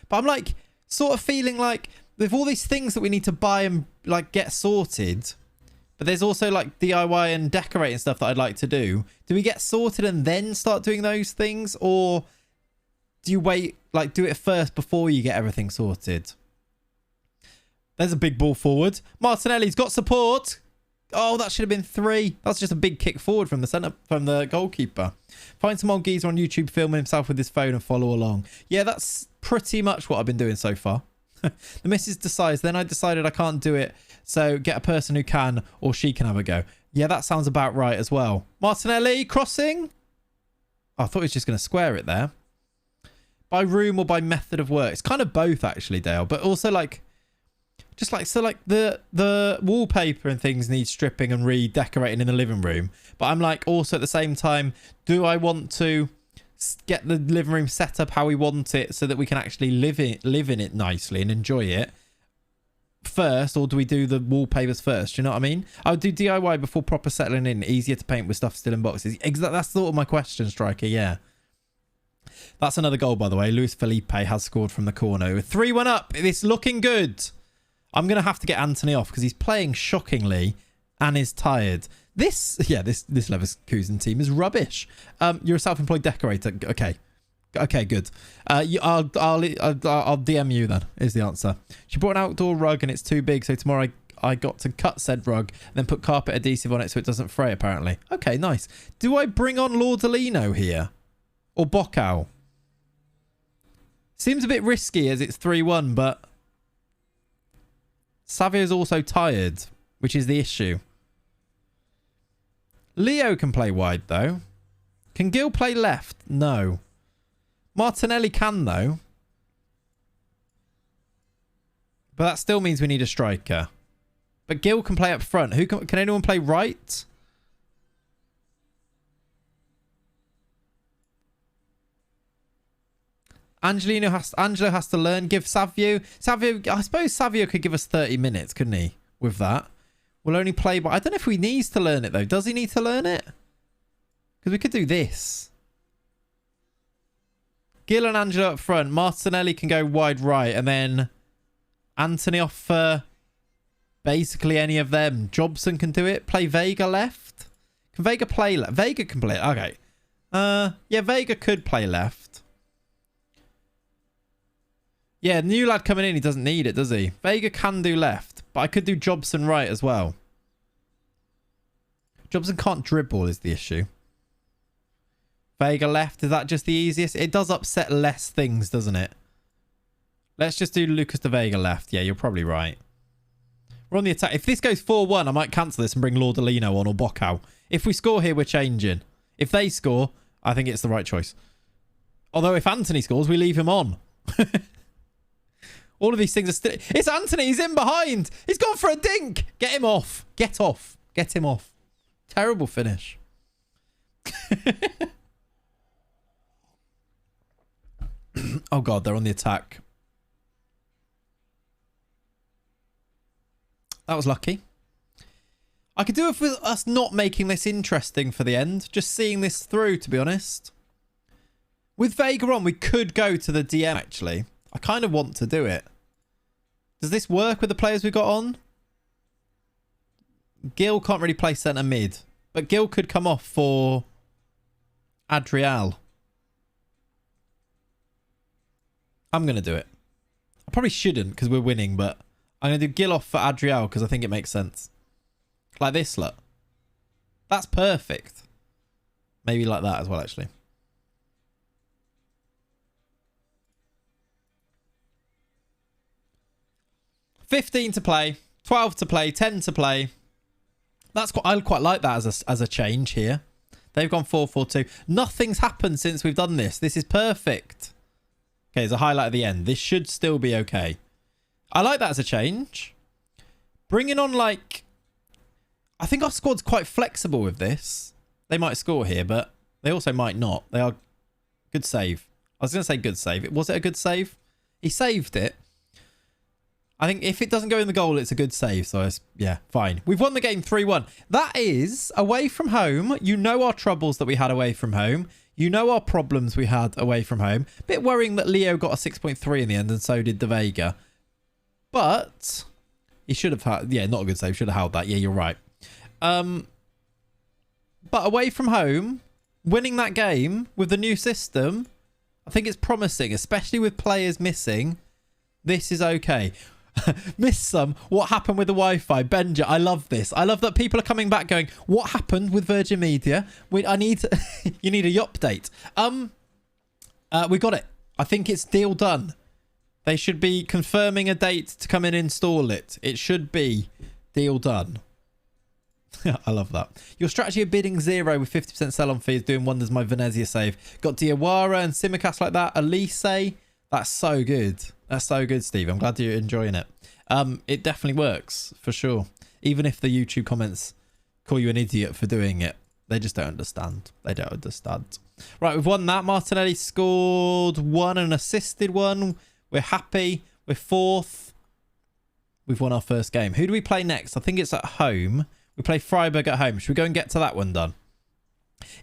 But I'm like sort of feeling like with all these things that we need to buy and like get sorted, but there's also like DIY and decorating stuff that I'd like to do. Do we get sorted and then start doing those things, or do you wait, like do it first before you get everything sorted? There's a big ball forward. Martinelli's got support. Oh, that should have been 3. That's just a big kick forward from the goalkeeper. Find some old geezer on YouTube filming himself with his phone and follow along. Yeah, that's pretty much what I've been doing so far. The missus decides, then I decided I can't do it, so get a person who can, or she can have a go. Yeah, that sounds about right as well. Martinelli, crossing. Oh, I thought he was just going to square it there. By room or by method of work? It's kind of both, actually, Dale. But also, like, just like, so like the wallpaper and things need stripping and redecorating in the living room. But I'm like, also at the same time, do I want to get the living room set up how we want it so that we can actually live in it nicely and enjoy it first, or do we do the wallpapers first? Do you know what I mean? I would do DIY before proper settling in. Easier to paint with stuff still in boxes. That's sort of my question, striker. Yeah, that's another goal, by the way. Luis Felipe has scored from the corner. 3-1 up. It's looking good. I'm gonna have to get Anthony off because he's playing shockingly and is tired. This Leverkusen team is rubbish. You're a self-employed decorator. Okay, good. I'll DM you then, is the answer. She brought an outdoor rug and it's too big, so tomorrow I got to cut said rug and then put carpet adhesive on it so it doesn't fray, apparently. Okay, nice. Do I bring on Lordolino here? Or Bocau? Seems a bit risky as it's 3-1, but Savio's also tired, which is the issue. Leo can play wide, though. Can Gil play left? No. Martinelli can, though. But that still means we need a striker. But Gil can play up front. Can anyone play right? Angelo has to learn. Give Savio. I suppose Savio could give us 30 minutes, couldn't he? With that. We'll only play, but I don't know if he needs to learn it, though. Does he need to learn it? Because we could do this. Gil and Angelo up front. Martinelli can go wide right. And then Anthony off for basically any of them. Jobson can do it. Play Vega left. Can Vega play left? Vega can play. Okay. Yeah, Vega could play left. Yeah, new lad coming in. He doesn't need it, does he? Vega can do left. But I could do Jobson right as well. Jobson can't dribble is the issue. Vega left. Is that just the easiest? It does upset less things, doesn't it? Let's just do Lucas de Vega left. Yeah, you're probably right. We're on the attack. If this goes 4-1, I might cancel this and bring Lordolino on or Bocau. If we score here, we're changing. If they score, I think it's the right choice. Although if Anthony scores, we leave him on. All of these things are still... It's Anthony. He's in behind. He's gone for a dink. Get him off. Get off. Get him off. Terrible finish. Oh, God, they're on the attack. That was lucky. I could do it with us not making this interesting for the end. Just seeing this through, to be honest. With Vega on, we could go to the DM, actually. I kind of want to do it. Does this work with the players we got on? Gil can't really play centre mid. But Gil could come off for Adriel. I'm going to do it. I probably shouldn't because we're winning, but I'm going to do Gil off for Adriel because I think it makes sense. Like this, look. That's perfect. Maybe like that as well, actually. $15 to play, 12 to play, 10 to play. I quite like that as a change here. They've gone 4-4-2. Nothing's happened since we've done this. This is perfect. Okay, there's a highlight at the end. This should still be okay. I like that as a change. Bringing on, like... I think our squad's quite flexible with this. They might score here, but they also might not. They are... Good save. I was going to say good save. Was it a good save? He saved it. I think if it doesn't go in the goal, it's a good save. So, yeah, fine. We've won the game 3-1. That is away from home. You know our troubles that we had away from home. You know our problems we had away from home. Bit worrying that Leo got a 6.3 in the end, and so did the Vega. But he should have had... Yeah, not a good save. Should have held that. Yeah, you're right. But away from home, winning that game with the new system, I think it's promising, especially with players missing. This is okay. Missed some. What happened with the Wi-Fi? Benja, I love this. I love that people are coming back going, what happened with Virgin Media? I need to... You need a update. We got it. I think it's deal done. They should be confirming a date to come and install it. It should be deal done. I love that. Your strategy of bidding 0 with 50% sell-on fee is doing wonders. My Venezia save. Got Diawara and Simicast like that. Elise. That's so good. That's so good, Steve. I'm glad you're enjoying it. It definitely works, for sure. Even if the YouTube comments call you an idiot for doing it. They just don't understand. They don't understand. Right, we've won that. Martinelli scored 1 and assisted 1. We're happy. We're 4th. We've won our first game. Who do we play next? I think it's at home. We play Freiburg at home. Should we go and get to that one done?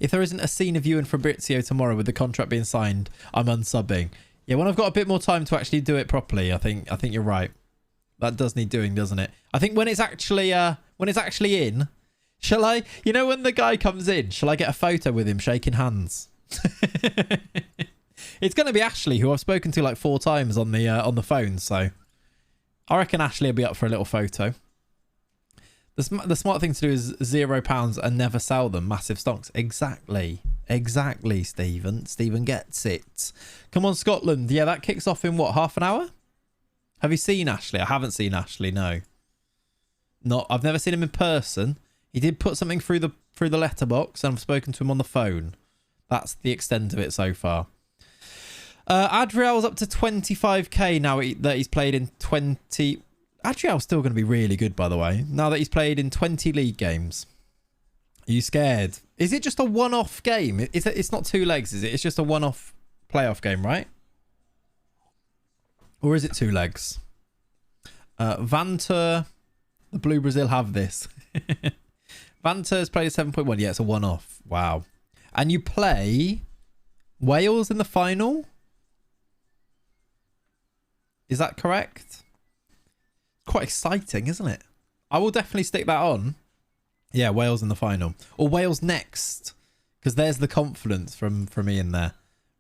If there isn't a scene of you and Fabrizio tomorrow with the contract being signed, I'm unsubbing. Yeah, when I've got a bit more time to actually do it properly, I think you're right. That does need doing, doesn't it? I think when it's actually in, shall I? You know, when the guy comes in, shall I get a photo with him shaking hands? It's going to be Ashley, who I've spoken to like 4 times on the phone. So I reckon Ashley will be up for a little photo. The smart thing to do is £0 and never sell them. Massive stocks. Exactly. Exactly, Stephen. Stephen gets it. Come on, Scotland. Yeah, that kicks off in what, half an hour? Have you seen Ashley? I haven't seen Ashley, no. I've never seen him in person. He did put something through the letterbox, and I've spoken to him on the phone. That's the extent of it so far. Adriel's up to 25k now that he's played in 20... Adriel's still going to be really good, by the way, now that he's played in 20 league games. Are you scared? Is it just a one-off game? It's not 2 legs, is it? It's just a one-off playoff game, right? Or is it 2 legs? Vanta, the Blue Brazil have this. Vanta's played a 7.1. Yeah, it's a one-off. Wow. And you play Wales in the final? Is that correct? Quite exciting, isn't it? I will definitely stick that on. Yeah, Wales in the final. Or Wales next. Because there's the confidence from Ian there.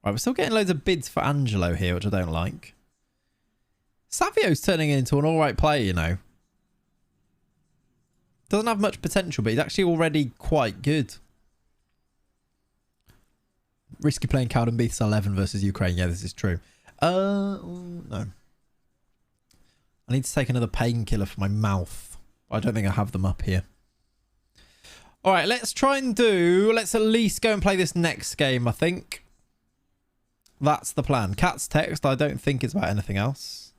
Right, we're still getting loads of bids for Angelo here, which I don't like. Savio's turning into an alright player, you know. Doesn't have much potential, but he's actually already quite good. Risky playing Cowden Beaths 11 versus Ukraine. Yeah, this is true. No. I need to take another painkiller for my mouth. I don't think I have them up here. All right, let's at least go and play this next game, I think. That's the plan. Cat's text, I don't think it's about anything else.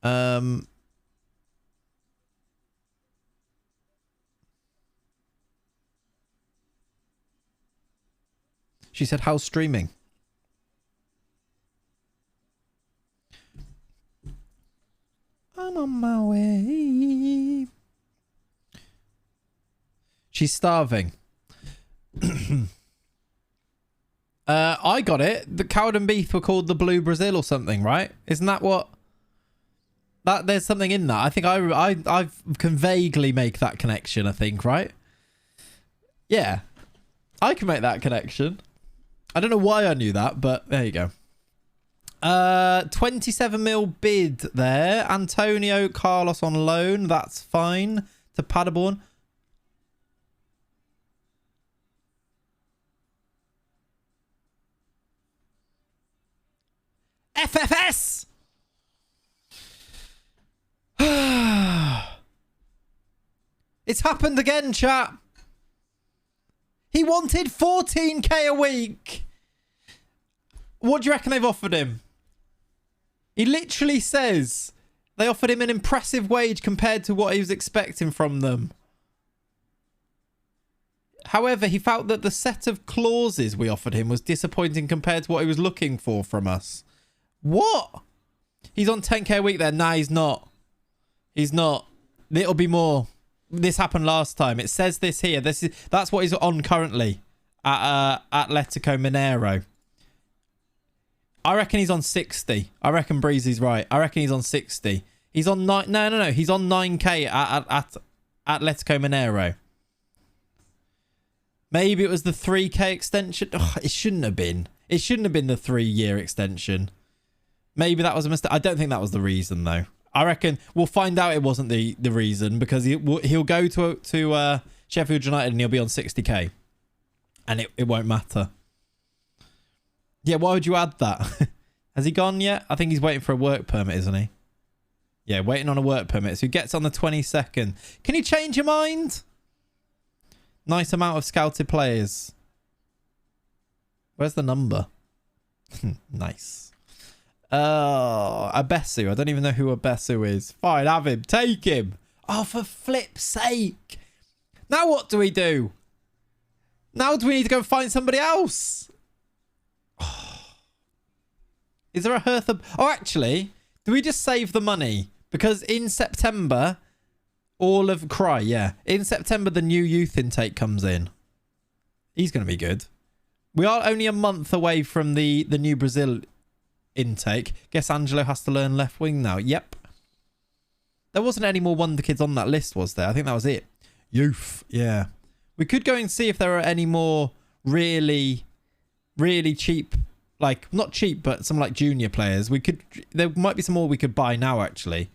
Um, she said, how's streaming? I'm on my way. She's starving. I got it. The Cowden beef were called the Blue Brazil or something, right? Isn't that what? That there's something in that. I think I can vaguely make that connection. I think, right? Yeah, I can make that connection. I don't know why I knew that, but there you go. 27 mil bid there. Antonio Carlos on loan. That's fine to Paderborn. FFS. It's happened again, chat. He wanted 14k a week. What do you reckon they've offered him? He literally says they offered him an impressive wage compared to what he was expecting from them. However, he felt that the set of clauses we offered him was disappointing compared to what he was looking for from us. What? He's on 10k a week there. Nah, he's not. He's not. It'll be more. This happened last time. It says this here. That's what he's on currently at Atletico Mineiro. I reckon he's on 60. I reckon Breezy's right. I reckon he's on 60. He's on 9. No. He's on 9k at Atletico Mineiro. Maybe it was the 3k extension. Oh, it shouldn't have been. It shouldn't have been the 3-year extension. Maybe that was a mistake. I don't think that was the reason, though. I reckon we'll find out it wasn't the reason, because he'll go to Sheffield United and he'll be on 60k. And it won't matter. Yeah, why would you add that? Has he gone yet? I think he's waiting for a work permit, isn't he? Yeah, waiting on a work permit. So he gets on the 22nd. Can you change your mind? Nice amount of scouted players. Where's the number? Nice. Abesu. I don't even know who Abesu is. Fine, have him. Take him. Oh, for flip's sake. Now what do we do? Now do we need to go and find somebody else? Is there a Hertha? Oh, actually, do we just save the money? Because in September, all of Cry, yeah. In September, the new youth intake comes in. He's going to be good. We are only a month away from the new Brazil intake. Guess Angelo has to learn left wing now. Yep. There wasn't any more Wonder Kids on that list, was there? I think that was it. Youth, yeah. We could go and see if there are any more really, really cheap, like, not cheap, but some like junior players. There might be some more we could buy now, actually.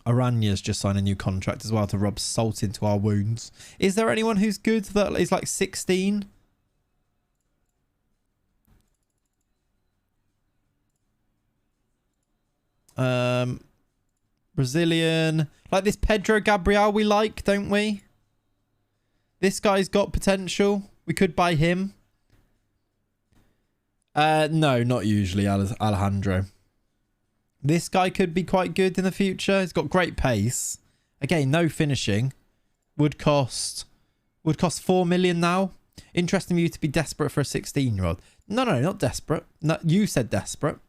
Aranya's just signed a new contract as well to rub salt into our wounds. Is there anyone who's good that is like 16? Brazilian. Like this Pedro Gabriel we like, don't we? This guy's got potential. We could buy him. No, not usually, Alejandro. This guy could be quite good in the future. He's got great pace. Again, no finishing. Would cost 4 million now. Interesting of you to be desperate for a 16-year-old. No, not desperate. No, you said desperate.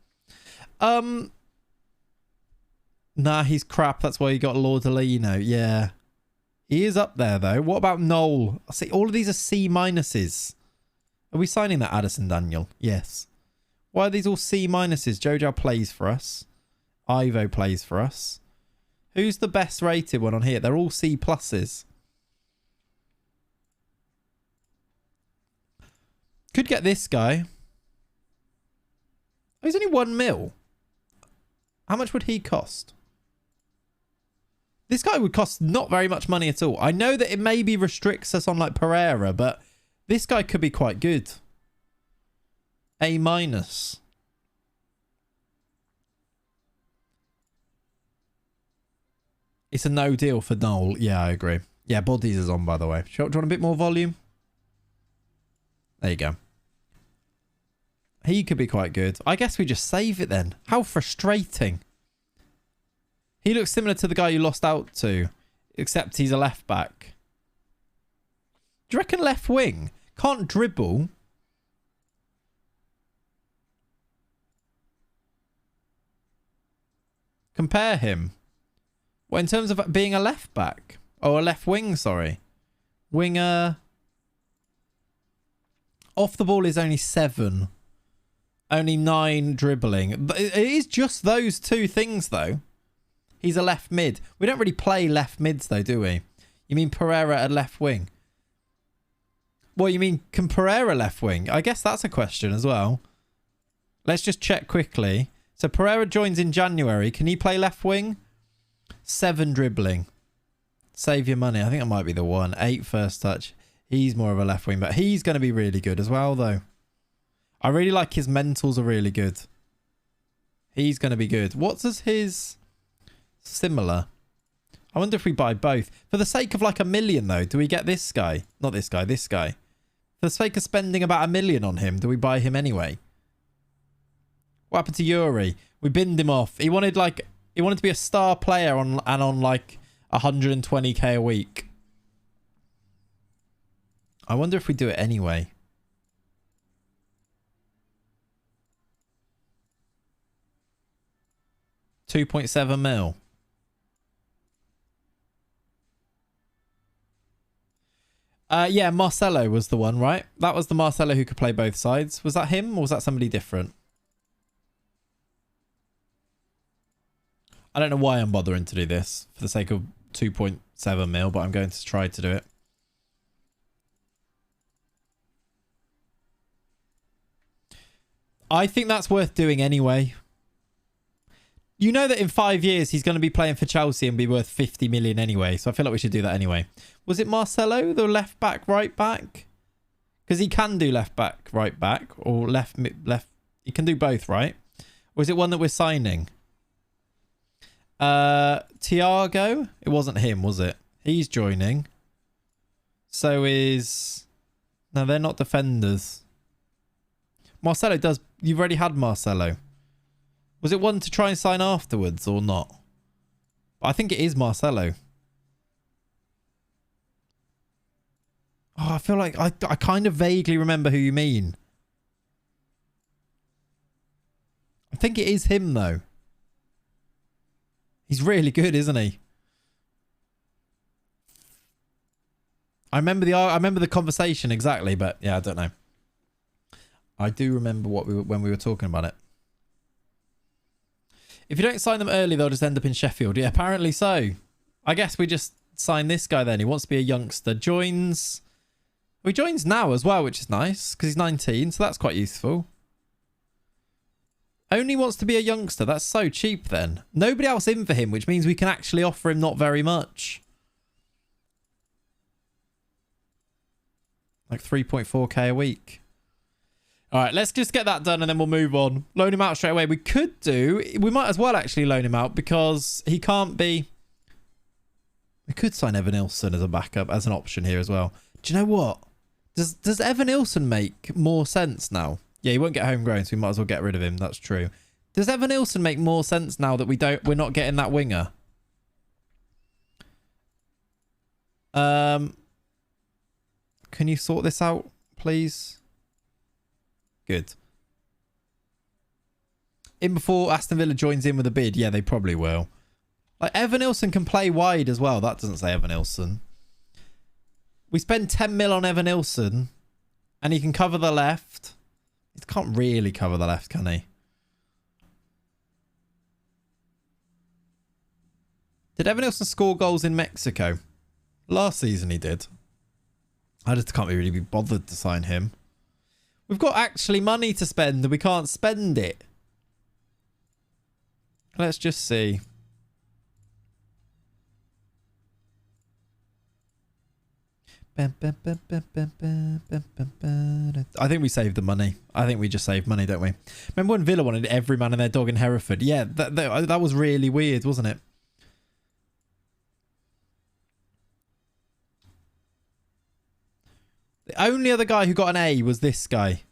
Nah, he's crap. That's why you got Lordolino. Yeah. He is up there, though. What about Noel? I see all of these are C minuses. Are we signing that Addison Daniel? Yes. Why are these all C minuses? Jojo plays for us. Ivo plays for us. Who's the best rated one on here? They're all C pluses. Could get this guy. Oh, he's only 1 mil. How much would he cost? This guy would cost not very much money at all. I know that it maybe restricts us on like Pereira, but this guy could be quite good. A minus. It's a no deal for Noel. Yeah, I agree. Yeah, Bodies is on, by the way. Do you want a bit more volume? There you go. He could be quite good. I guess we just save it then. How frustrating. He looks similar to the guy you lost out to, except he's a left back. Do you reckon left wing? Can't dribble. Compare him. Well, in terms of being a left back. Oh, a left wing, sorry. Winger. Off the ball is only 7. Only 9 dribbling. It is just those 2 things, though. He's a left mid. We don't really play left mids, though, do we? You mean Pereira at left wing? Well, you mean, can Pereira left wing? I guess that's a question as well. Let's just check quickly. So Pereira joins in January. Can he play left wing? 7 dribbling. Save your money. I think that might be the one. 8 first touch. He's more of a left wing, but he's going to be really good as well, though. I really like his mentals are really good. He's going to be good. What does his... Similar. I wonder if we buy both. For the sake of like $1 million, though, do we get this guy? Not this guy, this guy. For the sake of spending about $1 million on him, do we buy him anyway? What happened to Yuri? We binned him off. He wanted to be a star player on like 120k a week. I wonder if we do it anyway. $2.7 mil. Yeah, Marcelo was the one, right? That was the Marcelo who could play both sides. Was that him or was that somebody different? I don't know why I'm bothering to do this for the sake of 2.7 mil, but I'm going to try to do it. I think that's worth doing anyway. You know that in 5 years he's going to be playing for Chelsea and be worth 50 million anyway. So I feel like we should do that anyway. Was it Marcelo, the left back, right back? Because he can do left back, right back, or left. He can do both, right? Or is it one that we're signing? Thiago? It wasn't him, was it? He's joining. So is... No, they're not defenders. Marcelo does... You've already had Marcelo. Was it one to try and sign afterwards or not? I think it is Marcelo. Oh, I feel like I kind of vaguely remember who you mean. I think it is him though. He's really good, isn't he? I remember the conversation exactly, but yeah, I don't know. I do remember when we were talking about it. If you don't sign them early, they'll just end up in Sheffield. Yeah, apparently so. I guess we just sign this guy then. He wants to be a youngster. Joins... Well, he joins now as well, which is nice because he's 19, so that's quite useful. Only wants to be a youngster. That's so cheap then. Nobody else in for him, which means we can actually offer him not very much. Like 3.4k a week. All right, let's just get that done and then we'll move on. Loan him out straight away. We might as well actually loan him out because he can't be... We could sign Evan Nilsson as a backup, as an option here as well. Do you know what? Does Evan Nilsson make more sense now? Yeah, he won't get homegrown, so we might as well get rid of him. That's true. Does Evan Nilsson make more sense now that we're not getting that winger? Can you sort this out, please? Good. In before Aston Villa joins in with a bid. Yeah, they probably will. Like, Evan Nilsson can play wide as well. That doesn't say Evan Nilsson. We spend 10 mil on Evan Nilsson and he can cover the left. He can't really cover the left, can he? Did Evan Nilsson score goals in Mexico? Last season he did. I just can't really be bothered to sign him. We've got actually money to spend and we can't spend it. Let's just see. I think we saved the money. I think we just saved money, don't we? Remember when Villa wanted every man and their dog in Hereford? Yeah, that was really weird, wasn't it? The only other guy who got an A was this guy.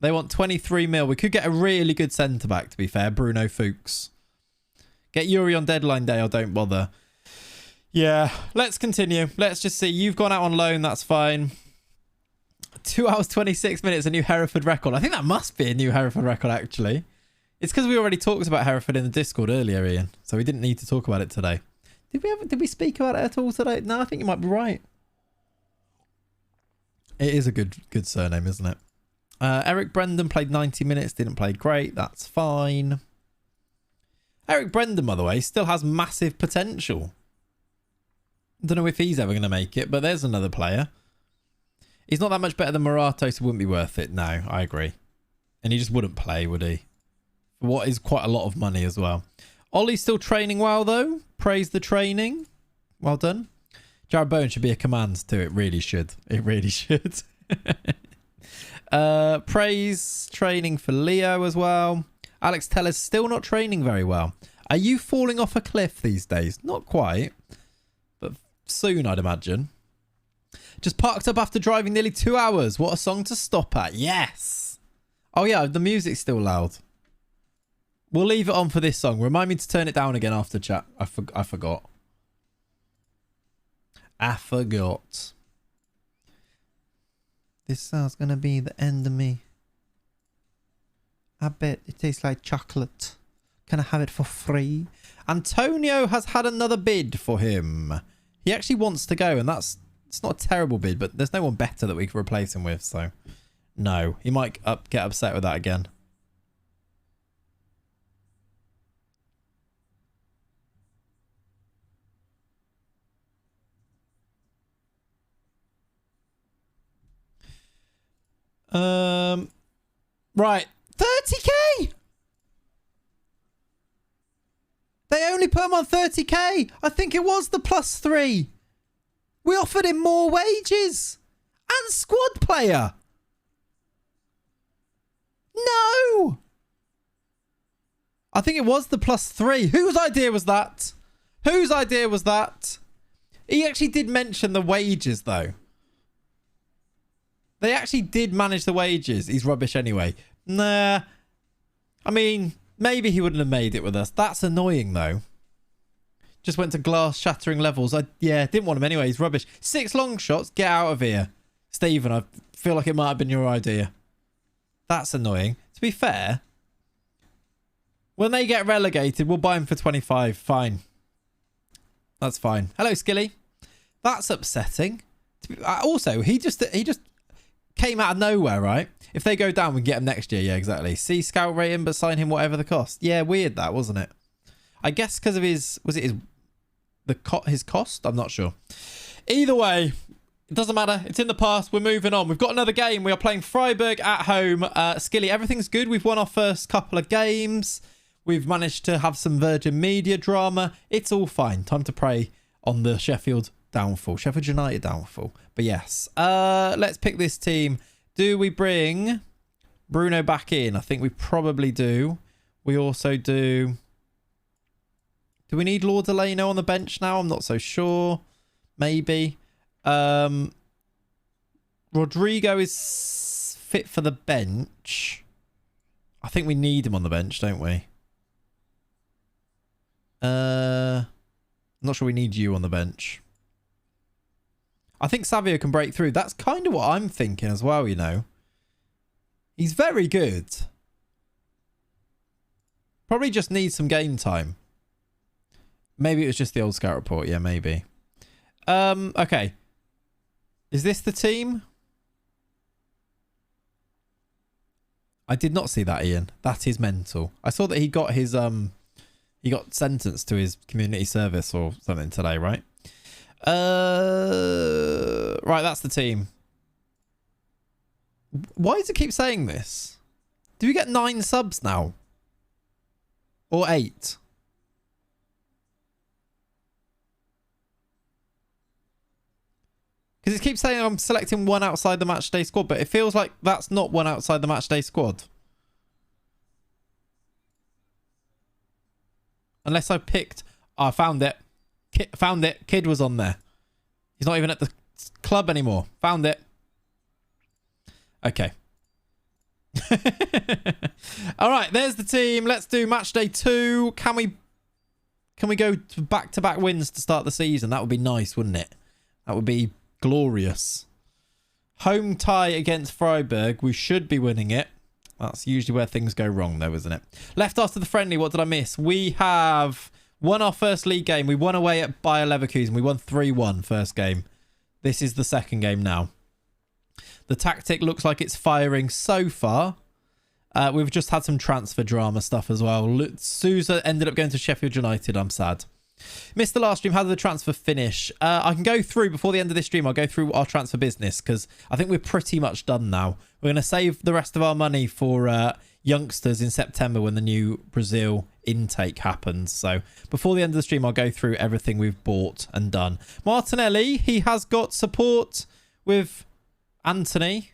They want 23 mil. We could get a really good centre-back, to be fair. Bruno Fuchs. Get Yuri on deadline day or don't bother. Yeah, let's continue. Let's just see. You've gone out on loan. That's fine. 2 hours, 26 minutes, a new Hereford record. I think that must be a new Hereford record, actually. It's because we already talked about Hereford in the Discord earlier, Ian. So we didn't need to talk about it today. Did we speak about it at all today? No, I think you might be right. It is a good surname, isn't it? Eric Brendan played 90 minutes. Didn't play great. That's fine. Eric Brendan, by the way, still has massive potential. Don't know if he's ever going to make it, but there's another player. He's not that much better than Morato, so it wouldn't be worth it. No, I agree. And he just wouldn't play, would he? For what is quite a lot of money as well. Ollie's still training well, though. Praise the training. Well done. Jared Bowen should be a command too. It really should. It really should. Praise training for Leo as well. Alex Teller's still not training very well. Are you falling off a cliff these days? Not quite. But soon, I'd imagine. Just parked up after driving nearly 2 hours. What a song to stop at. Yes. Oh, yeah. The music's still loud. We'll leave it on for this song. Remind me to turn it down again after chat. I forgot. I forgot. This song's going to be the end of me. I bet it tastes like chocolate. Can I have it for free? Antonio has had another bid for him. He actually wants to go, and it's not a terrible bid, but there's no one better that we can replace him with, so no. He might get upset with that again. Right. 30k! They only put him on 30k. I think it was the +3. We offered him more wages. And squad player. No! I think it was the +3. Whose idea was that? Whose idea was that? He actually did mention the wages, though. They actually did manage the wages. He's rubbish anyway. Nah. I mean, maybe he wouldn't have made it with us. That's annoying, though. Just went to glass shattering levels. Didn't want him anyway. He's rubbish. 6 long shots. Get out of here. Stephen, I feel like it might have been your idea. That's annoying. To be fair, when they get relegated, we'll buy him for 25. Fine. That's fine. Hello, Skilly. That's upsetting. Also, he just came out of nowhere, right? If they go down, we can get him next year. Yeah, exactly. See, scout rate him, but sign him whatever the cost. Yeah, weird that, wasn't it? I guess because of his cost? I'm not sure. Either way, it doesn't matter. It's in the past. We're moving on. We've got another game. We are playing Freiburg at home. Skilly, everything's good. We've won our first couple of games. We've managed to have some Virgin Media drama. It's all fine. Time to pray on the Sheffield downfall. Sheffield United downfall. But yes, let's pick this team. Do we bring Bruno back in? I think we probably do. We also do... Do we need Lord Delano on the bench now? I'm not so sure. Maybe. Rodrigo is fit for the bench. I think we need him on the bench, don't we? I'm not sure we need you on the bench. I think Savio can break through. That's kind of what I'm thinking as well, you know. He's very good. Probably just needs some game time. Maybe it was just the old scout report. Yeah, maybe. Okay. Is this the team? I did not see that, Ian. That is mental. I saw that he got his he got sentenced to his community service or something today, right? Right, that's the team. Why does it keep saying this? Do we get 9 subs now? Or 8? Because it keeps saying I'm selecting one outside the matchday squad, but it feels like that's not one outside the matchday squad. Unless I picked... Oh, I found it. Found it. Kid was on there. He's not even at the club anymore. Found it. Okay. All right, there's the team. Let's do match day 2. Can we Can we go to back-to-back wins to start the season? That would be nice, wouldn't it? That would be glorious. Home tie against Freiburg. We should be winning it. That's usually where things go wrong, though, isn't it? Left after the friendly. What did I miss? We have won our first league game. We won away at Bayer Leverkusen. We won 3-1 first game. This is the second game now. The tactic looks like it's firing so far. We've just had some transfer drama stuff as well. Sousa ended up going to Sheffield United. I'm sad. Missed the last stream. How did the transfer finish? I can go through, before the end of this stream, I'll go through our transfer business because I think we're pretty much done now. We're going to save the rest of our money for youngsters in September when the new Brasil intake happens. So before the end of the stream, I'll go through everything we've bought and done. Martinelli, he has got support with Anthony.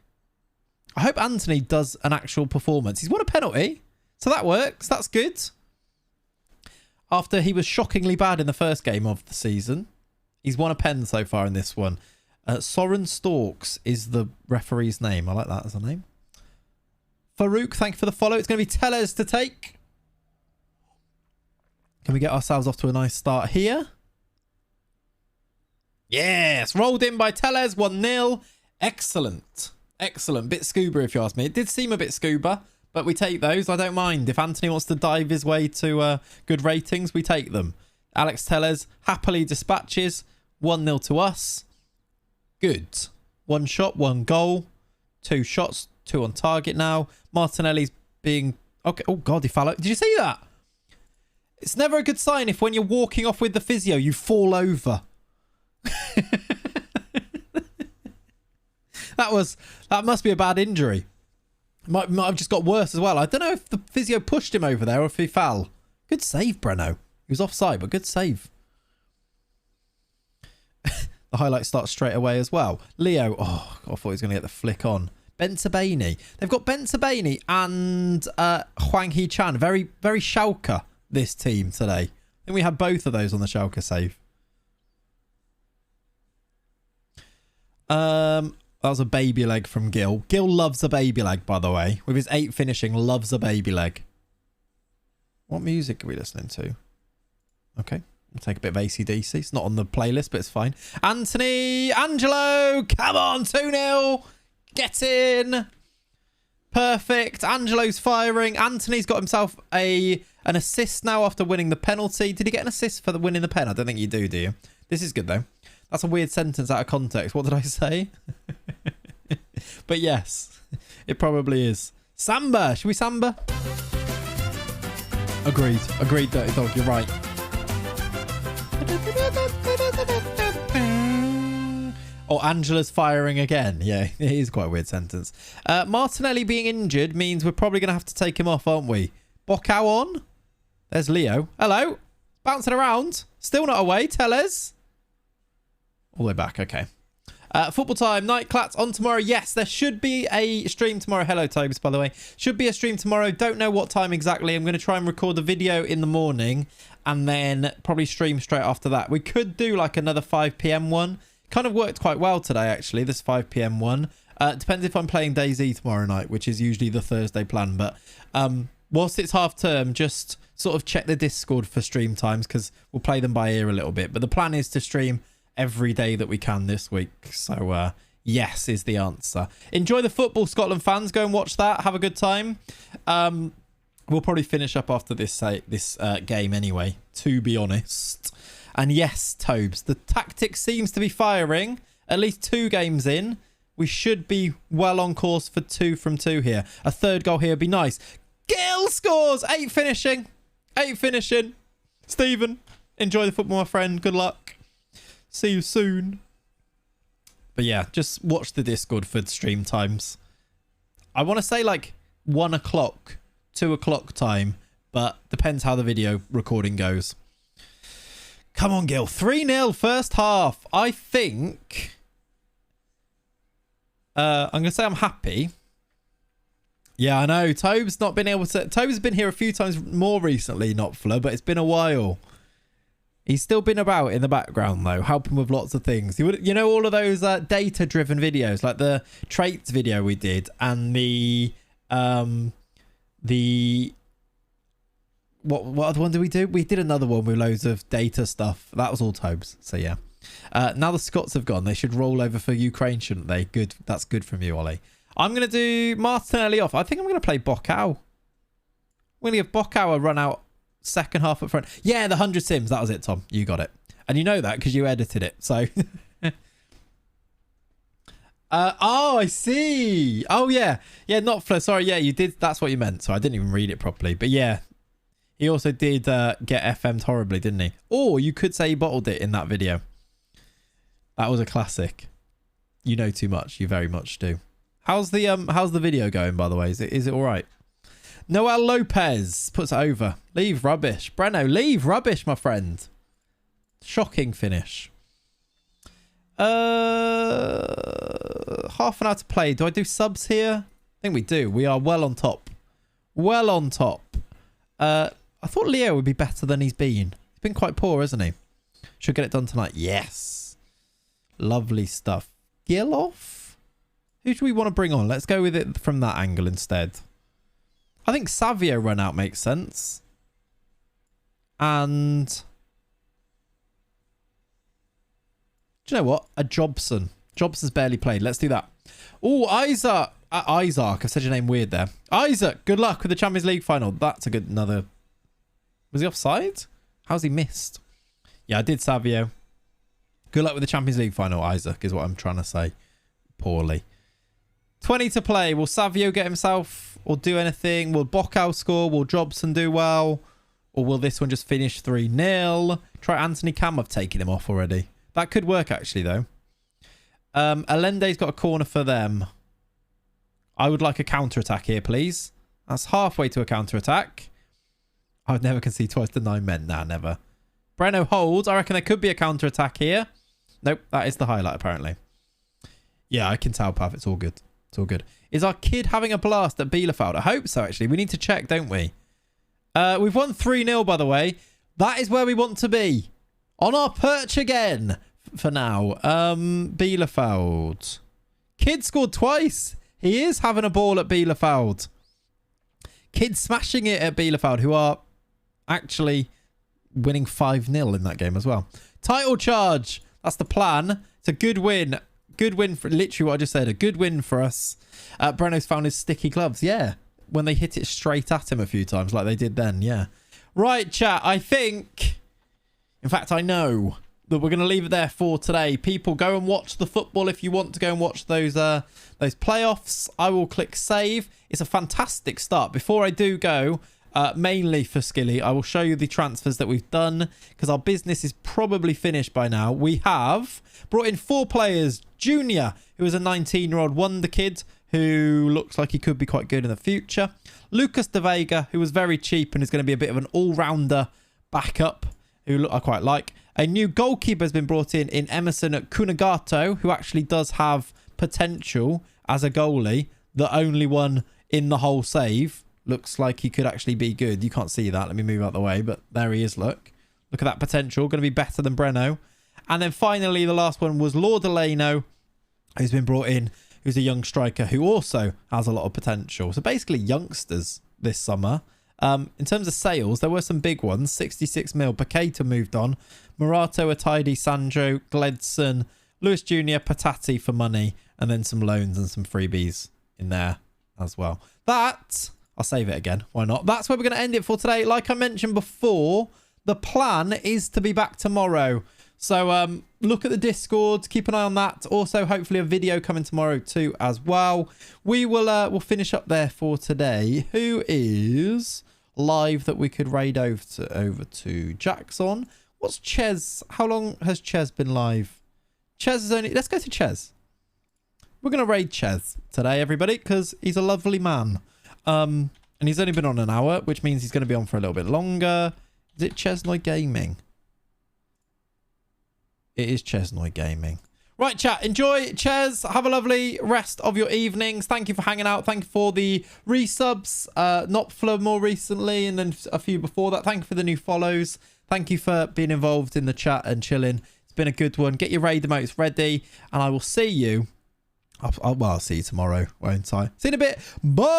I hope Anthony does an actual performance. He's won a penalty, so that works. That's good. After he was shockingly bad in the first game of the season, he's won a pen so far in this one. Soren Storks is the referee's name. I like that as a name. Farouk, thank you for the follow. It's going to be Tellez to take. Can we get ourselves off to a nice start here? Yes, rolled in by Tellez, 1-0. Excellent. Excellent. Bit scuba, if you ask me. It did seem a bit scuba, but we take those. I don't mind. If Anthony wants to dive his way to good ratings, we take them. Alex Tellez happily dispatches. 1-0 to us. Good. 1 shot, 1 goal. 2 shots, 2 on target now. Martinelli's being... Okay. Oh, God, he fell out. Did you see that? It's never a good sign if when you're walking off with the physio, you fall over. That must be a bad injury. Might have just got worse as well. I don't know if the physio pushed him over there or if he fell. Good save, Breno. He was offside, but good save. The highlight starts straight away as well. Leo. Oh, I thought he was going to get the flick on. Bentabani. They've got Bentabani and Hwang Hee-chan. Very, very Schalke, this team today. I think we had both of those on the Schalke save. That was a baby leg from Gil. Gil loves a baby leg, by the way. With his 8 finishing, loves a baby leg. What music are we listening to? Okay. We'll take a bit of AC/DC. It's not on the playlist, but it's fine. Anthony! Angelo! Come on! 2-0! Get in! Perfect. Angelo's firing. Anthony's got himself an assist now after winning the penalty. Did he get an assist for winning the pen? I don't think you do you? This is good, though. That's a weird sentence out of context. What did I say? But yes, it probably is. Samba. Should we samba? Agreed. Agreed, Dirty Dog. You're right. Oh, Angela's firing again. Yeah, it is quite a weird sentence. Martinelli being injured means we're probably going to have to take him off, aren't we? Bocao on. There's Leo. Hello. Bouncing around. Still not away. Tellez. All the way back. Okay. Football time. Night Clats on tomorrow. Yes, there should be a stream tomorrow. Hello, Tobes, by the way. Should be a stream tomorrow. Don't know what time exactly. I'm going to try and record the video in the morning and then probably stream straight after that. We could do like another 5 p.m. one. Kind of worked quite well today, actually, this 5 p.m. one. Depends if I'm playing DayZ tomorrow night, which is usually the Thursday plan. But whilst it's half term, just sort of check the Discord for stream times because we'll play them by ear a little bit. But the plan is to stream every day that we can this week. So yes is the answer. Enjoy the football, Scotland fans. Go and watch that. Have a good time. We'll probably finish up after this game anyway, to be honest. And yes, Tobes, the tactic seems to be firing. At least 2 games in. We should be well on course for 2 from 2 here. A 3rd goal here would be nice. Gill scores! 8 finishing. 8 finishing. Stephen, enjoy the football, my friend. Good luck. See you soon. But yeah, just watch the Discord for stream times. I want to say like 1 o'clock, 2 o'clock time, but depends how the video recording goes. Come on, Gil. 3-0 first half. I think... I'm going to say I'm happy. Yeah, I know. Tobe's not been able to... Tobe's been here a few times more recently, Notfler, but it's been a while. He's still been about in the background, though, helping with lots of things. You know all of those data-driven videos, like the traits video we did and the What other one did we do? We did another one with loads of data stuff. That was all Tobes. So yeah. Now the Scots have gone. They should roll over for Ukraine, shouldn't they? Good. That's good from you, Ollie. I'm going to do Martinelli off. I think I'm going to play Bocau. We're going to give Bocau a run out second half up front. Yeah, the 100 sims. That was it, Tom. You got it. And you know that because you edited it. So... oh, I see. Oh, yeah. Yeah, not Flo. Sorry, yeah, you did. That's what you meant. So I didn't even read it properly. But yeah, he also did get FM'd horribly, didn't he? Or you could say he bottled it in that video. That was a classic. You know too much. You very much do. How's the video going, by the way? Is it all right? Noel Lopez puts it over. Leave rubbish. Breno, leave rubbish, my friend. Shocking finish. Half an hour to play. Do I do subs here? I think we do. We are well on top. Well on top. I thought Leo would be better than he's been. He's been quite poor, hasn't he? Should get it done tonight. Yes. Lovely stuff. Giloff? Who do we want to bring on? Let's go with it from that angle instead. I think Savio run out makes sense. And... do you know what? A Jobson. Jobson's barely played. Let's do that. Oh, Isaac. Isaac. I've said your name weird there. Isaac, good luck with the Champions League final. That's a good another... was he offside? How's he missed? Yeah, I did Savio. Good luck with the Champions League final, Isaac, is what I'm trying to say. Poorly. 20 to play. Will Savio get himself or do anything? Will Bocau score? Will Jobson do well? Or will this one just finish 3-0? Try Anthony Cam. I've taken him off already. That could work, actually, though. Allende's got a corner for them. I would like a counter-attack here, please. That's halfway to a counter-attack. I would never concede twice to 9 men. Nah, never. Breno holds. I reckon there could be a counter-attack here. Nope, that is the highlight, apparently. Yeah, I can tell, Puff. It's all good. It's all good. Is our kid having a blast at Bielefeld? I hope so, actually. We need to check, don't we? We've won 3-0, by the way. That is where we want to be. On our perch again for now. Bielefeld. Kid scored twice. He is having a ball at Bielefeld. Kid smashing it at Bielefeld, who are actually winning 5-0 in that game as well. Title charge. That's the plan. It's a good win. Good win for literally what I just said. A good win for us. Breno's found his sticky gloves. Yeah. When they hit it straight at him a few times like they did then. Yeah. Right, chat. I think... in fact, I know that we're going to leave it there for today. People, go and watch the football if you want to go and watch those playoffs. I will click save. It's a fantastic start. Before I do go, mainly for Skilly, I will show you the transfers that we've done because our business is probably finished by now. We have brought in 4 players. Junior, who is a 19-year-old wonder kid who looks like he could be quite good in the future. Lucas De Vega, who was very cheap and is going to be a bit of an all-rounder backup, who I quite like. A new goalkeeper has been brought in Emerson Kunagato, who actually does have potential as a goalie. The only one in the whole save. Looks like he could actually be good. You can't see that. Let me move out the way. But there he is, look. Look at that potential. Going to be better than Breno. And then finally, the last one was Lord Delano, who's been brought in, who's a young striker who also has a lot of potential. So basically youngsters this summer. In terms of sales, there were some big ones. 66 mil. Paqueta moved on. Morato, Ataidi, Sandro, Gledson, Lewis Jr., Patati for money. And then some loans and some freebies in there as well. That, I'll save it again. Why not? That's where we're going to end it for today. Like I mentioned before, the plan is to be back tomorrow. So look at the Discord. Keep an eye on that. Also, hopefully a video coming tomorrow too as well. We will we'll finish up there for today. Who is live that we could raid over to Jackson? What's Ches? How long has Ches been live? Ches is only... let's go to Ches. We're going to raid Ches today, everybody, because he's a lovely man. And he's only been on an hour, which means he's going to be on for a little bit longer. Is it Chesnoy Gaming? It is Chesnoy Gaming. Right, chat. Enjoy, Ches. Have a lovely rest of your evenings. Thank you for hanging out. Thank you for the resubs. Not for more recently and then a few before that. Thank you for the new follows. Thank you for being involved in the chat and chilling. It's been a good one. Get your raid emotes ready. And I will see you... I'll see you tomorrow, won't I? See you in a bit. Bye!